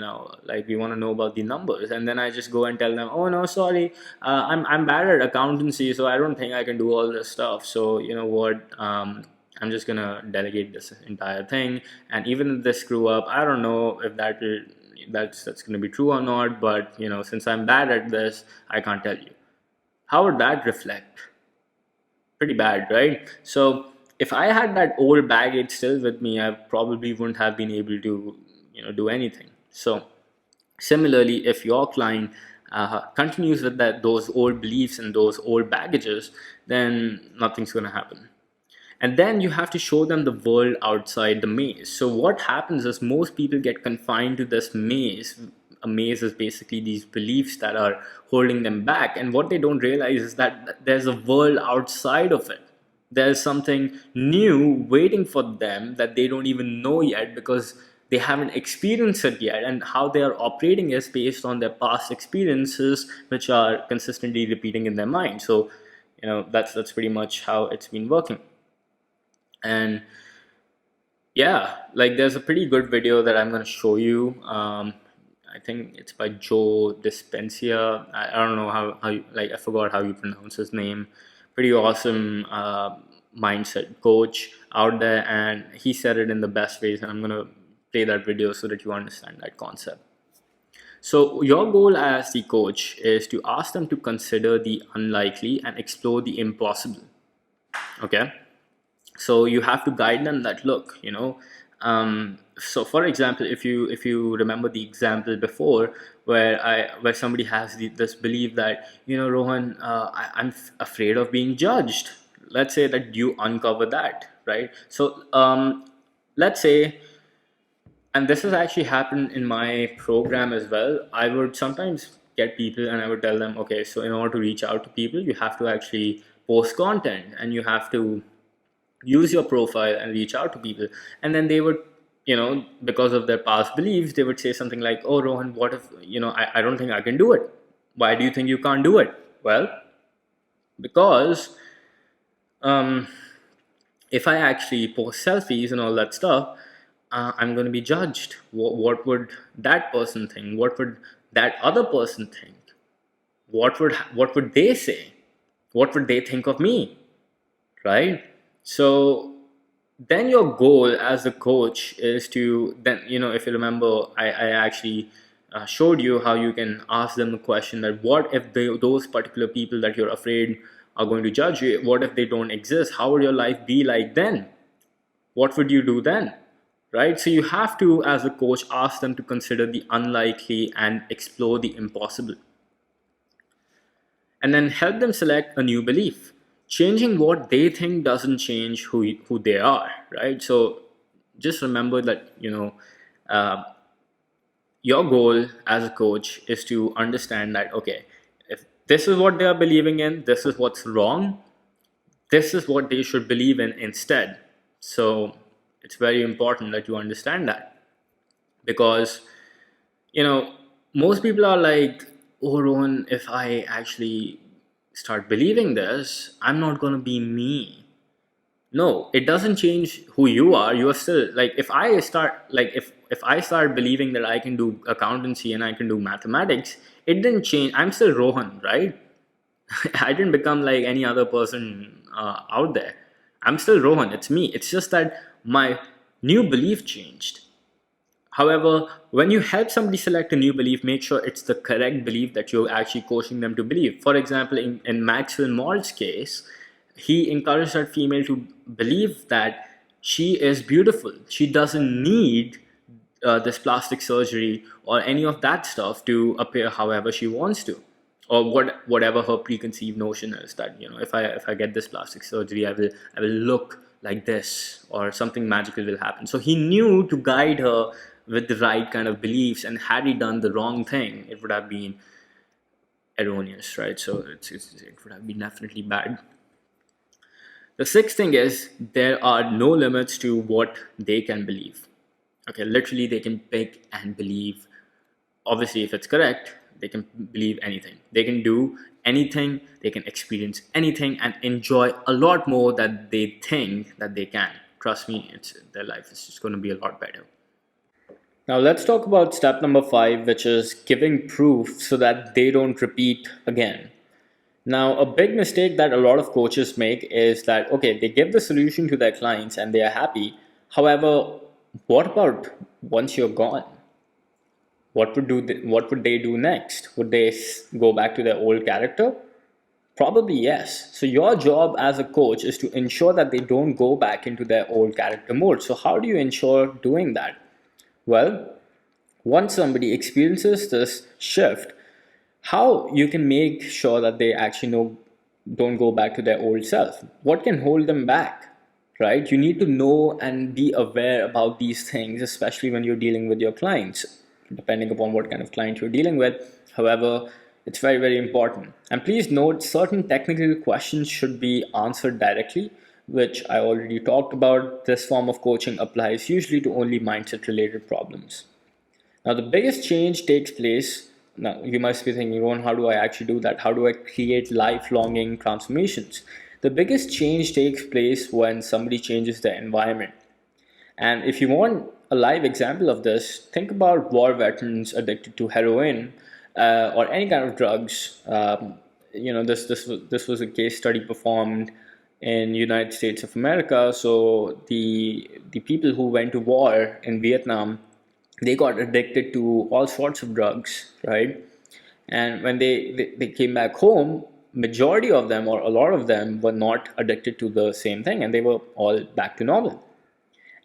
like we want to know about the numbers. And then I just go and tell them, oh no, sorry, I'm bad at accountancy, so I don't think I can do all this stuff. So you know what, I'm just gonna delegate this entire thing, and even if they screw up, I don't know if that's gonna be true or not, but since I'm bad at this, I can't tell you. How would that reflect? Pretty bad, right? So if I had that old baggage still with me, I probably wouldn't have been able to do anything. So similarly, if your client continues with those old beliefs and those old baggages, then nothing's going to happen. And then you have to show them the world outside the maze. So what happens is most people get confined to this maze. A maze is basically these beliefs that are holding them back. And what they don't realize is that there's a world outside of it. There's something new waiting for them that they don't even know yet, because they haven't experienced it yet. And how they are operating is based on their past experiences, which are consistently repeating in their mind. So, that's pretty much how it's been working. And yeah, like there's a pretty good video that I'm going to show you. I think it's by Joe Dispensia. I don't know how like I forgot how you pronounce his name. Pretty awesome mindset coach out there, and he said it in the best ways, and I'm going to play that video so that you understand that concept. So your goal as the coach is to ask them to consider the unlikely and explore the impossible. Okay? So you have to guide them that, look, so for example, if you remember the example before, where somebody has this belief that, Rohan, I'm afraid of being judged. Let's say that you uncover that, right? So let's say, and this has actually happened in my program as well, I would sometimes get people and I would tell them, okay, so in order to reach out to people, you have to actually post content, and you have to use your profile and reach out to people. And then they would, because of their past beliefs, they would say something like, oh Rohan, what if I don't think I can do it. Why do you think you can't do it? Well, because if I actually post selfies and all that stuff, I'm going to be judged. What would that person think? What would that other person think? What would they say? What would they think of me? Right? So then your goal as a coach is to then, if you remember, I actually showed you how you can ask them the question that what if those particular people that you're afraid are going to judge you, what if they don't exist? How would your life be like then? What would you do then? Right? So you have to, as a coach, ask them to consider the unlikely and explore the impossible, and then help them select a new belief. Changing what they think doesn't change who they are, right? So just remember that, uh, your goal as a coach is to understand that, okay, if this is what they are believing in, this is what's wrong, this is what they should believe in instead. So it's very important that you understand that, because you know most people are like, oh Rohan, if I actually start believing this, I'm not going to be me. No, it doesn't change who you are. You are still like, if I start believing that I can do accountancy and I can do mathematics, it didn't change. I'm still Rohan, right? I didn't become like any other person out there. I'm still Rohan. It's me. It's just that my new belief changed. However, when you help somebody select a new belief, make sure it's the correct belief that you're actually coaching them to believe. For example, in Maxwell Maltz's case, he encouraged that female to believe that she is beautiful. She doesn't need this plastic surgery or any of that stuff to appear however she wants to, or whatever her preconceived notion is, that if I get this plastic surgery, I will look like this, or something magical will happen. So he knew to guide her with the right kind of beliefs, and had he done the wrong thing, it would have been erroneous, right? So it would have been definitely bad. The sixth thing is, there are no limits to what they can believe. Okay, literally they can pick and believe. Obviously, if it's correct, they can believe anything. They can do anything, they can experience anything and enjoy a lot more that they think that they can. Trust me, their life is just going to be a lot better. Now, let's talk about step number 5, which is giving proof so that they don't repeat again. Now, a big mistake that a lot of coaches make is that, okay, they give the solution to their clients and they are happy. However, what about once you're gone? What would they do next? Would they go back to their old character? Probably yes. So your job as a coach is to ensure that they don't go back into their old character mode. So how do you ensure doing that? Well, once somebody experiences this shift, how you can make sure that they actually don't go back to their old self? What can hold them back? Right? You need to know and be aware about these things, especially when you're dealing with your clients, depending upon what kind of client you're dealing with. However, it's very, very important. And please note, certain technical questions should be answered directly, which I already talked about. This form of coaching applies usually to only mindset related problems. Now, the biggest change takes place. Now, you must be thinking, Ron, how do I actually do that? How do I create lifelonging transformations? The biggest change takes place when somebody changes their environment. And if you want a live example of this, think about war veterans addicted to heroin or any kind of drugs. This was a case study performed in United States of America. So the people who went to war in Vietnam, they got addicted to all sorts of drugs, right? And when they came back home, majority of them, or a lot of them, were not addicted to the same thing, and they were all back to normal.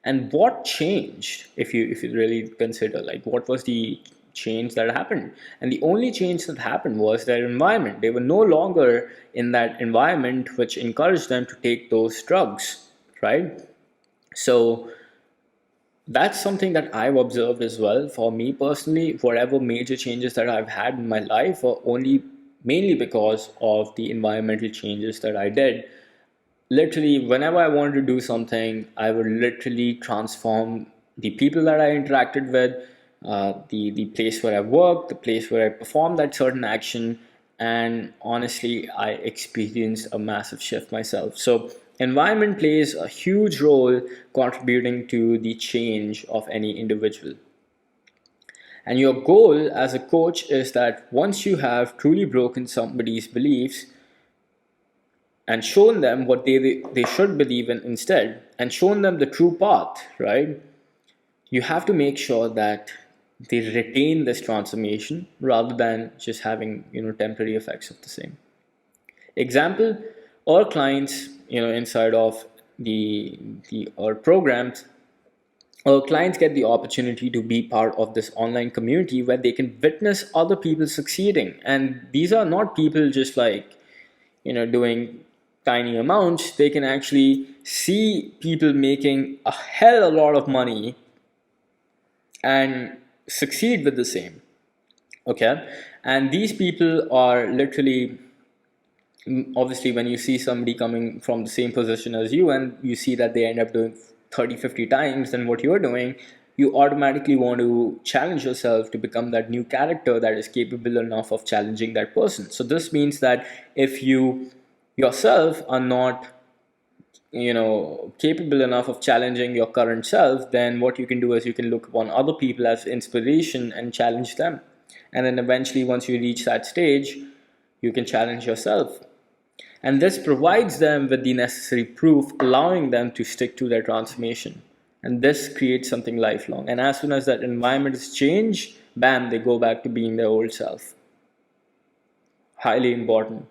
And what changed, if you really consider, like, what was the change that happened? And the only change that happened was their environment. They were no longer in that environment which encouraged them to take those drugs, right? So that's something that I've observed as well. For me personally, whatever major changes that I've had in my life were only mainly because of the environmental changes that I did. Literally, whenever I wanted to do something, I would literally transform the people that I interacted with, the place where I worked, the place where I performed that certain action, and honestly, I experienced a massive shift myself. So environment plays a huge role contributing to the change of any individual. And your goal as a coach is that once you have truly broken somebody's beliefs and shown them what they should believe in instead, and shown them the true path, right? You have to make sure that they retain this transformation rather than just having temporary effects of the same. Example, our clients, inside of the our programs, our clients get the opportunity to be part of this online community where they can witness other people succeeding. And these are not people just like doing tiny amounts. They can actually see people making a hell of a lot of money and succeed with the same. Okay, and these people are literally, obviously, when you see somebody coming from the same position as you and you see that they end up doing 30, 50 times than what you're doing, you automatically want to challenge yourself to become that new character that is capable enough of challenging that person. So this means that if you yourself are not capable enough of challenging your current self, then what you can do is you can look upon other people as inspiration and challenge them. And then eventually, once you reach that stage, you can challenge yourself. And this provides them with the necessary proof, allowing them to stick to their transformation. And this creates something lifelong. And as soon as that environment is changed, bam, they go back to being their old self. Highly important.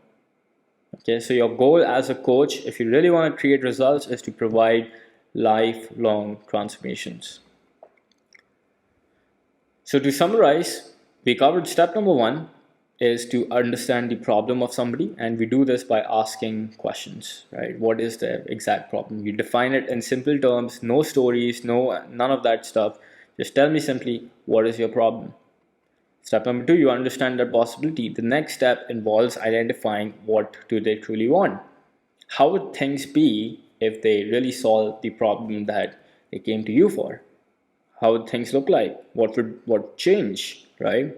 Okay, so your goal as a coach, if you really want to create results, is to provide lifelong transformations. So to summarize, we covered step number 1 is to understand the problem of somebody, and we do this by asking questions, right? What is the exact problem? You define it in simple terms, no stories, none of that stuff. Just tell me simply, what is your problem? Step number 2, you understand that possibility. The next step involves identifying what do they truly want. How would things be if they really solve the problem that they came to you for? How would things look like? What would change, right?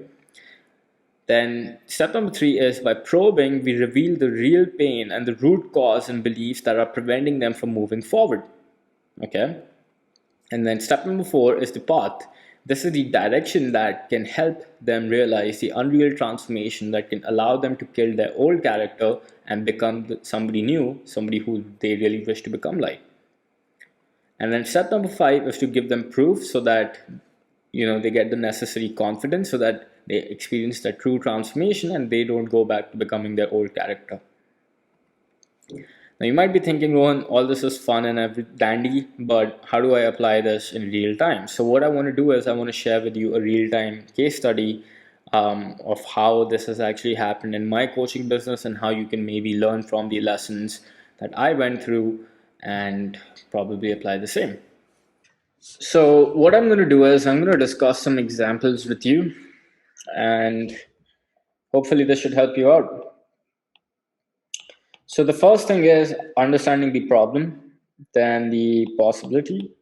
Then step number 3 is by probing, we reveal the real pain and the root cause and beliefs that are preventing them from moving forward. Okay? And then step number 4 is the path. This is the direction that can help them realize the unreal transformation that can allow them to kill their old character and become somebody new, somebody who they really wish to become like. And then step number 5 is to give them proof so that they get the necessary confidence so that they experience that true transformation and they don't go back to becoming their old character. Now you might be thinking, Rohan, all this is fun and dandy, but how do I apply this in real time? So what I want to do is I want to share with you a real-time case study of how this has actually happened in my coaching business and how you can maybe learn from the lessons that I went through and probably apply the same. So what I'm going to do is I'm going to discuss some examples with you, and hopefully this should help you out. So the first thing is understanding the problem, then the possibility,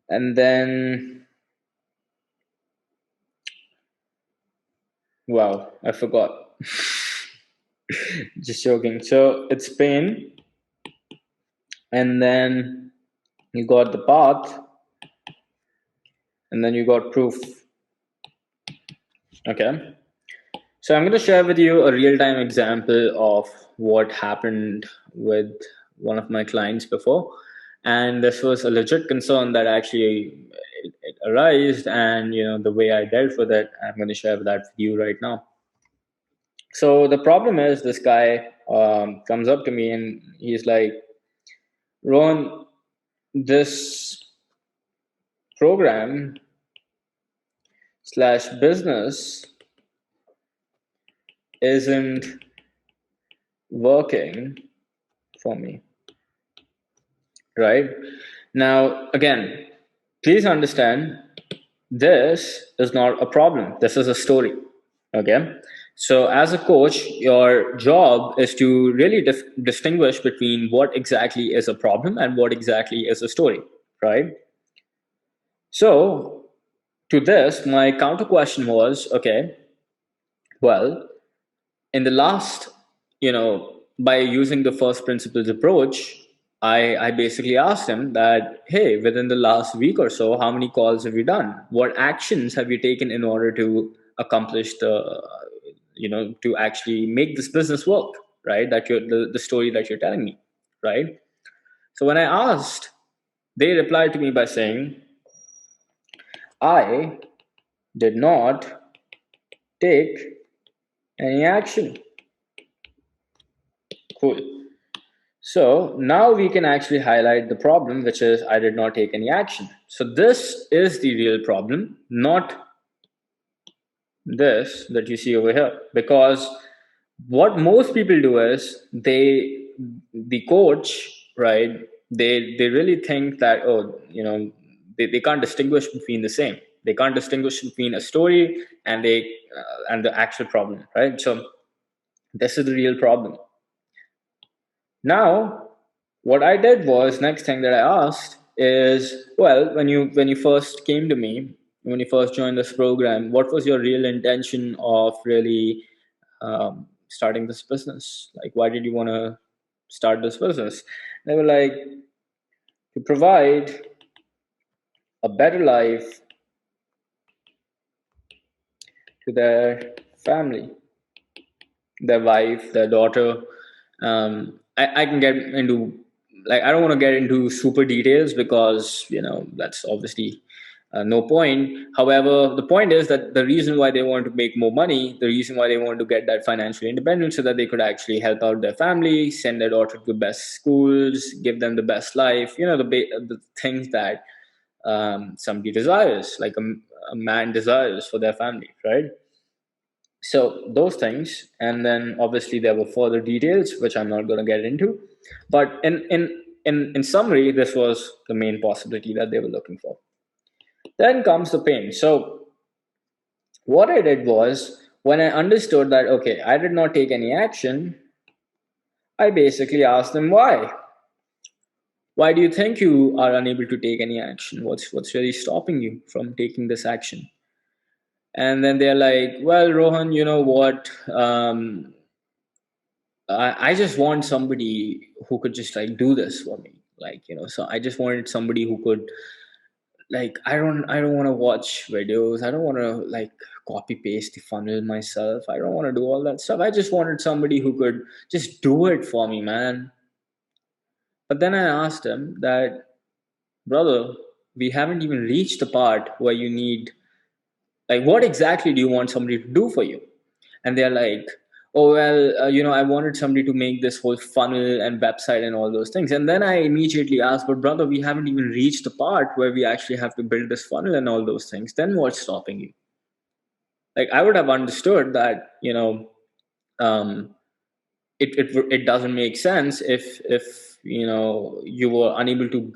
and then, wow, I forgot. Just joking. So it's pain, and then you got the path, and then you got proof. Okay. So I'm going to share with you a real-time example of what happened with one of my clients before. And this was a legit concern that actually it arose, and the way I dealt with it, I'm going to share that with you right now. So the problem is this guy comes up to me and he's like, Ron, this program / business isn't working for me. Right? Now, again, please understand, this is not a problem. This is a story. Okay? So as a coach, your job is to really distinguish between what exactly is a problem and what exactly is a story, right? So to this, my counter question was, okay, well, in the last by using the first principles approach, I basically asked him that, hey, within the last week or so, how many calls have you done? What actions have you taken in order to accomplish to actually make this business work, right? The story that you're telling me, right? So when I asked, they replied to me by saying, I did not take any action. Cool. So now we can actually highlight the problem, which is I did not take any action. So this is the real problem, not this that you see over here. Because what most people do is the coach, right? They really think that, oh, they can't distinguish between the same. They can't distinguish between a story and the actual problem, right? So this is the real problem. Now, what I did was next thing that I asked is, well, when you first came to me, when you first joined this program, what was your real intention of really starting this business? Like, why did you want to start this business? They were like, to provide a better life to their family, their wife, their daughter. I can get into, like, I don't want to get into super details because that's obviously no point. However, the point is that the reason why they want to make more money, the reason why they want to get that financial independence, so that they could actually help out their family, send their daughter to the best schools, give them the best life. The things that somebody desires, like a man desires for their family, right? So those things, and then obviously there were further details which I'm not going to get into, but in summary, this was the main possibility that they were looking for. Then comes the pain. So what I did was, when I understood that, okay, I did not take any action, I basically asked them why do you think you are unable to take any action? What's really stopping you from taking this action? And then they're like, well, Rohan, you know what, I just want somebody who could just like do this for me. Like, so I just wanted somebody who could, like, I don't want to watch videos. I don't want to like copy paste the funnel myself. I don't want to do all that stuff. I just wanted somebody who could just do it for me, man. But then I asked him that, brother, we haven't even reached the part where you need, like, what exactly do you want somebody to do for you? And they're like, oh, well, I wanted somebody to make this whole funnel and website and all those things. And then I immediately asked, but brother, we haven't even reached the part where we actually have to build this funnel and all those things. Then what's stopping you? Like, I would have understood that, um, it doesn't make sense if you were unable to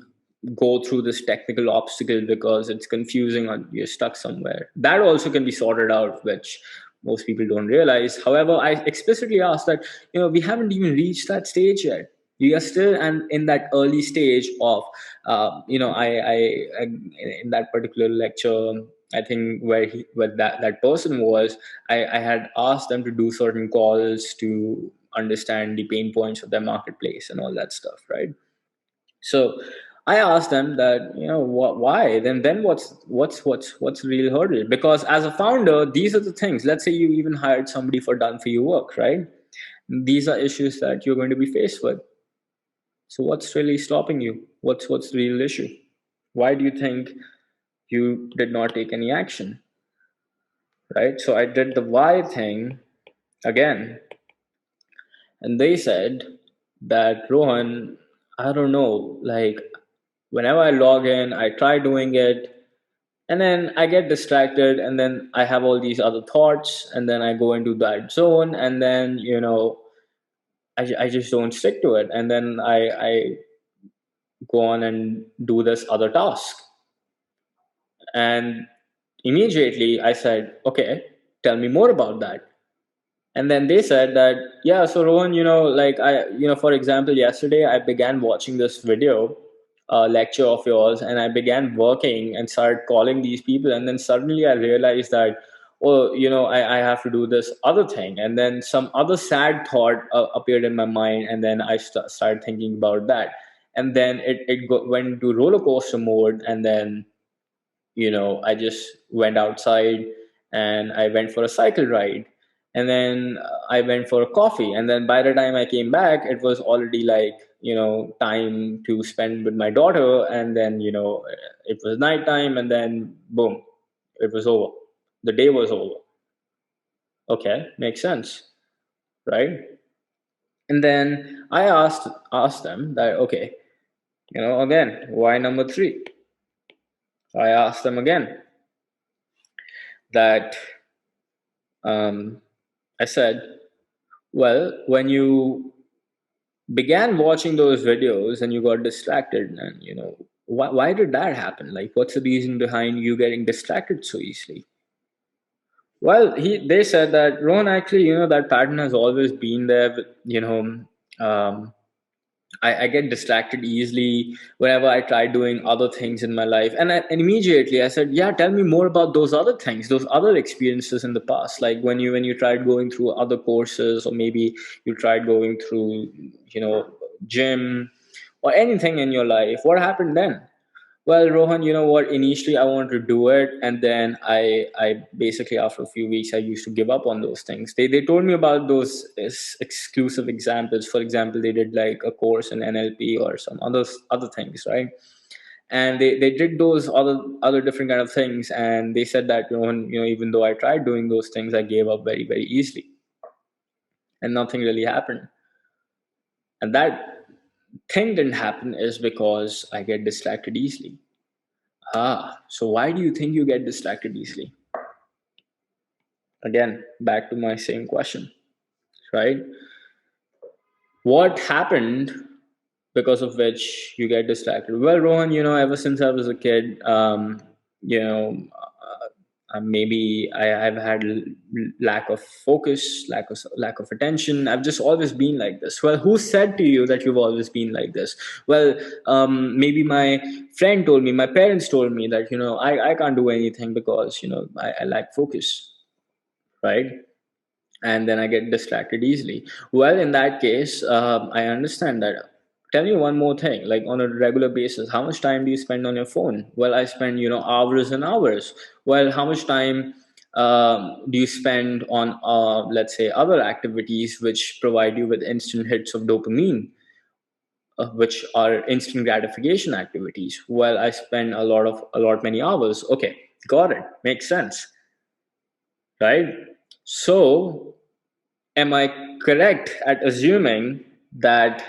go through this technical obstacle because it's confusing or you're stuck somewhere. That also can be sorted out, which most people don't realize. However, I explicitly asked that, we haven't even reached that stage yet. We are still and in that early stage of I in that particular lecture, I think where that person was, I had asked them to do certain calls to understand the pain points of their marketplace and all that stuff, right? So I asked them that, why? Then what's the real hurdle? Because as a founder, these are the things. Let's say you even hired somebody for done for you work, right? These are issues that you're going to be faced with. So what's really stopping you? What's the real issue? Why do you think you did not take any action? Right? So I did the why thing again, and they said that, Rohan, I don't know, like, whenever I log in, I try doing it, and then I get distracted, and then I have all these other thoughts, and then I go into that zone, and then I just don't stick to it, and then I go on and do this other task. And immediately I said, okay, tell me more about that. And then they said that, yeah, so Rohan, like, for example, yesterday I began watching this video lecture of yours, and I began working and started calling these people, and then suddenly I realized that, oh, I have to do this other thing. And then some other sad thought appeared in my mind, and then I started thinking about that. And then went into roller coaster mode, and then I just went outside and I went for a cycle ride. And then I went for a coffee. And then by the time I came back, it was already like, time to spend with my daughter. And then, it was nighttime, and then boom, it was over. The day was over. Okay, makes sense, right? And then I asked them that, okay, again, why number three? I asked them again that, um, I said, well, when you began watching those videos and you got distracted, and why did that happen? Like, what's the reason behind you getting distracted so easily? Well, they said that, Ron, actually, that pattern has always been there. Um, I get distracted easily whenever I try doing other things in my life. And immediately I said, yeah, tell me more about those other things, those other experiences in the past. Like when you tried going through other courses, or maybe you tried going through, gym or anything in your life. What happened then? Well, Rohan, you know what? Initially, I wanted to do it, and then I basically after a few weeks, I used to give up on those things. They told me about those exclusive examples. For example, they did like a course in NLP or some other things, right? And they did those other different kind of things, and they said that, even though I tried doing those things, I gave up very very easily, and nothing really happened. And that thing didn't happen is because I get distracted easily. So why do you think you get distracted easily? Again, back to my same question, right? What happened because of which you get distracted? Well, Rohan, ever since I was a kid, maybe I've had lack of focus, lack of attention. I've just always been like this. Well, who said to you that you've always been like this? Well, maybe my friend told me, my parents told me that, I can't do anything because, I lack focus, right? And then I get distracted easily. Well, in that case, I understand that. Tell me one more thing, like on a regular basis, how much time do you spend on your phone? Well, I spend, hours and hours. Well, how much time do you spend on, let's say, other activities which provide you with instant hits of dopamine, which are instant gratification activities? Well, I spend many hours. Okay, got it. Makes sense, right? So am I correct at assuming that,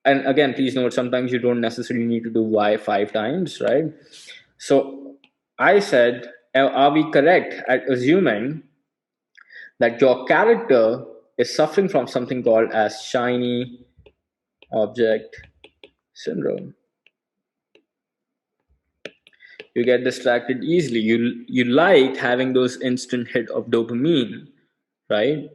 and again, please note, sometimes you don't necessarily need to do why 5 times, right? So I said, are we correct at assuming that your character is suffering from something called as shiny object syndrome? You get distracted easily. You like having those instant hit of dopamine, right?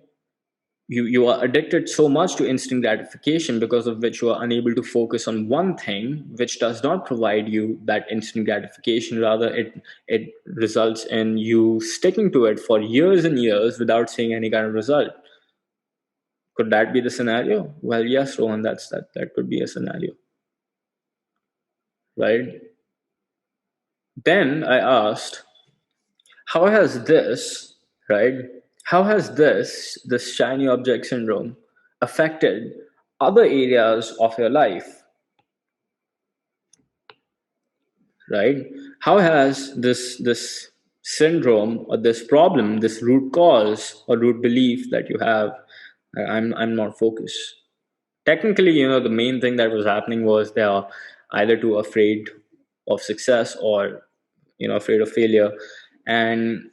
You are addicted so much to instant gratification, because of which you are unable to focus on one thing which does not provide you that instant gratification. Rather, it results in you sticking to it for years and years without seeing any kind of result. Could that be the scenario? Well, yes, Rohan, that could be a scenario, right? Then I asked, how has this, right? How has this shiny object syndrome affected other areas of your life, right? How has this syndrome, or this problem, this root cause or root belief that you have, I'm not focused. Technically, the main thing that was happening was they are either too afraid of success, or afraid of failure. And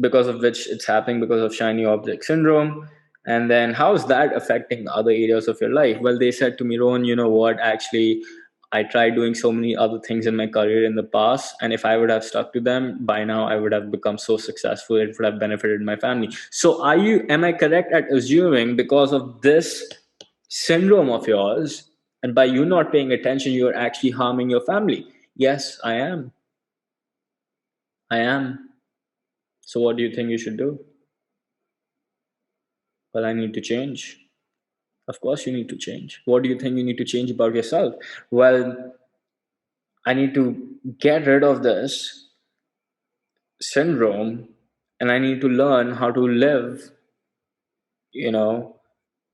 because of which it's happening because of shiny object syndrome. And then how is that affecting other areas of your life? Well, they said to me, Rohan, you know what, actually, I tried doing so many other things in my career in the past, and if I would have stuck to them, by now I would have become so successful, it would have benefited my family. So am I correct at assuming, because of this syndrome of yours, and by you not paying attention, you're actually harming your family? Yes, I am. So what do you think you should do? Well, I need to change. Of course, you need to change. What do you think you need to change about yourself? Well, I need to get rid of this syndrome and I need to learn how to live, you know,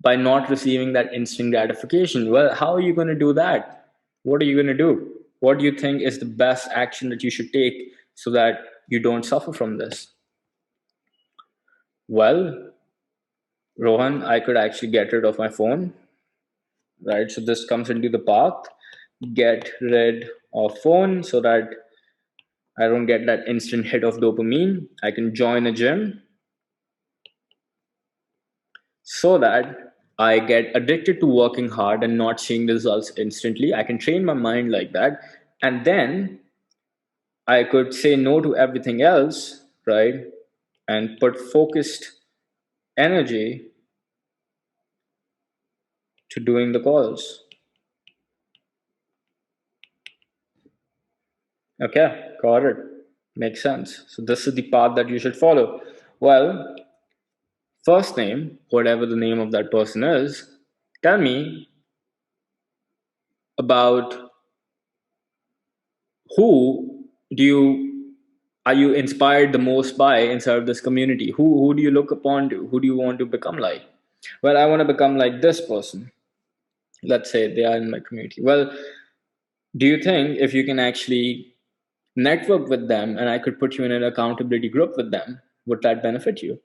by not receiving that instant gratification. Well, how are you going to do that? What are you going to do? What do you think is the best action that you should take so that you don't suffer from this? Well, Rohan, I could actually get rid of my phone, right? So this comes into the path. Get rid of phone so that I don't get that instant hit of dopamine. I can join a gym so that I get addicted to working hard and not seeing the results instantly. I can train my mind like that. And then I could say no to everything else, right? And put focused energy to doing the calls. Okay, got it. Makes sense. So this is the path that you should follow. Well, first name, whatever the name of that person is, tell me about who do you are you inspired the most by inside of this community? Who do you look upon to? Who do you want to become like? Well, I want to become like this person. Let's say they are in my community. Well, do you think if you can actually network with them and I could put you in an accountability group with them, would that benefit you?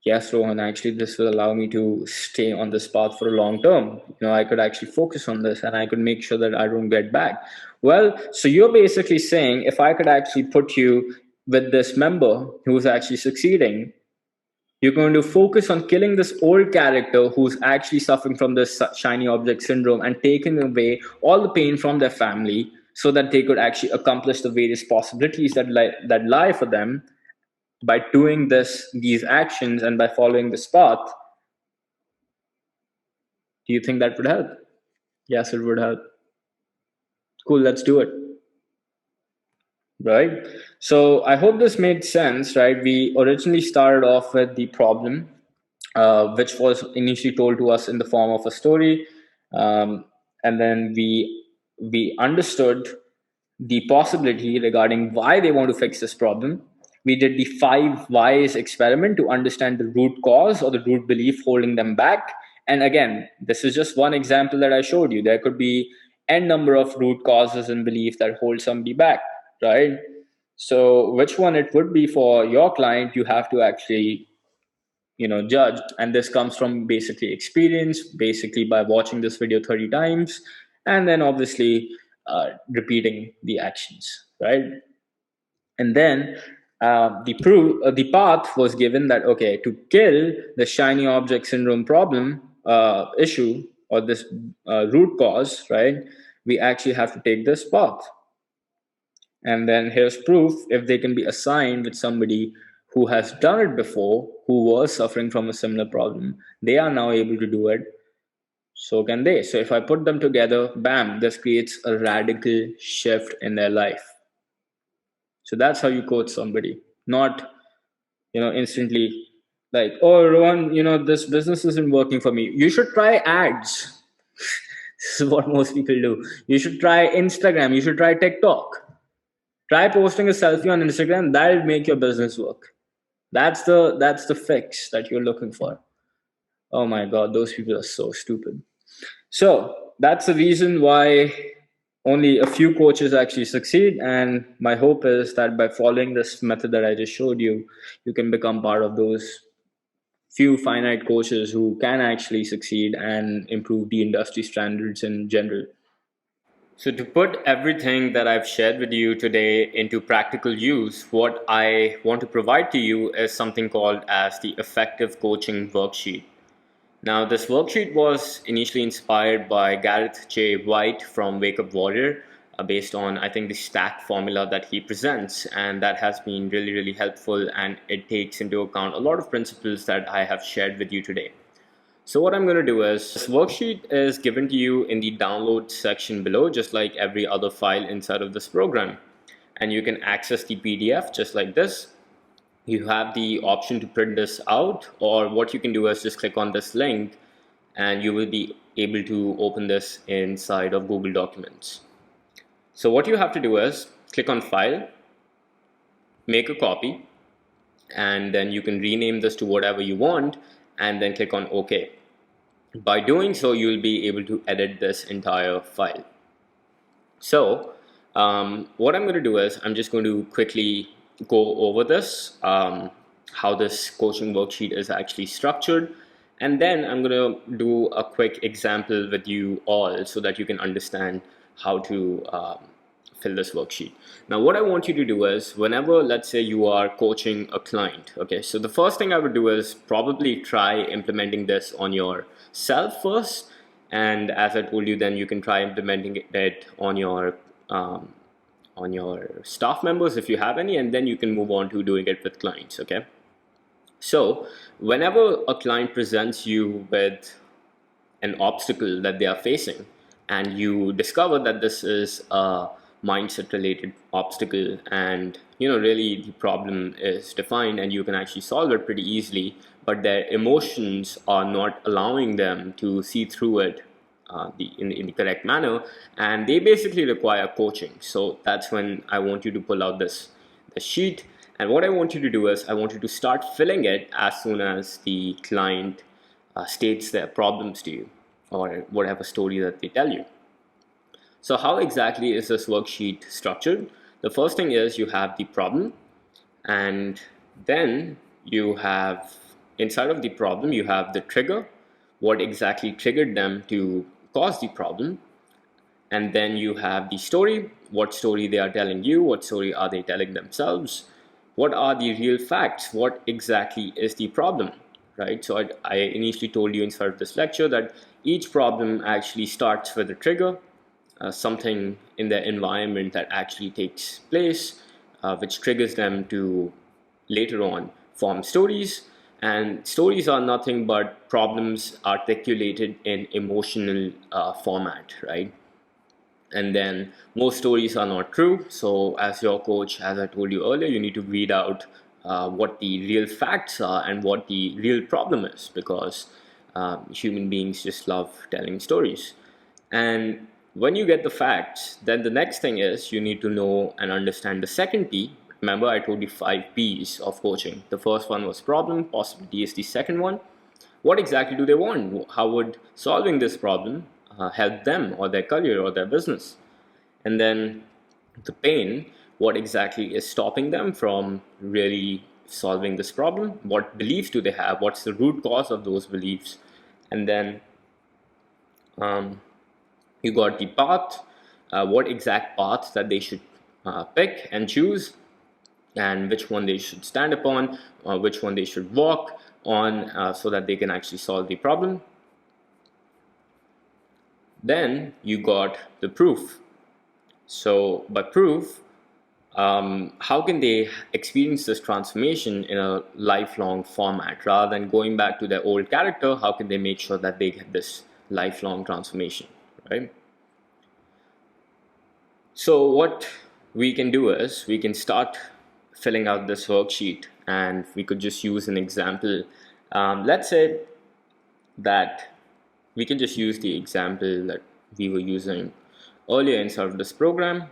Yes, Rohan, actually, this will allow me to stay on this path for a long term. I could actually focus on this and I could make sure that I don't get back. Well, so you're basically saying if I could actually put you with this member who's actually succeeding, you're going to focus on killing this old character who's actually suffering from this shiny object syndrome and taking away all the pain from their family so that they could actually accomplish the various possibilities that lie for them by doing these actions and by following this path. Do you think that would help? Yes, it would help. Cool, let's do it. Right. So I hope this made sense, right? We originally started off with the problem, which was initially told to us in the form of a story, and then we understood the possibility regarding why they want to fix this problem. We did the 5 whys experiment to understand the root cause or the root belief holding them back. And again, this is just one example that I showed you. There could be n number of root causes and belief that hold somebody back, right? So which one it would be for your client, you have to actually judge. And this comes from basically experience, basically by watching this video 30 times and then obviously repeating the actions, right? And then the path was given that okay, to kill the shiny object syndrome problem issue or this root cause, right, we actually have to take this path. And then here's proof: if they can be assigned with somebody who has done it before, who was suffering from a similar problem, they are now able to do it. So can they. So if I put them together, bam, this creates a radical shift in their life. So that's how you coach somebody, not instantly like, oh, Rohan, this business isn't working for me. You should try ads. This is what most people do. You should try Instagram. You should try TikTok. Try posting a selfie on Instagram. That'll make your business work. That's the fix that you're looking for. Oh my God, those people are so stupid. So that's the reason why only a few coaches actually succeed. And my hope is that by following this method that I just showed you, you can become part of those few finite coaches who can actually succeed and improve the industry standards in general. So, to put everything that I've shared with you today into practical use, what I want to provide to you is something called as the Effective Coaching Worksheet. Now, this worksheet was initially inspired by Gareth J. White from Wake Up Warrior, based on, I think, the stack formula that he presents. And that has been really, really helpful. And it takes into account a lot of principles that I have shared with you today. So what I'm going to do is, this worksheet is given to you in the download section below, just like every other file inside of this program. And you can access the PDF just like this. you have the option to print this out, or what you can do is just click on this link and you will be able to open this inside of Google Documents. So what you have to do is click on File, make a copy, and then you can rename this to whatever you want, and then click on OK. By doing so, you'll be able to edit this entire file. So what I'm going to do is I'm just going to quickly go over this, how this coaching worksheet is actually structured, and then I'm going to do a quick example with you all so that you can understand how to fill this worksheet. Now what I want you to do is, whenever, let's say, you are coaching a client, okay, so the first thing I would do is probably try implementing this on yourself first, and as I told you, then you can try implementing it on your staff members if you have any, and then you can move on to doing it with clients. Okay, so whenever a client presents you with an obstacle that they are facing, and you discover that this is a mindset related obstacle, and really the problem is defined and you can actually solve it pretty easily, but their emotions are not allowing them to see through it in the correct manner, and they basically require coaching. So that's when I want you to pull out this sheet, and what I want you to do is I want you to start filling it as soon as the client states their problems to you, or whatever story that they tell you. So how exactly is this worksheet structured? The first thing is you have the problem, and then you have, inside of the problem, you have the trigger, what exactly triggered them to cause the problem, and then you have the story, what story they are telling you, what story are they telling themselves, what are the real facts, what exactly is the problem, right? So I initially told you inside of this lecture that each problem actually starts with a trigger, something in their environment that actually takes place, which triggers them to later on form stories. And stories are nothing but problems articulated in emotional format, right? And then most stories are not true. So as your coach, as I told you earlier, you need to weed out what the real facts are and what the real problem is, because human beings just love telling stories. And when you get the facts, then the next thing is you need to know and understand the second P. Remember, I told you 5 P's of coaching. The first one was problem, possibility is the second one. What exactly do they want? How would solving this problem help them or their career or their business? And then the pain, what exactly is stopping them from really solving this problem? What beliefs do they have? What's the root cause of those beliefs? And then you got the path, what exact path that they should pick and choose, and which one they should stand upon, which one they should walk on, so that they can actually solve the problem. Then you got the proof. So by proof, how can they experience this transformation in a lifelong format rather than going back to their old character? How can they make sure that they get this lifelong transformation, right? So what we can do is we can start filling out this worksheet, and we could just use an example. Let's say that we can just use the example that we were using earlier inside of this program,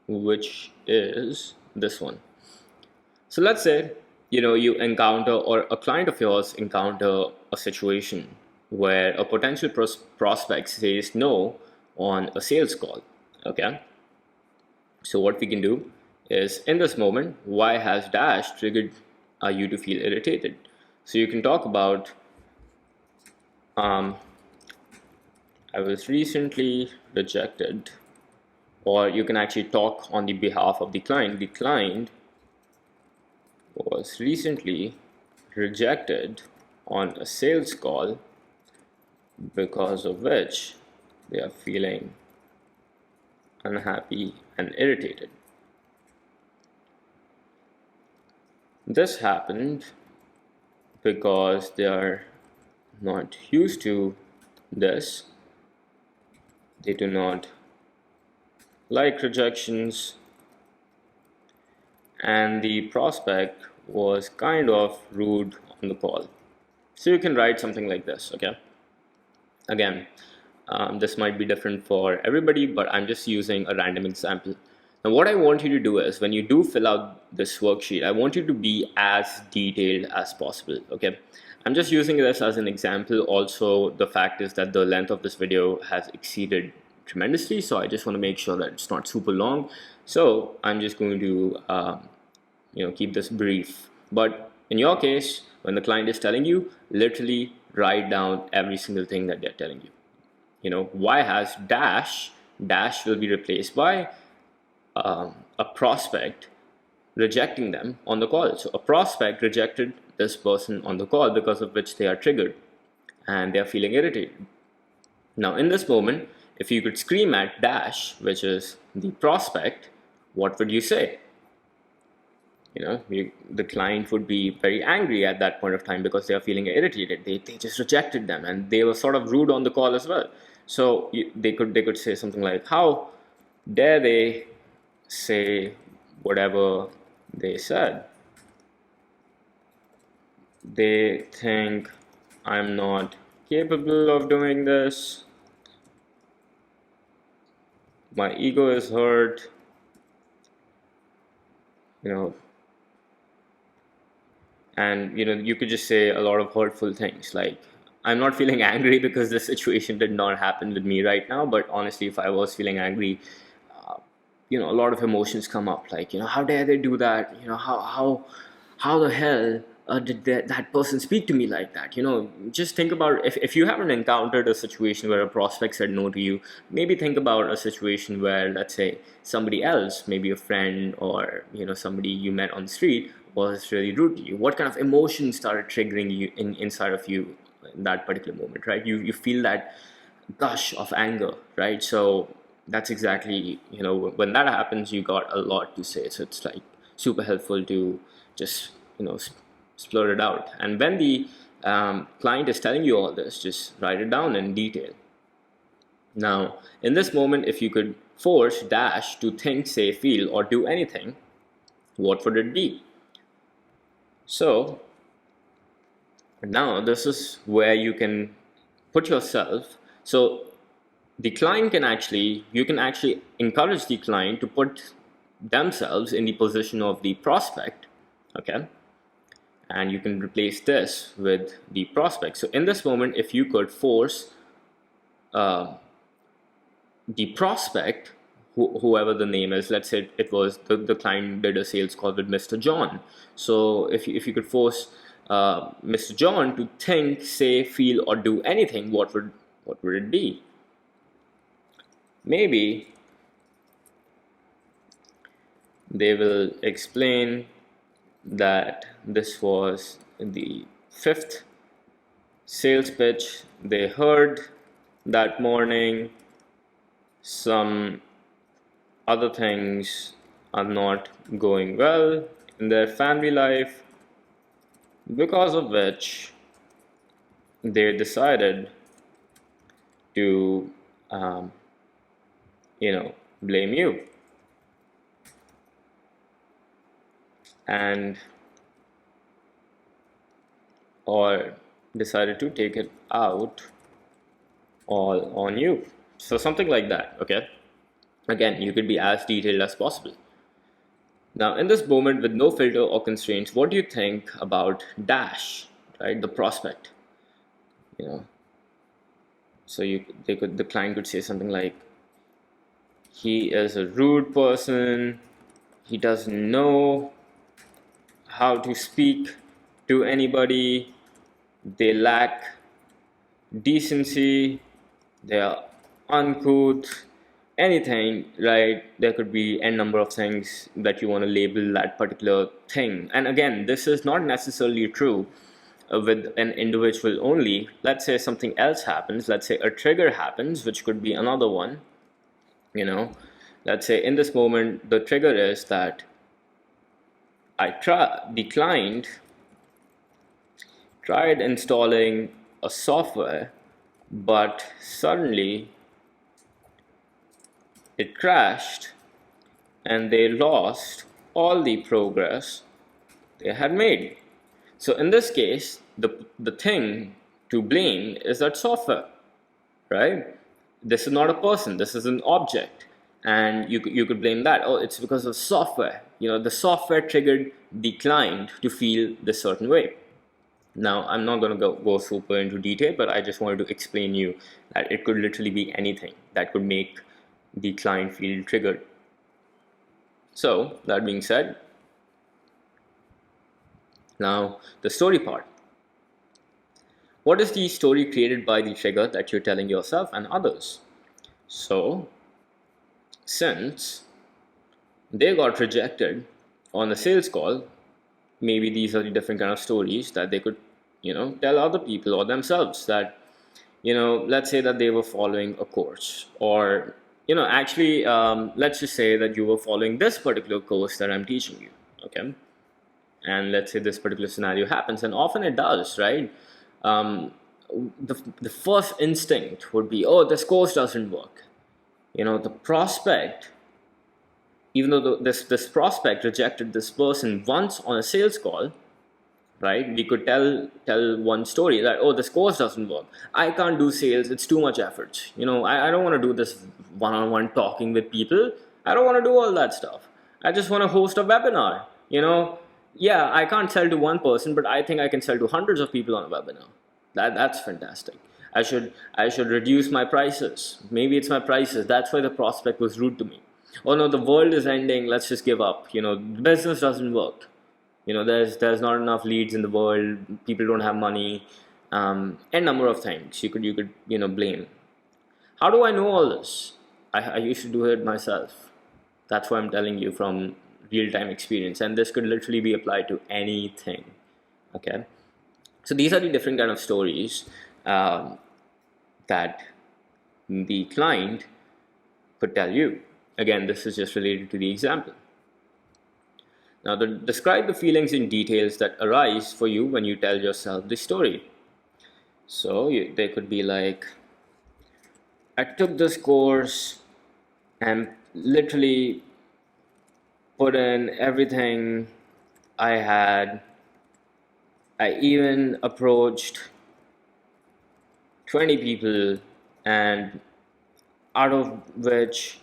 which is this one. So let's say you encounter, or a client of yours encounter, a situation where a potential prospect says no on a sales call. Okay, so what we can do is, in this moment, why has dash triggered you to feel irritated? So you can talk about I was recently rejected, or you can actually talk on the behalf of the client. The client was recently rejected on a sales call, because of which they are feeling unhappy and irritated. This happened because they are not used to this. They do not like rejections, and the prospect was kind of rude on the call. So you can write something like this, okay? Again, this might be different for everybody, but I'm just using a random example. Now, what I want you to do is when you do fill out this worksheet, I want you to be as detailed as possible, okay? I'm just using this as an example. Also, the fact is that the length of this video has exceeded tremendously, so I just want to make sure that it's not super long. So I'm just going to keep this brief. But in your case, when the client is telling you, literally write down every single thing that they're telling you. Why has dash will be replaced by a prospect rejecting them on the call. So a prospect rejected this person on the call, because of which they are triggered and they are feeling irritated. Now, in this moment, if you could scream at dash, which is the prospect, what would you say? The client would be very angry at that point of time because they are feeling irritated. They just rejected them, and they were sort of rude on the call as well. So they could say something like, how dare they say whatever they said? They think I'm not capable of doing this. My ego is hurt. And you could just say a lot of hurtful things like, I'm not feeling angry because this situation did not happen with me right now, but honestly, if I was feeling angry, a lot of emotions come up, like, how dare they do that? How the hell did that person speak to me like that? Just think about, if you haven't encountered a situation where a prospect said no to you, maybe think about a situation where, let's say, somebody else, maybe a friend or somebody you met on the street, was really rude to you. What kind of emotions started triggering you inside of you in that particular moment, right? You feel that gush of anger, right? So that's exactly, when that happens, you got a lot to say. So it's like super helpful to just splurt it out. And when the client is telling you all this, just write it down in detail. Now, in this moment, if you could force dash to think, say, feel, or do anything, what would it be? So now this is where you can put yourself. So the client you can actually encourage the client to put themselves in the position of the prospect, okay? And you can replace this with the prospect. So in this moment, if you could force the prospect, whoever the name is, let's say it was the client did a sales call with Mr. John. So if you could force Mr. John to think, say, feel, or do anything, what would it be? Maybe they will explain that this was the 5th sales pitch they heard that morning. Some other things are not going well in their family life, because of which they decided to blame you, and or decided to take it out all on you. So something like that, okay? Again, you could be as detailed as possible. Now, in this moment, with no filter or constraints, what do you think about dash, right? The prospect, So the client could say something like, he is a rude person. He doesn't know how to speak to anybody. They lack decency. They are uncouth. Anything, right? There could be n number of things that you want to label that particular thing. And again, this is not necessarily true with an individual only. Let's say something else happens. Let's say a trigger happens, which could be another one. Let's say in this moment, the trigger is that the client tried installing a software, but suddenly it crashed and they lost all the progress they had made. So in this case, the thing to blame is that software, right? This is not a person, this is an object. And you could blame that. Oh, it's because of software. The software triggered the client to feel this certain way. Now, I'm not going to go super into detail, but I just wanted to explain you that it could literally be anything that could make the client feel triggered. So, that being said, now the story part. What is the story created by the trigger that you're telling yourself and others? So, since they got rejected on the sales call, maybe these are the different kind of stories that they could tell other people or themselves. That let's say that they were following a course, or actually let's just say that you were following this particular course that I'm teaching you, okay? And let's say this particular scenario happens, and often it does, right? The first instinct would be, oh, this course doesn't work. The prospect, even though this prospect rejected this person once on a sales call, right? We could tell one story that, oh, this course doesn't work. I can't do sales. It's too much effort. I don't want to do this one-on-one talking with people. I don't want to do all that stuff. I just want to host a webinar. Yeah, I can't sell to one person, but I think I can sell to hundreds of people on a webinar. That's fantastic. I should reduce my prices. Maybe it's my prices. That's why the prospect was rude to me. Oh no, the world is ending. Let's just give up. The business doesn't work. There's not enough leads in the world. People don't have money. A number of things you could blame. How do I know all this? I used to do it myself. That's why I'm telling you from real-time experience, and this could literally be applied to anything. Okay, so these are the different kind of stories that the client could tell you. Again, this is just related to the example. Now, describe the feelings in details that arise for you when you tell yourself the story. So they could be like, I took this course and literally put in everything I had. I even approached 20 people, and out of which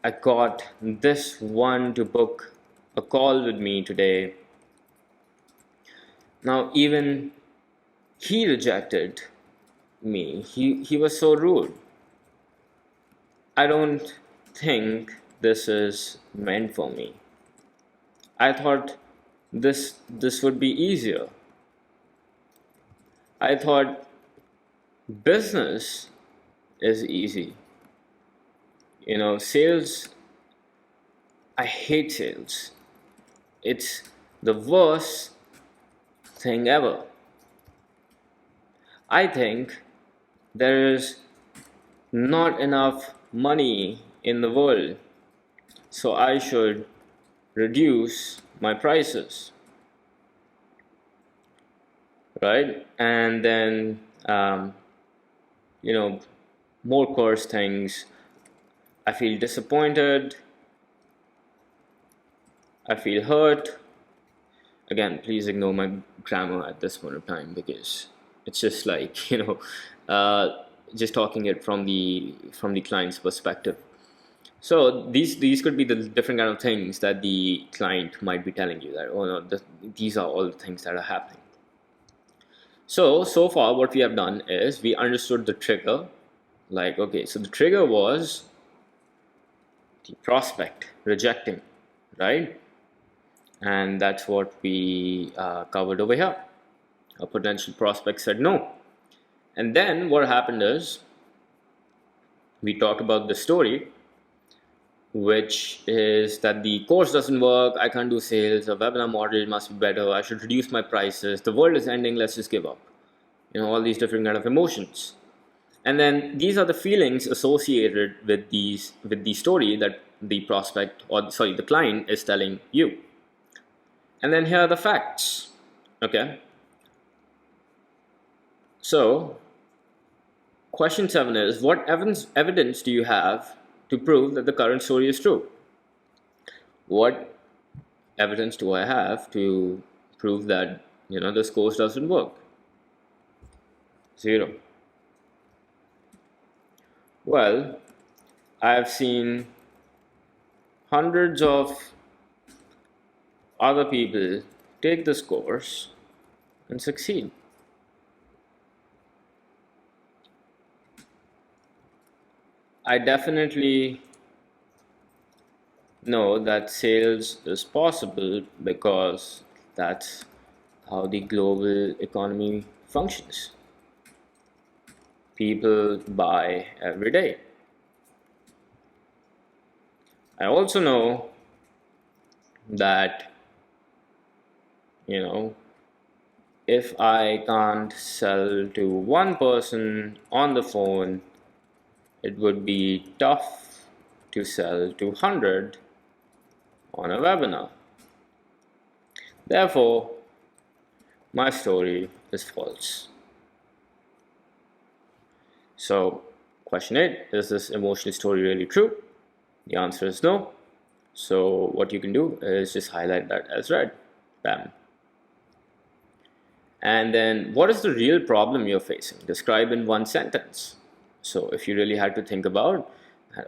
I got this one to book a call with me today. Now, even he rejected me. He was so rude. I don't think this is meant for me. I thought this would be easier. I thought business is easy. Sales, I hate sales. It's the worst thing ever. I think there is not enough money in the world, so I should reduce my prices, right? And then more course things. I feel disappointed. I feel hurt. Again, please ignore my grammar at this point of time, because it's just like just talking it from the client's perspective. So these could be the different kind of things that the client might be telling you, that, oh no, these are all the things that are happening. So far what we have done is we understood the trigger. Like, okay, so the trigger was the prospect rejecting, right? And that's what we covered over here. A potential prospect said no. And then what happened is we talked about the story, which is that the course doesn't work, I can't do sales, a webinar model must be better, I should reduce my prices, the world is ending, let's just give up. All these different kind of emotions. And then these are the feelings associated with the story that the prospect, or sorry, the client is telling you. And then here are the facts. Okay. So question 7 is, what evidence do you have to prove that the current story is true? What evidence do I have to prove that, this course doesn't work? Zero. Well, I've seen hundreds of other people take this course and succeed. I definitely know that sales is possible because that's how the global economy functions. People buy every day. I also know that, if I can't sell to one person on the phone, it would be tough to sell to 100 on a webinar. Therefore, my story is false. So, question 8, is this emotional story really true? The answer is no. So what you can do is just highlight that as red. Bam. And then, what is the real problem you're facing? Describe in one sentence. So if you really had to think about,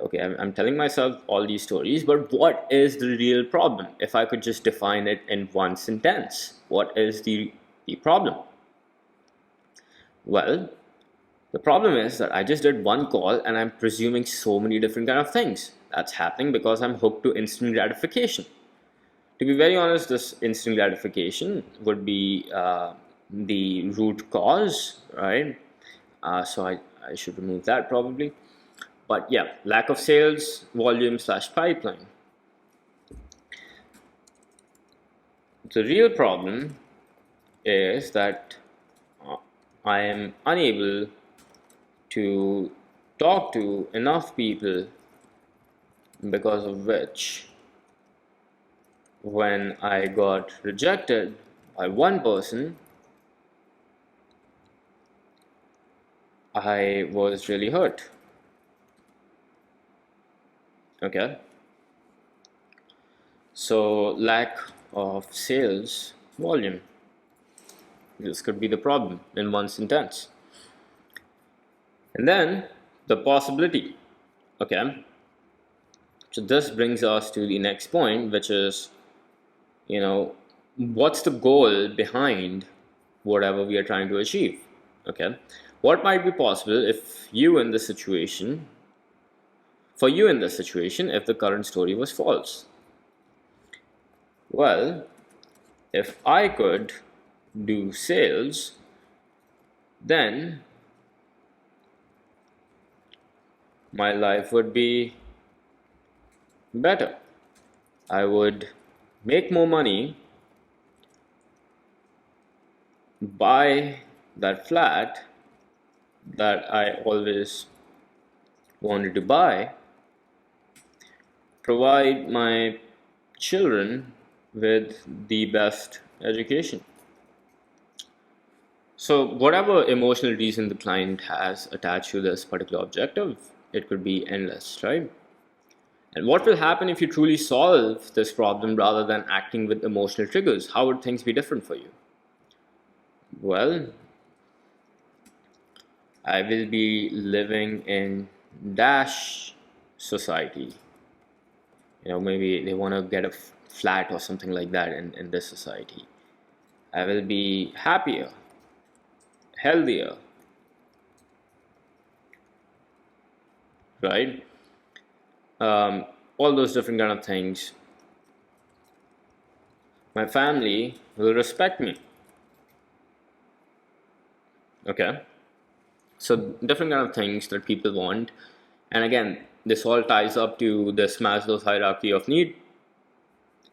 okay, I'm telling myself all these stories, but what is the real problem? If I could just define it in one sentence, what is the problem? Well, the problem is that I just did one call and I'm presuming so many different kind of things. That's happening because I'm hooked to instant gratification. To be very honest, this instant gratification would be the root cause, right? So I should remove that probably. But yeah, lack of sales volume / pipeline. The real problem is that I am unable to talk to enough people, because of which, when I got rejected by one person, I was really hurt. Okay. So lack of sales volume. This could be the problem in one sentence. And then the possibility. Okay. So this brings us to the next point, which is, what's the goal behind whatever we are trying to achieve? Okay. What might be possible if for you in this situation, if the current story was false? Well, if I could do sales, then my life would be better. I would make more money, buy that flat that I always wanted to buy, provide my children with the best education. So whatever emotional reason the client has attached to this particular objective, it could be endless, right? And what will happen if you truly solve this problem rather than acting with emotional triggers? How would things be different for you? Well, I will be living in dash society. Maybe they want to get a flat or something like that in this society. I will be happier, healthier, right? All those different kind of things. My family will respect me. Okay. So different kind of things that people want. And again, this all ties up to this Maslow's hierarchy of need.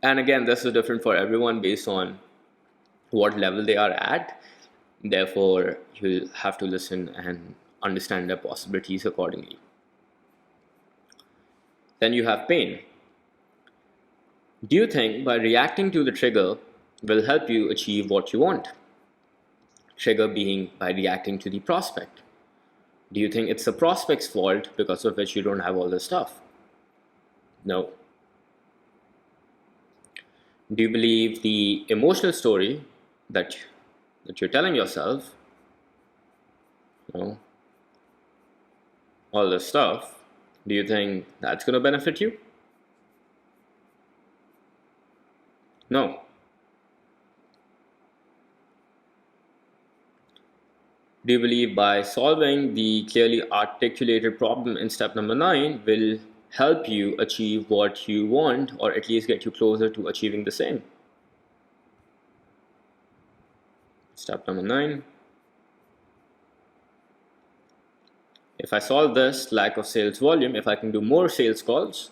And again, this is different for everyone based on what level they are at. Therefore, you'll have to listen and understand their possibilities accordingly. Then you have pain. Do you think by reacting to the trigger will help you achieve what you want? Trigger being by reacting to the prospect. Do you think it's the prospect's fault because of which you don't have all this stuff? No. Do you believe the emotional story that you're telling yourself, you know, all this stuff? Do you think that's going to benefit you? No. Do you believe by solving the clearly articulated problem in step number 9 will help you achieve what you want, or at least get you closer to achieving the same? Step number 9. If I solve this lack of sales volume, if I can do more sales calls,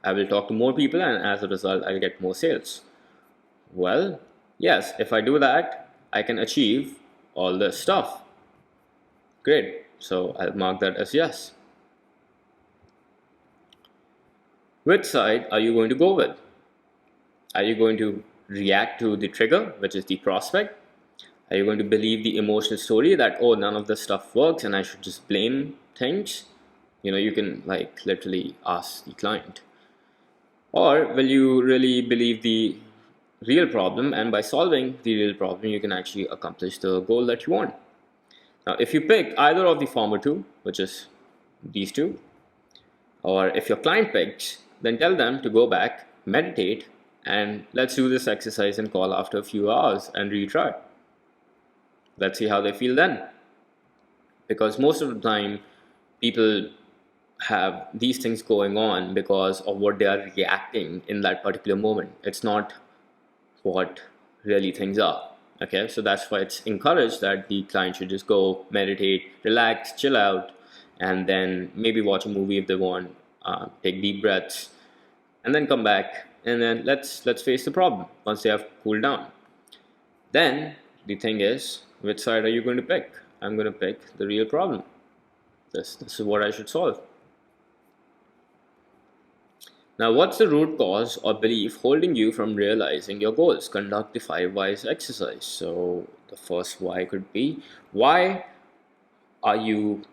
I will talk to more people, and as a result, I'll get more sales. Well, yes, if I do that, I can achieve all this stuff. Great. So I'll mark that as yes. Which side are you going to go with? Are you going to react to the trigger, which is the prospect? Are you going to believe the emotional story that, oh, none of this stuff works and I should just blame things? You can like literally ask the client. Or will you really believe the real problem, and by solving the real problem, you can actually accomplish the goal that you want? Now, if you pick either of the former two, which is these two, or if your client picks, then tell them to go back, meditate, and let's do this exercise and call after a few hours and retry. Let's see how they feel then. Because most of the time, people have these things going on because of what they are reacting in that particular moment. It's not what really things are. Okay, so that's why it's encouraged that the client should just go meditate, relax, chill out, and then maybe watch a movie if they want, take deep breaths, and then come back, and then let's face the problem once they have cooled down. Then the thing is, which side are you going to pick? I'm going to pick the real problem. This is what I should solve. Now, what's the root cause or belief holding you from realizing your goals? Conduct the 5 whys exercise. So, the first why could be, why are you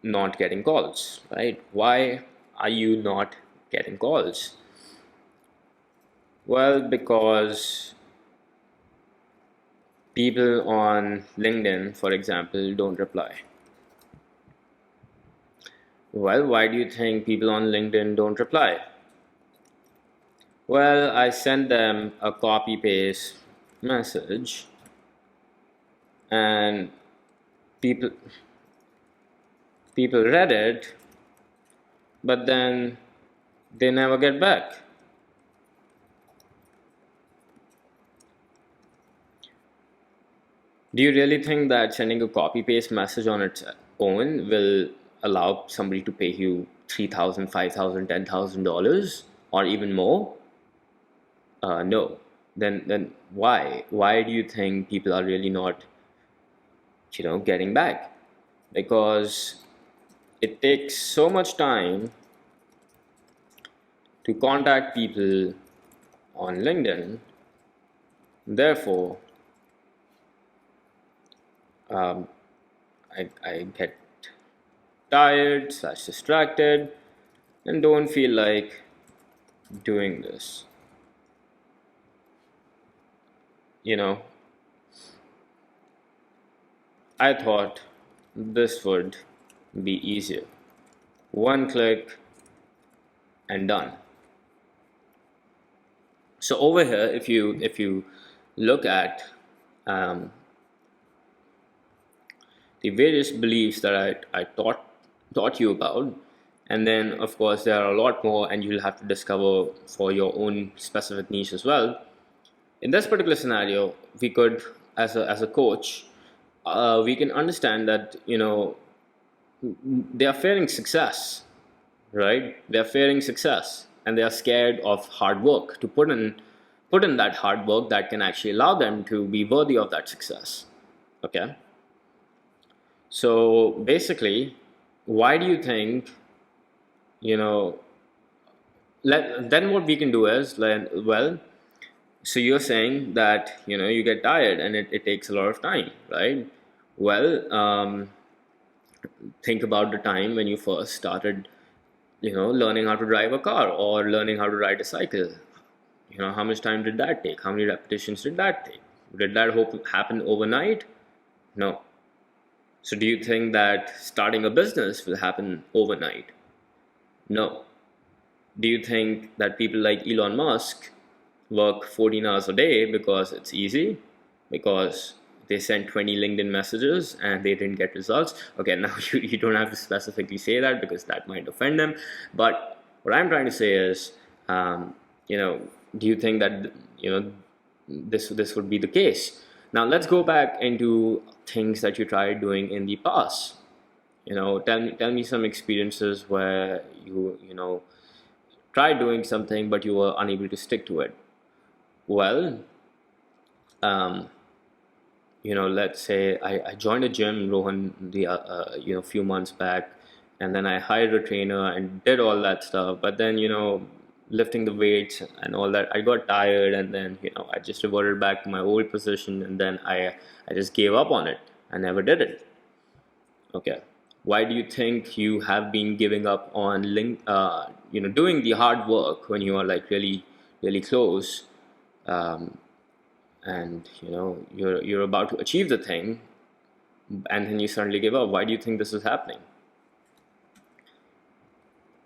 not getting calls, right? Why are you not getting calls? Well, because people on LinkedIn, for example, don't reply. Well, why do you think people on LinkedIn don't reply? Well, I sent them a copy paste message, and people read it, but then they never get back. Do you really think that sending a copy paste message on its own will allow somebody to pay you $3,000, $5,000, $10,000 or even more? No. Then why? Why do you think people are really not, getting back? Because it takes so much time to contact people on LinkedIn. Therefore, I get tired / distracted and don't feel like doing this. I thought this would be easier. One click and done. So over here, if you look at the various beliefs that I taught you about, and then of course there are a lot more, and you'll have to discover for your own specific niche as well. In this particular scenario, we could, as a coach, we can understand that they are fearing success, right? They are fearing success, and they are scared of hard work, to put in that hard work that can actually allow them to be worthy of that success. Okay. So basically, why do you think, then what we can do is, well, so you're saying that, you get tired and it takes a lot of time, right? Well, think about the time when you first started, learning how to drive a car or learning how to ride a cycle. How much time did that take? How many repetitions did that take? Did that hope happen overnight? No. So do you think that starting a business will happen overnight? No. Do you think that people like Elon Musk work 14 hours a day because it's easy? Because they sent 20 LinkedIn messages and they didn't get results? Okay, now you don't have to specifically say that because that might offend them. But what I'm trying to say is, um, do you think that, this would be the case? Now let's go back into things that you tried doing in the past. Tell me some experiences where you tried doing something but you were unable to stick to it. Well, um, let's say I joined a gym, Rohan, the few months back, and then I hired a trainer and did all that stuff. But then lifting the weights and all that, I got tired, and then I just reverted back to my old position, and then I just gave up on it. I never did it. Okay. Why do you think you have been giving up on doing the hard work when you are like really, really close, um, and you're about to achieve the thing, and then you suddenly give up? Why do you think this is happening?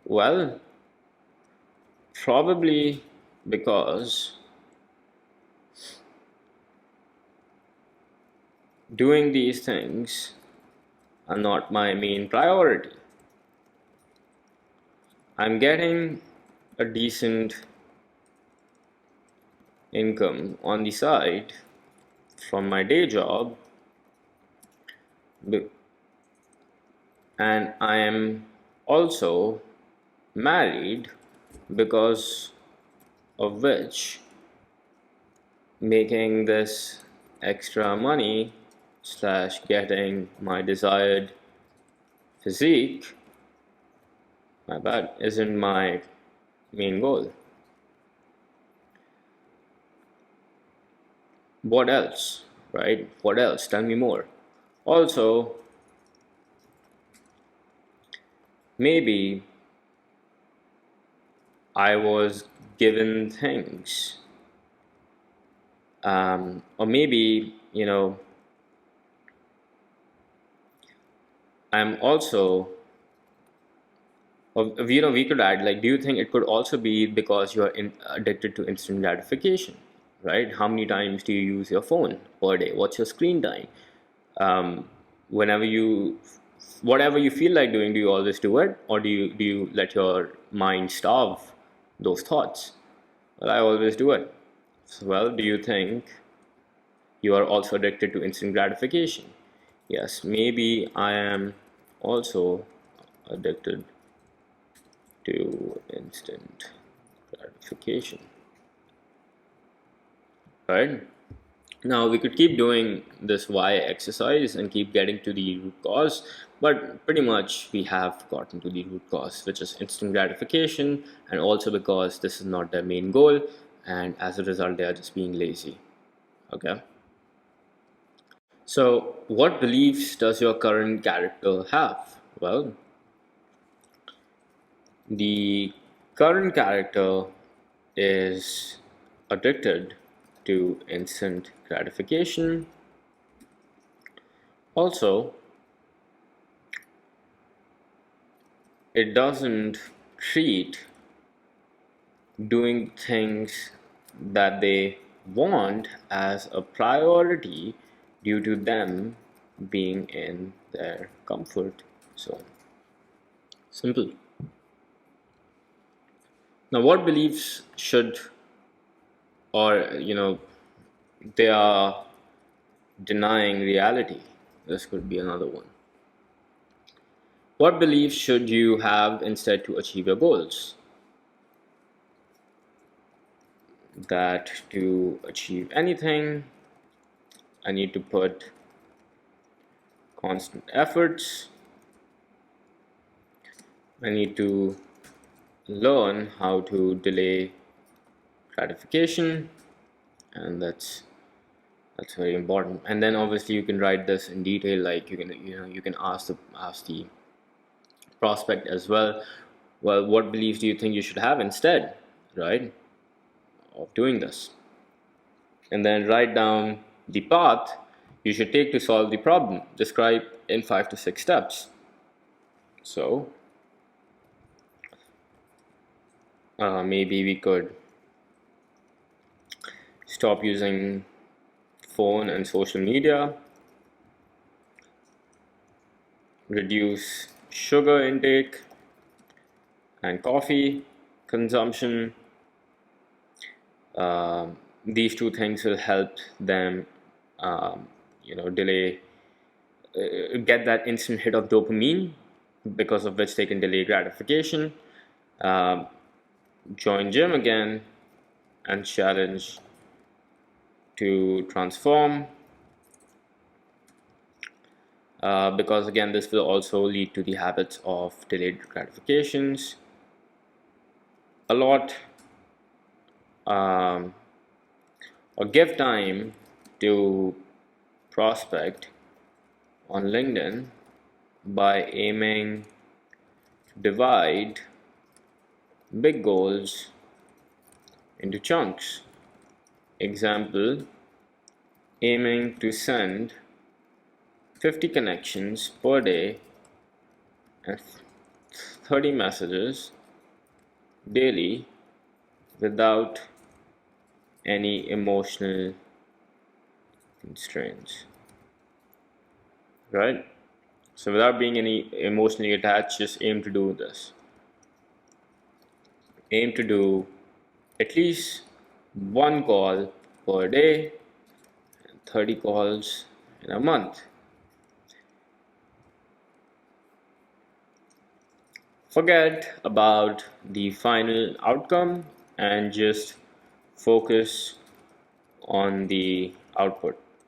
Well, probably because doing these things are not my main priority. I'm getting a decent income on the side from my day job, and I am also married, because of which making this extra money slash getting my desired physique, my bad, isn't my main goal. What else, right? What else? Tell me more. Also, maybe I was given things, or maybe I'm also, or we could add, like, do you think it could also be because you're addicted to instant gratification, right? How many times do you use your phone per day? What's your screen time? um, Whenever whatever you feel like doing, do you always do it, or do you let your mind starve those thoughts? Well, I always do it. So, well, do you think you are also addicted to instant gratification? Yes, maybe I am also addicted to instant gratification. Right? Now, we could keep doing this why exercise and keep getting to the root cause, but pretty much we have gotten to the root cause, which is instant gratification, and also because this is not their main goal, and as a result, they are just being lazy. Okay. So, what beliefs does your current character have? Well, the current character is addicted to instant gratification. Also, it doesn't treat doing things that they want as a priority due to them being in their comfort zone. Simple. Now, what beliefs should, or they are denying reality? This could be another one. What beliefs should you have instead to achieve your goals? That to achieve anything, I need to put constant efforts. I need to learn how to delay gratification, and that's very important. And then obviously you can write this in detail, like you can ask the prospect as well, well, what beliefs do you think you should have instead, right? of doing this. And then write down the path you should take to solve the problem. Describe in 5 to 6 steps. So maybe we could stop using phone and social media, reduce sugar intake and coffee consumption. These two things will help them delay get that instant hit of dopamine, because of which they can delay gratification. Join gym again and challenge to transform, because again this will also lead to the habits of delayed gratifications a lot. Or give time to prospect on LinkedIn by aiming to divide big goals into chunks. Example, aiming to send 50 connections per day and 30 messages daily without any emotional constraints, right? So without being any emotionally attached, just aim to do this. Aim to do at least one call per day and 30 calls in a month. Forget about the final outcome and just focus on the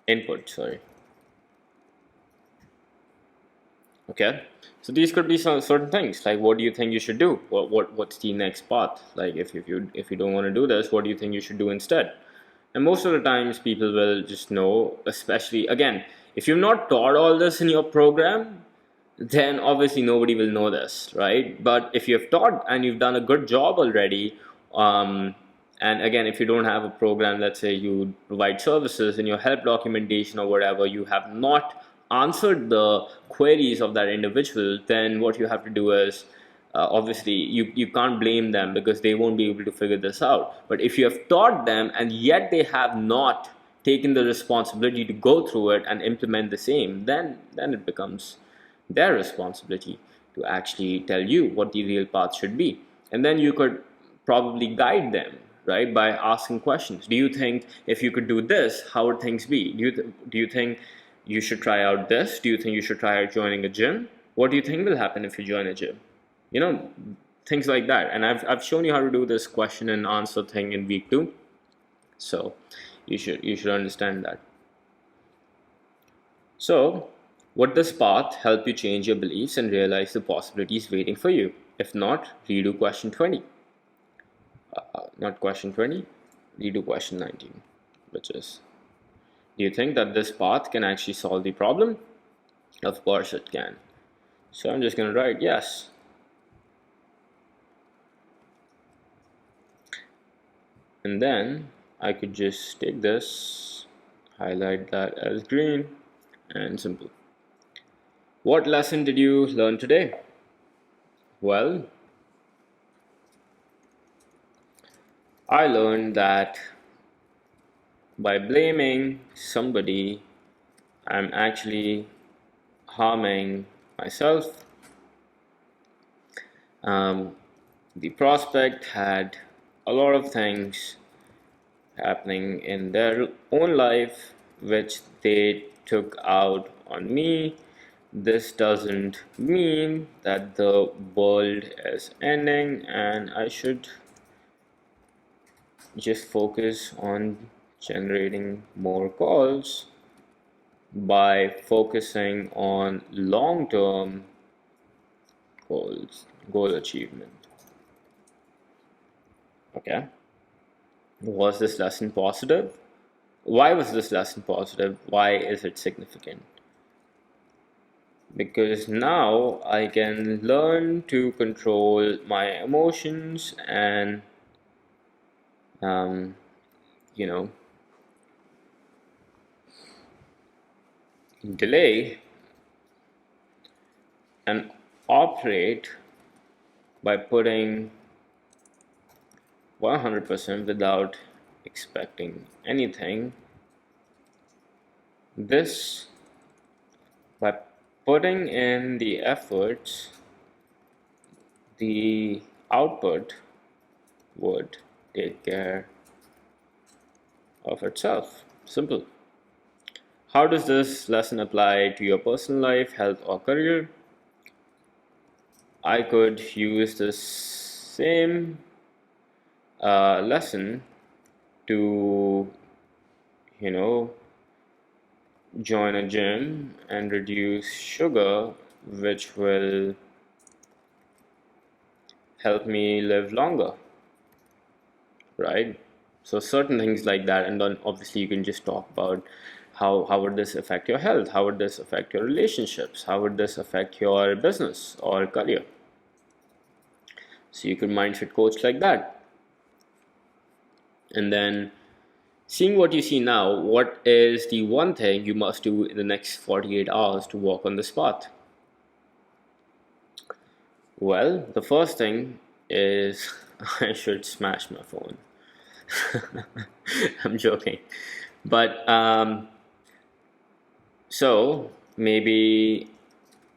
input. Okay, so these could be some certain things like, what do you think you should do? What's the next path? Like if you don't want to do this, what do you think you should do instead? And most of the times people will just know, especially again, if you've not taught all this in your program, then obviously nobody will know this, right? But if you have taught and you've done a good job already, and again, if you don't have a program, let's say you provide services in your help documentation or whatever, you have not answered the queries of that individual, then what you have to do is, obviously you can't blame them because they won't be able to figure this out. But if you have taught them and yet they have not taken the responsibility to go through it and implement the same, then it becomes their responsibility to actually tell you what the real path should be. And then you could probably guide them, right, by asking questions. Do you think if you could do this, how would things be? Do you think you should try out this? Do you think you should try out joining a gym? What do you think will happen if you join a gym? Things like that. And I've shown you how to do this question and answer thing in week 2. So you should understand that. So would this path help you change your beliefs and realize the possibilities waiting for you? If not, redo question 20. Not question 20, redo question 19, which is, do you think that this path can actually solve the problem? Of course it can. So I'm just going to write yes. And then I could just take this, highlight that as green, and simple. What lesson did you learn today? Well, I learned that by blaming somebody, I'm actually harming myself. The prospect had a lot of things happening in their own life which they took out on me. This doesn't mean that the world is ending and I should just focus on generating more calls by focusing on long-term goal achievement. Okay, was this lesson positive? Why was this lesson positive? Why is it significant? Because now I can learn to control my emotions and um, you know, delay and operate by putting 100% without expecting anything. This, by putting in the efforts, the output would take care of itself. Simple. How does this lesson apply to your personal life, health, or career? I could use this same lesson to, you know, join a gym and reduce sugar, which will help me live longer, right? So certain things like that, and then obviously you can just talk about how would this affect your health, how would this affect your relationships, how would this affect your business or career. So you could mindset coach like that. And then seeing what you see now, what is the one thing you must do in the next 48 hours to walk on this path? Well, the first thing is I should smash my phone. I'm joking. But so maybe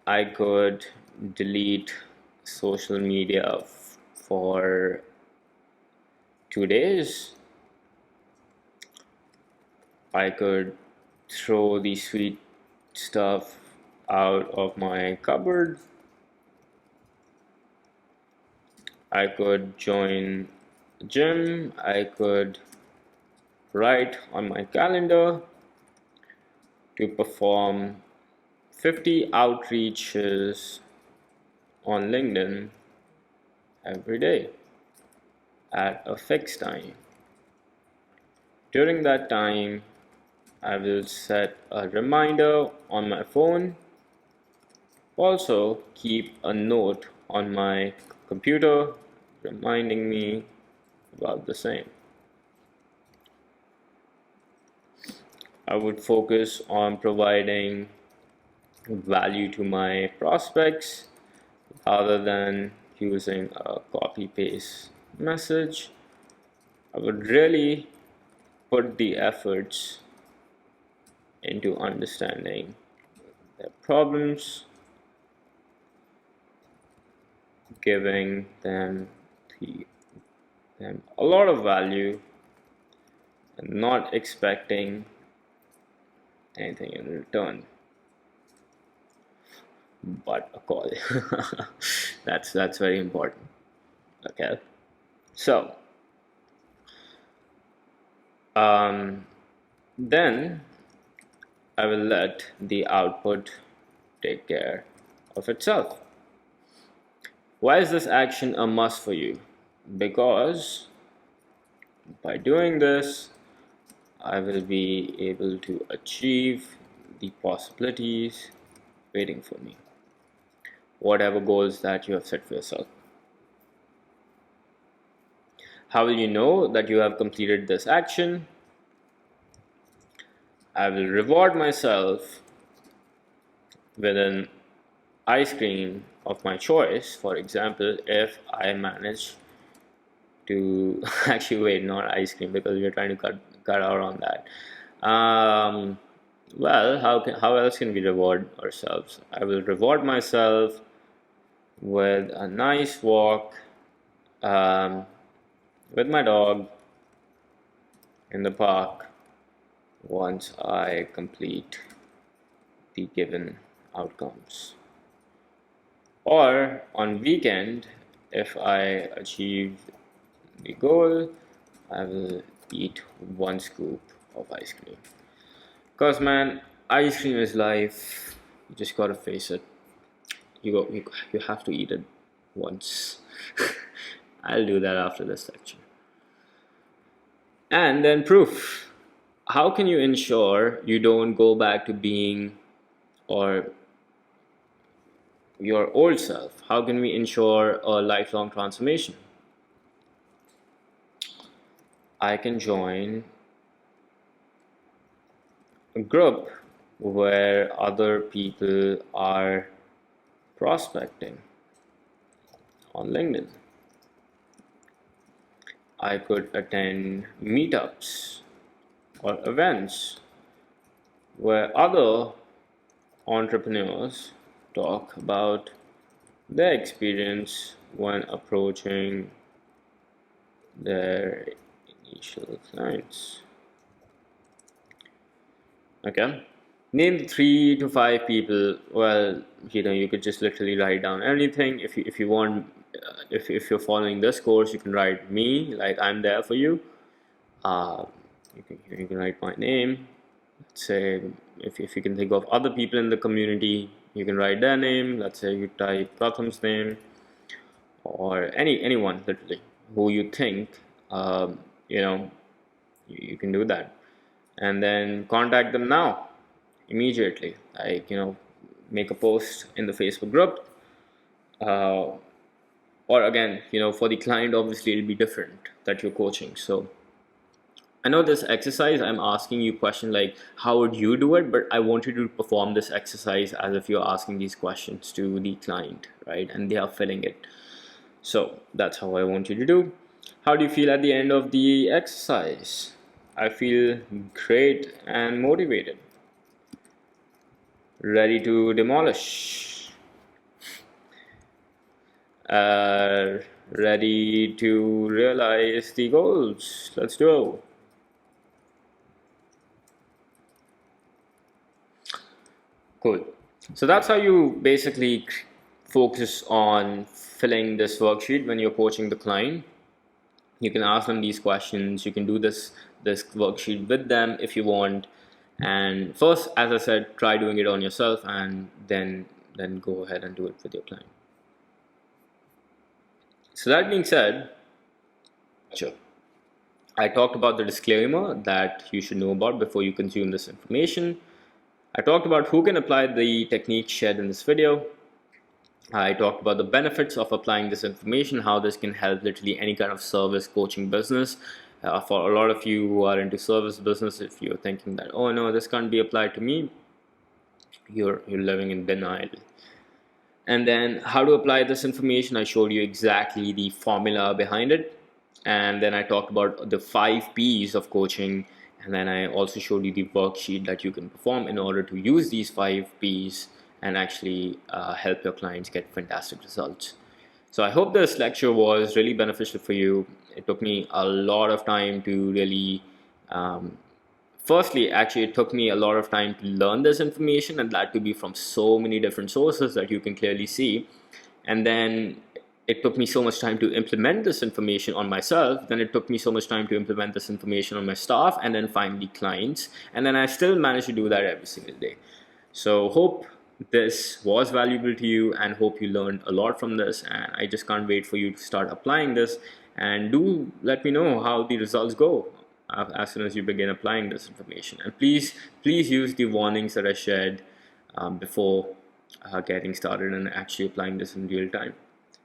I could delete social media for 2 days. I could throw the sweet stuff out of my cupboard. I could join a gym. I could write on my calendar to perform 50 outreaches on LinkedIn every day at a fixed time. During that time, I will set a reminder on my phone. Also, keep a note on my computer reminding me about the same. I would focus on providing value to my prospects rather than using a copy paste message. I would really put the efforts into understanding their problems, giving them a lot of value, and not expecting anything in return but a call. That's very important. Okay, so then I will let the output take care of itself. Why is this action a must for you? Because by doing this, I will be able to achieve the possibilities waiting for me, whatever goals that you have set for yourself. How will you know that you have completed this action? I will reward myself with an ice cream of my choice. For example, if I manage to actually wait, not ice cream because we're trying to cut out on that. Well, how else can we reward ourselves? I will reward myself with a nice walk um, with my dog in the park once I complete the given outcomes. Or on weekend, if I achieve the goal, I will eat one scoop of ice cream. Cause man, ice cream is life. You just gotta face it. You have to eat it once. I'll do that after this lecture. And then proof. How can you ensure you don't go back to being or your old self? How can we ensure a lifelong transformation? I can join a group where other people are prospecting on LinkedIn. I could attend meetups or events where other entrepreneurs talk about their experience when approaching their initial clients. Okay. Name 3 to 5 people. Well, you could just literally write down anything. If you want, if you're following this course, you can write me, like I'm there for you. Uh, you can write my name. Let's say if you can think of other people in the community, you can write their name. Let's say you type Pratham's name, or anyone literally who you think, um, you know you can do that, and then contact them now immediately, like make a post in the Facebook group, uh, or again, for the client obviously it'll be different that you're coaching. So I know this exercise, I'm asking you question like how would you do it, but I want you to perform this exercise as if you're asking these questions to the client, right? And they are filling it. So that's how I want you to do. How do you feel at the end of the exercise? I feel great and motivated, ready to demolish, ready to realize the goals. Let's do it. Cool. So that's how you basically focus on filling this worksheet when you're coaching the client. You can ask them these questions. You can do this worksheet with them if you want. And first, as I said, try doing it on yourself, and then go ahead and do it with your client. So that being said, sure, I talked about the disclaimer that you should know about before you consume this information. I talked about who can apply the techniques shared in this video. I talked about the benefits of applying this information, how this can help literally any kind of service coaching business. For a lot of you who are into service business, if you're thinking that, oh no, this can't be applied to me, you're living in denial. And then how to apply this information, I showed you exactly the formula behind it. And then I talked about the 5 P's of coaching. And then I also showed you the worksheet that you can perform in order to use these 5 P's and actually help your clients get fantastic results. So I hope this lecture was really beneficial for you. It took me a lot of time to really, firstly, actually it took me a lot of time to learn this information, and that to be from so many different sources that you can clearly see. And then it took me so much time to implement this information on myself. Then it took me so much time to implement this information on my staff, and then finally clients. And then I still managed to do that every single day. So hope this was valuable to you, and hope you learned a lot from this. And I just can't wait for you to start applying this, and do let me know how the results go as soon as you begin applying this information. And please use the warnings that I shared before getting started and actually applying this in real time.